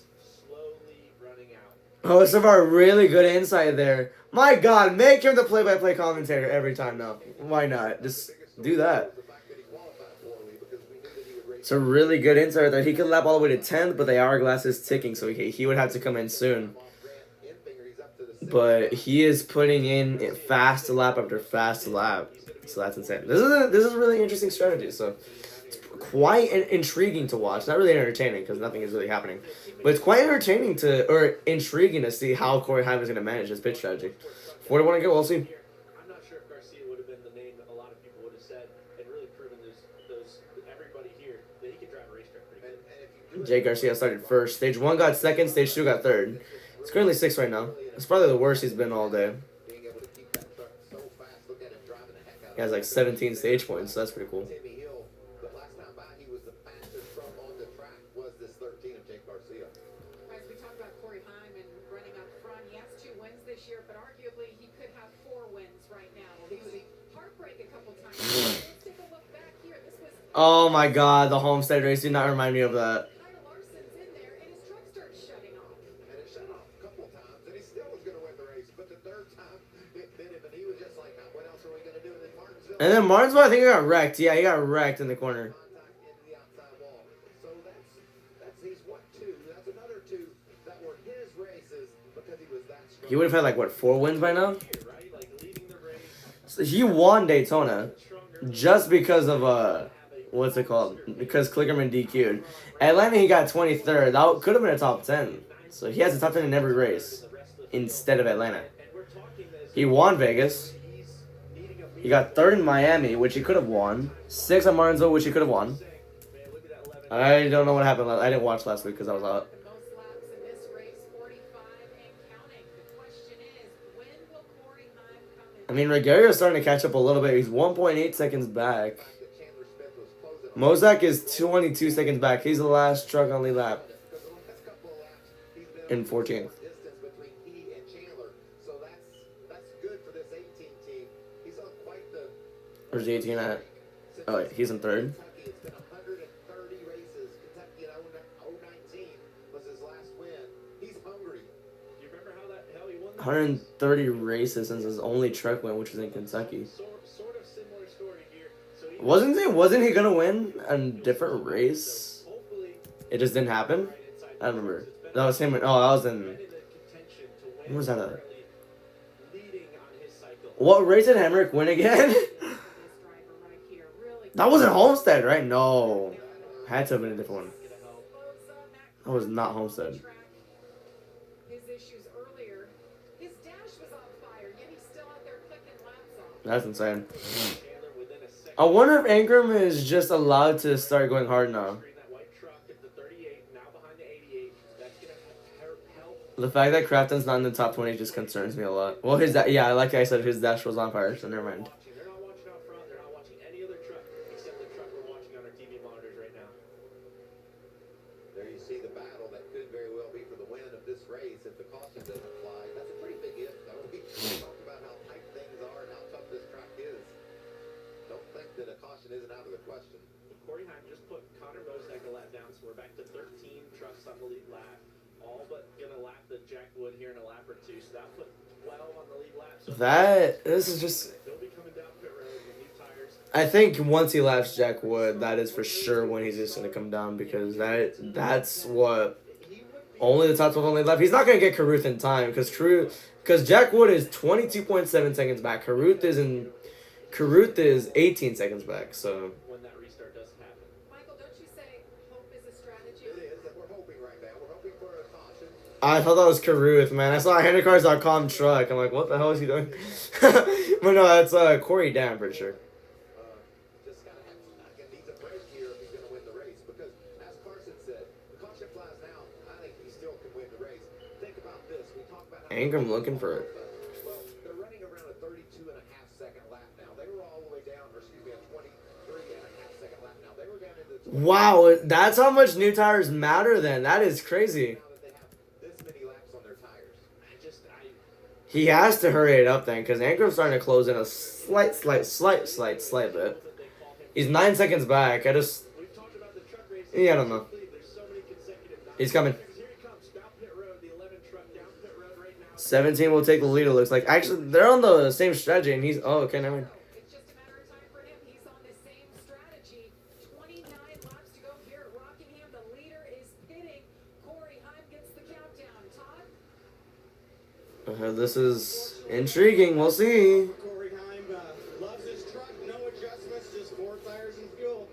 slowly running out. Hocevar really good insight there. My God, make him the play-by-play commentator every time now. Why not? Just do that. The fact that he qualified poorly, because we knew that he would race. It's a really good insight there. He could lap all the way to 10th, but the hourglass is ticking, so he would have to come in soon. But he is putting in fast lap after fast lap, so that's insane. This is a really interesting strategy. So it's quite intriguing to watch. Not really entertaining because nothing is really happening, but it's quite entertaining or intriguing to see how Corey Heim is going to manage his pitch strategy. 41 to go. We'll see. I'm not sure if Garcia would have been the name that a lot of people would have said, and really proven those everybody here that he could drive a racetrack pretty good. Jay Garcia started first. Stage 1 got second. Stage 2 got third. He's currently 6th right now. It's probably the worst he's been all day. Being able to keep that truck so fast, look at him driving the heck out of He has it. like 17 stage points, so that's pretty cool. Timmy Hill, the last time by, he was the fastest truck on the track, was this 13 of Jake Garcia. As we talk about Corey Heim and running up front, he has 2 wins this year, but arguably he could have 4 wins right now. He was heartbreak a couple times. Let's take a look back here. This was Oh my God, the Homestead race did not remind me of that. Kyle Larson's in there, and his truck starts shutting off. And it shut off a couple times, and he still was going to win the race, but the third time, it bit him, and he was just like, what else are we going to do? And then Martinsville... And then Martinsville, I think he got wrecked. Yeah, he got wrecked in the corner. Contact into the outside wall. So that's he's what, 2? That's another 2 that were his races, because he was that strong. He would have had like, what, 4 wins by now? Right? Like leading the race, So he won Daytona stronger. just because of, what's it called? Because Kligerman DQ'd. Atlanta, he got 23rd. That could have been a top 10. So he has a top 10 in every race instead of Atlanta. And we're talking this. He won Vegas. He's needing a He got 3rd in Miami, which he could have won. 6th at Martinsville, which he could have won. Man, look at that 11. I don't know what happened. I didn't watch last week because I was out. The most laps in I mean, Regario's starting to catch up a little bit. He's 1.8 seconds back. Mozak is 22 seconds back. He's the last truck on lead lap in 14th. Where's the 18 at? Oh, wait, he's in third. 130 races since his only truck win, which was in Kentucky. Wasn't he gonna win a different race? It just didn't happen. I don't remember. That was him. Oh, that was in. When was that at? What race did Henrik win again? That wasn't Homestead, right? No, had to have been a different one. That was not Homestead. That's insane. I wonder if Ingram is just allowed to start going hard now. The fact that Crafton's not in the top 20 just concerns me a lot. Well, yeah, like I said, his dash was on fire, so never mind. There you see the battle that could very well be for the win of this race if the caution doesn't fly. That's a pretty big if, though. We talked about how tight things are and how tough this track is. Don't think that a caution isn't out of the question. Corey Heim just put Connor Mosek a lap down, so we're back to 13 trucks on the lead lap. All but gonna lap the Jack Wood here in a lap or two, so that put 12 on the lead lap. So This is just. they'll be coming down pit road with new tires. I think once he laps Jack Wood, that is for sure when he's just gonna come down, because that's what only the top 12 on lead lap. He's not gonna get Caruth in time because Jack Wood is 22.7 seconds back. Caruth is 18 seconds back. So. When that restart doesn't happen. Michael, don't you say hope is a strategy? It is, and we're hoping right now. We're hoping for a caution. I thought that was Caruth, man. I saw a HandyCars.com truck. I'm like, what the hell is he doing? But no, that's Corey Dan, I'm pretty sure. Just gotta have needs a break here if he's gonna win the race, because as Carson said, the caution flies now. I think he still can win the race. Think about this. We talk about how Ingram looking for it. Well, they're running around a 32.5-second lap now. They were all the way down, or excuse me, a 23.5-second lap now. They were down into the Wow, that's how much new tires matter then. That is crazy. now that they have this many laps on their tires. He has to hurry it up then, because Ingram's starting to close in a slight bit. He's 9 seconds back. I don't know. He's coming. 17 will take the lead, it looks like. Actually, they're on the same strategy, and he's... Oh, okay, never mind. It's just a matter of time for him. He's on the same strategy. 29 laps to go here at Rockingham. The leader is pitting. Corey Heim gets the countdown. Todd? This is intriguing. We'll see. Corey Heim loves his truck. No adjustments, just 4 tires and fuel.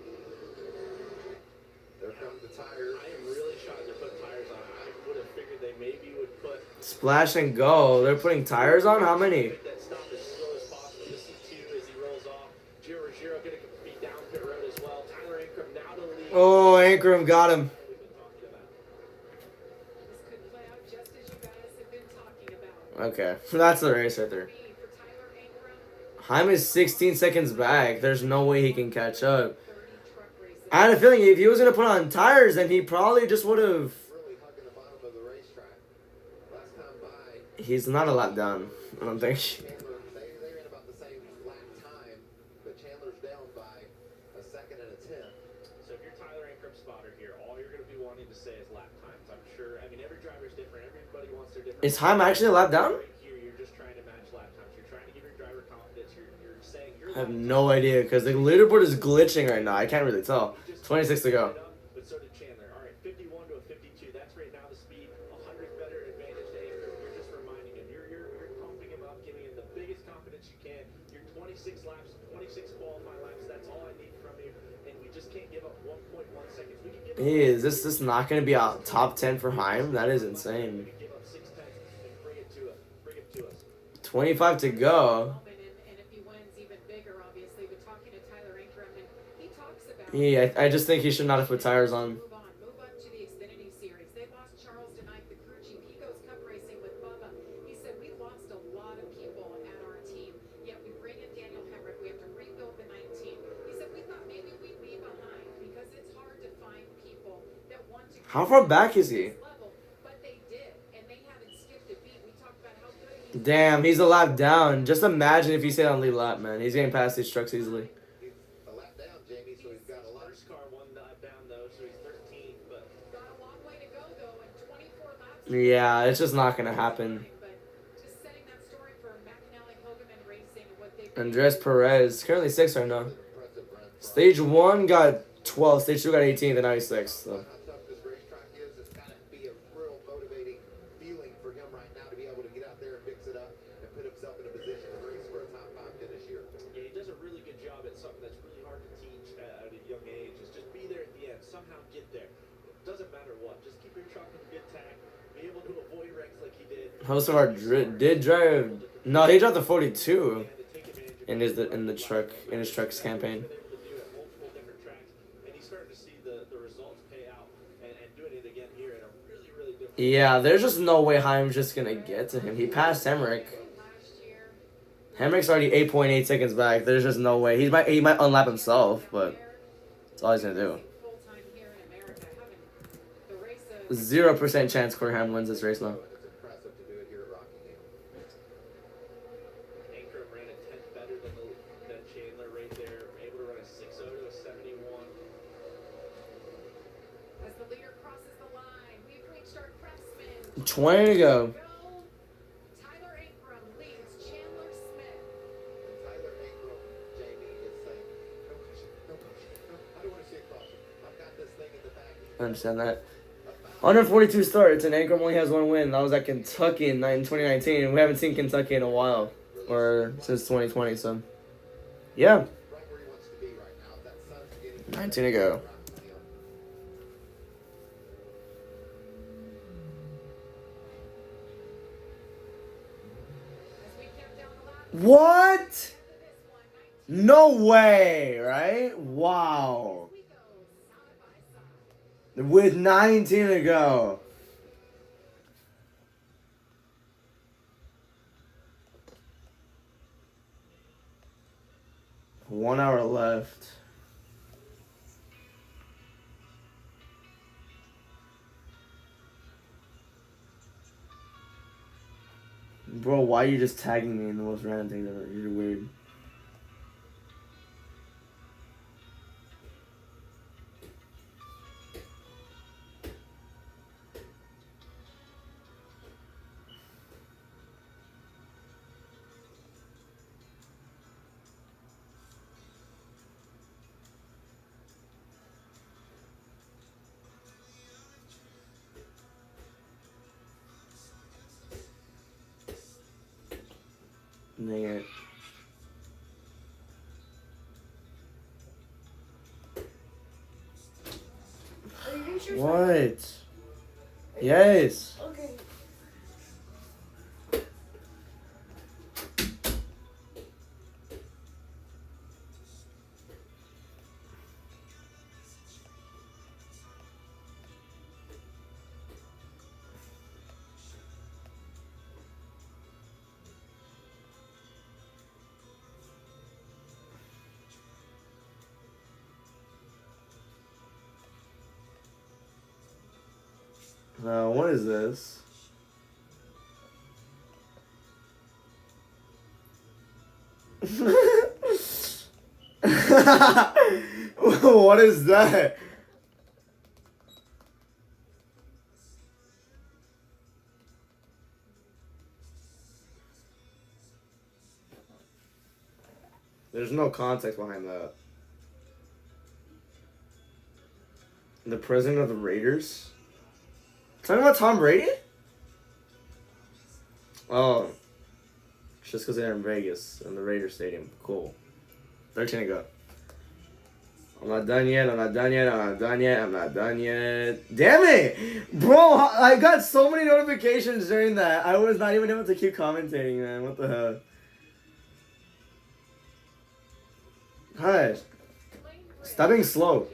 There come the tires. I am really shocked they're putting tires on. I would have figured they maybe would put Splash and go. They're putting tires on? How many? that stop as slow as possible. This is 2 as he rolls off. Giro going to be down pit road as well. Tyler Ingram now to lead. Oh, Ingram got him. We've been talking about. This could play out just as you guys have been talking about. Okay, that's the race right there. For Tyler Ingram, Heim is 16 seconds back. There's no way he can catch up. 30 truck races. I had a feeling if he was going to put on tires, then he probably just would have... Really hugging the bottom of the racetrack. Last time by, He's not a lap down, I don't think. Chandler, they're in about the same lap time, but Chandler's down by a second and a tenth. So if you're Tyler Ingram spotter here, all you're going to be wanting to say is lap times. I'm sure. I mean, every driver's different. Everybody wants their different. Is Heim actually a lap down? Right here, you're just trying to match lap times. You're trying to give your driver confidence. You're saying you're. I have no idea, because the leaderboard is glitching right now. I can't really tell. 26 to go. But so did Chandler. All right, 51 to a 52. That's right now the speed. 100 better advantage to Ingram. You're just reminding him. You're pumping him up, giving him the biggest confidence you can. You're 26 laps, 26 qualifying laps. That's all I need from you. And we just can't give up 1.1 seconds. We can give up. Is this not going to be a top 10 for Heim? That is insane. We can give up 6 tenths and bring it to us. Bring it to us. 25 to go. And if he wins, even bigger, obviously. But talking to Tyler Ingram, and he talks about. Yeah, I just think he should not have put tires on. Move on to the Xfinity Series. They lost Charles tonight, the crew chief. He goes cup racing with Bubba. He said, we lost a lot of people at our team. How far back is he? But they did, and they haven't skipped a beat. We talked about how good he's Damn, he's a lap down. Just imagine if he stayed on lead lap, man. He's getting past these trucks easily. A lap down, Jamie, so he's got a lot. First car one lap down though, so he's 13th, but got a long way to go though, and 24 laps. Yeah, it's just not gonna happen. But just setting that story for McAnally, Hogan Racing, and what they've Andres Perez, currently 6th right now. Impressive run. Stage 1 got 12th, stage 2 got 18th, and now he's 6th. So. How tough this racetrack is, it's got to be a real motivating feeling for him right now to be able to get out there and mix it up and put himself in a position to race for a top 5 finish here. yeah, he does a really good job at something that's really hard to teach at a young age. Is just be there at the end, somehow get there. It doesn't matter what, just keep your truck in good tack, be able to avoid wrecks like he did. Host of our did drive. No, he dropped the 42 And to take advantage of in his truck in his truck's campaign. been able to do at multiple different tracks, and he's starting to see the results pay out and doing it again here in a really, really different Yeah, there's just no way Heim's just gonna get to him. He passed Hemrick. last year. Hemrick's already 8.8 seconds back. There's just no way. He might unlap himself, but that's all he's gonna do. Full time here in America, having the race of 0% chance Corey Heim wins this race now. It's impressive to do it here at Rockingham. Ankrum ran a 10th better than Chandler right there. Able to run a 6.0 to a 71. as the leader crosses the line. We've reached our craftsman. 20 to go. Tyler Ankrum leads Chandler Smith. Tyler Ankrum, Jamie, is saying, no caution, no caution. No, I don't want to see a caution. I've got this thing in the back. I understand that. 142 starts, and Ankrum only has 1 win. That was at Kentucky in 2019, and we haven't seen Kentucky in a while, or since 2020. So, yeah, Right where he wants to be right now. That sun's getting 19 to go. As we count down the laps What? to this one, 19 No way, right? Wow. we go side by side. With 19 to go. One hour left. Bro, why are you just tagging me in the most random things ever? You're weird. Dang it. Are you sure? What? Yes. Okay. What is this? What is that? There's no context behind that. The president of the Raiders? Talking about Tom Brady? Oh. It's just because they're in Vegas, in the Raiders Stadium. Cool. 13 to go. I'm not done yet, I'm not done yet, I'm not done yet, I'm not done yet. Damn it! Bro, I got so many notifications during that. I was not even able to keep commentating, man. What the hell? Hi. Stop being slow.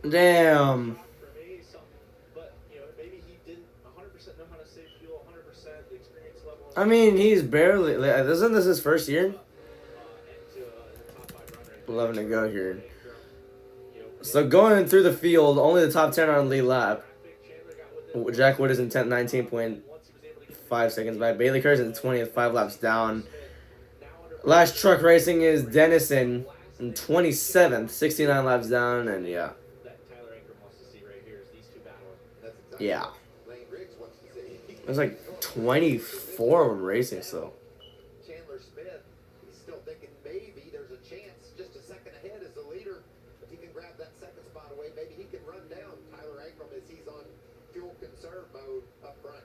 Damn. For me, something, but you know, maybe he didn't 100% that know how to save fuel 100%. The experience level. I mean, he's barely. Isn't this his first year? 11 to go here. So going through the field, only the top 10 are on lead lap. Jack Wood is in 19.5 seconds back. Bailey Kerr's in 20th, 5 laps down. Last truck racing is Dennison in 27th, 69 laps down, and yeah. Yeah. There's like 24 of them racing still. Chandler Smith, he's still thinking maybe there's a chance, just a second ahead as the leader. If he can grab that second spot away, maybe he can run down Tyler Ankrum as he's on fuel conserve mode up front.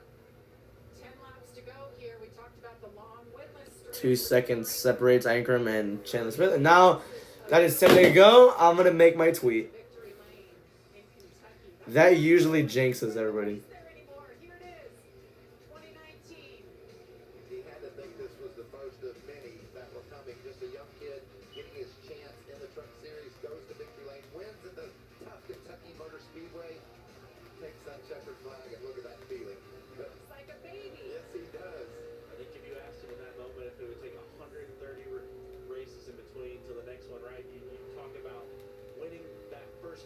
10 laps to go here. We talked about the long winless streak. 2 seconds separates Ankrum and Chandler Smith. And now that is 10 to go, I'm going to make my tweet. That usually jinxes everybody.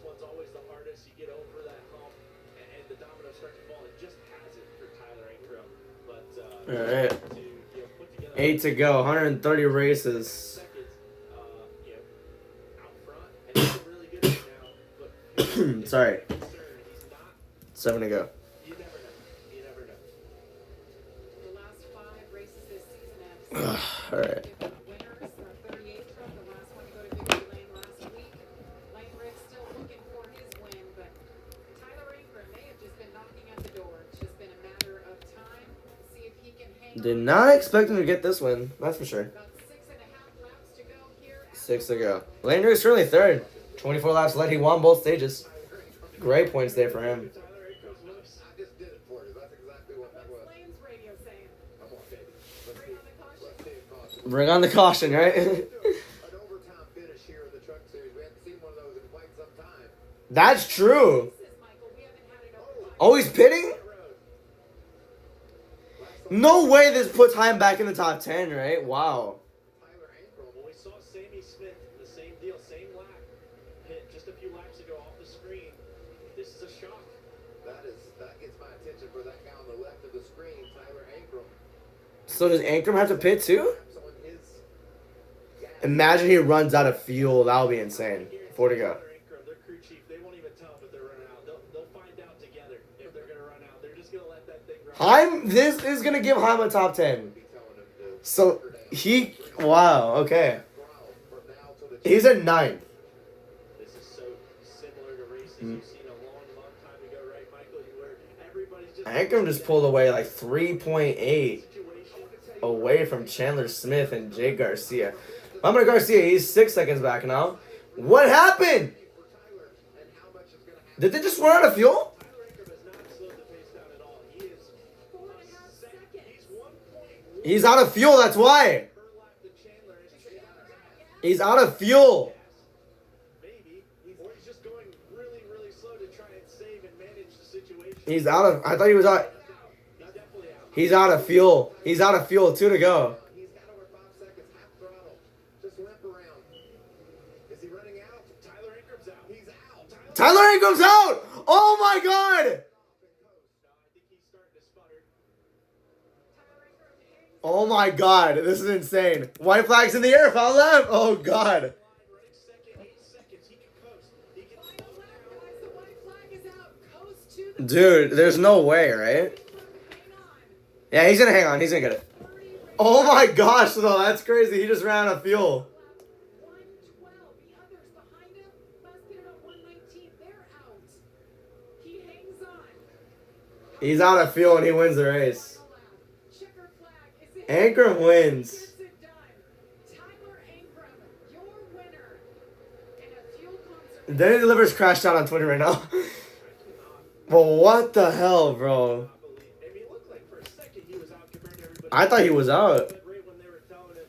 One's always the hardest. You get over that hump, and the dominoes start to fall. It just has it for Tyler Ankrum. But all right, 8 to go, 130 races. Seconds, out front, and he's really good right now. But Sorry, he's not. 7 to go. You never know. You never know. The last 5 races this season have All right. winners. The 38 truck, the last one to go to victory lane last week. Lane Rick still looking for his win, but Tyler Ankrum may have just been knocking at the door. It's just been a matter of time. See if he can hang Did on. not expect him to get this win, that's for sure. About 6.5 laps to go here. 6 to go. Lane is currently third. 24 laps led. He won both stages. Great points there for him. I just did it for you. That's exactly what that was. Lane's radio saying, Come on, baby. bring on the caution. Let's take caution. Bring on the caution, right? An overtime finish here in the truck series. We haven't seen one of those in quite some time. That's true. Says Michael, we haven't had it over. Oh, he's pitting? No way this puts Heim back in the top 10, right? Wow. Tyler Ankrum. Well, we saw Sammy Smith, the same deal, same lap, hit just a few laps ago off the screen. This is a shock. That gets my attention for that guy on the left of the screen, Tyler Ankrum. So does Ankrum have to pit too? So in his gas. Imagine he runs out of fuel. That would be insane. 4 to go. Tyler Ankrum, their crew chief, they won't even tell them if they're running out. They'll find out together if they're going to run out. They're just going to let that thing run. This is going to give Heim a top 10. Be telling him to So wow, okay. growl from now till the He's at 9th. This is so similar to races you've seen a long, long time ago, right, Michael? Where everybody's just... Ankrum just pulled away like 3.8 situation. away from Chandler Smith and Jake Garcia. Mama Garcia, he's 6 seconds back now. What happened? Did they just run out of fuel? Tyler Ankrum has not slowed the pace down at all. He is 4.5 seconds. He's 1.1 He's out of fuel, that's why. per lap to Chandler. And He's out of fuel. maybe, or he's just going really, really slow to try and save and manage the situation. He's out of, I thought he was out. He's definitely out. He's out of fuel. He's out of fuel, 2 to go. He's got over 5 seconds, half throttle. Just limp around. Is he running out? Tyler Ankram's out. He's out. Tyler Ankram's out! Oh my god! I think he's starting to sputter. Oh my god, this is insane. White flag's in the air, foul left. Oh god. Running second, 8 seconds. He can coast. He can Final lap, guys. The white flag is out. Coast to the Dude, there's no way, right? hang on. Yeah, he's gonna hang on. He's gonna get it. 30 Oh my gosh, though, that's crazy. He just ran out of fuel. 112. The others behind him, last pitted on 119. They're out. He hangs on. He's out of fuel and he wins the race. Final lap. Checker flag is in. Ankrum wins. Gets it done. Tyler Ankrum, your winner. In a fuel concert. Denny Delivers crashed out on Twitter right now. Well, what the hell, bro? I mean, it looked like for a second he was out compared to everybody. I thought he was out. But right when they were telling him,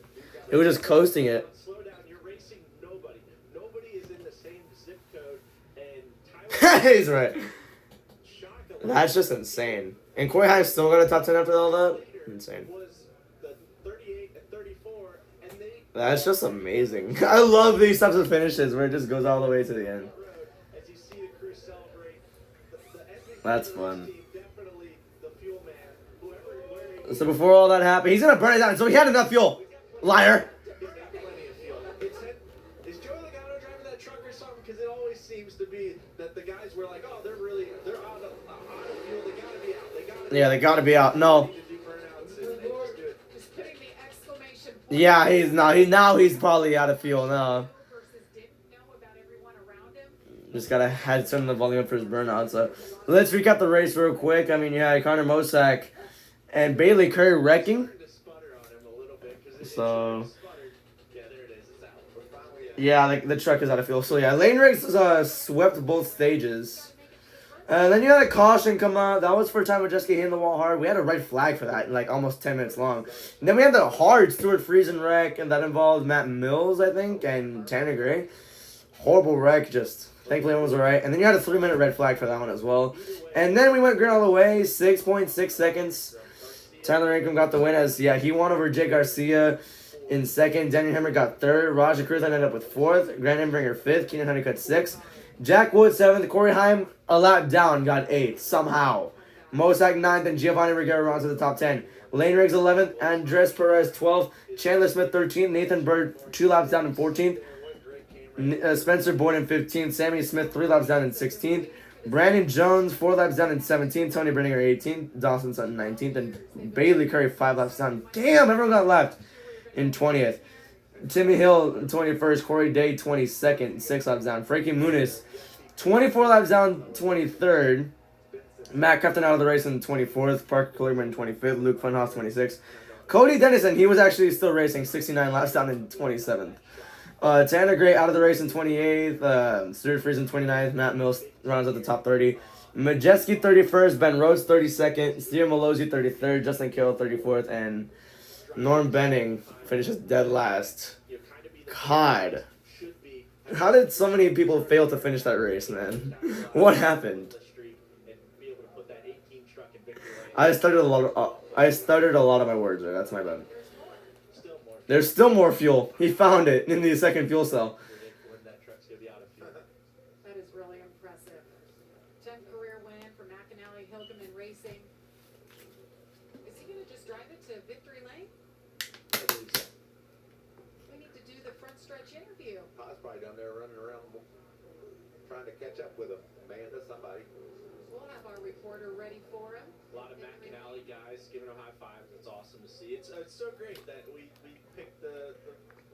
He was just coasting it. slow down, you're racing nobody. Nobody is in the same zip code. And Tyler He's right. shocked a little That's just insane. And Corey Himes still got a top 10 after all that? Insane. Was the 38 and 34, and they That's just amazing. I love these types of finishes where it just goes all the way to the end. as you see the crew celebrate, the MVP That's of this fun. team, definitely the fuel man, whoever So before all that happened, he's gonna burn it down. So he had enough fuel. Liar. he's got plenty of fuel. Is Joey Logano driving that truck or something? Because it always seems to be that the guys were like, oh, they're out of fuel. They gotta be out. Yeah, they gotta be out. No. Just putting the exclamation point. Yeah, he's not. Now he's probably out of fuel now. Versus didn't know about everyone around him. Just gotta had turn the volume up for his burnout. So let's recap the race real quick. I mean, you had Connor Mosack and Bailey Curry wrecking. So yeah, the truck is out of fuel. So yeah, Lane Riggs swept both stages. And then you had a caution come out. That was for time with Jessica hitting the wall hard. We had a red flag for that, like almost 10 minutes long. And then we had the hard Stuart Friesen wreck, and that involved Matt Mills, I think, and Tanner Gray. Horrible wreck, just thankfully everyone was alright. And then you had a 3-minute red flag for that one as well. And then we went green all the way, 6.6 seconds. Tyler Ingram got the win as, yeah, he won over Jake Garcia in second. Daniel Hammer got third. Roger Cruz ended up with fourth. Grant Imbringer fifth. Keenan Honeycutt sixth. Jack Wood 7th, Corey Heim a lap down, got 8th, somehow. Mosack 9th, and Giovanni Riguero rounds to the top 10. Lane Riggs 11th, Andres Perez 12th, Chandler Smith 13th, Nathan Bird 2 laps down in 14th, Spencer Boyd in 15th, Sammy Smith 3 laps down in 16th, Brandon Jones 4 laps down in 17th, Tony Brenninger 18th, Dawson Sutton 19th, and Bailey Curry 5 laps down. Damn, everyone got left in 20th. Timmy Hill 21st, Corey Day 22nd, 6 laps down. Frankie Muniz 24 laps down, 23rd. Matt Crafton out of the race in 24th. Parker Klugerman 25th. Luke Funhouse 26th. Cody Dennison, he was actually still racing, 69 laps down in 27th. Tanner Gray out of the race in 28th. Stuart Friesen 29th. Matt Mills rounds at the top 30. Majeski 31st. Ben Rhodes 32nd. Steven Malozzi 33rd. Justin Carroll 34th. And Norm Benning finishes dead last. God. How did so many people fail to finish that race, man? What happened? I started a lot of my words there. That's my bad. There's still more fuel. He found it in the second fuel cell. That is really impressive. 10th career win for McAnally Hilgeman Racing. Is he going to just drive it to victory lane? We need to do the front stretch interview. I was probably down there running around trying to catch up with him. Amanda, somebody. We'll have our reporter ready for him. A lot of McAnally guys giving him high fives. It's awesome to see. It's so great that we picked the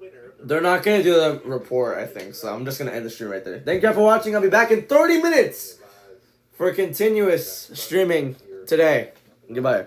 winner. They're not going to do the report, I think, so I'm just going to end the stream right there. Thank you for watching. I'll be back in 30 minutes for continuous streaming today. Goodbye.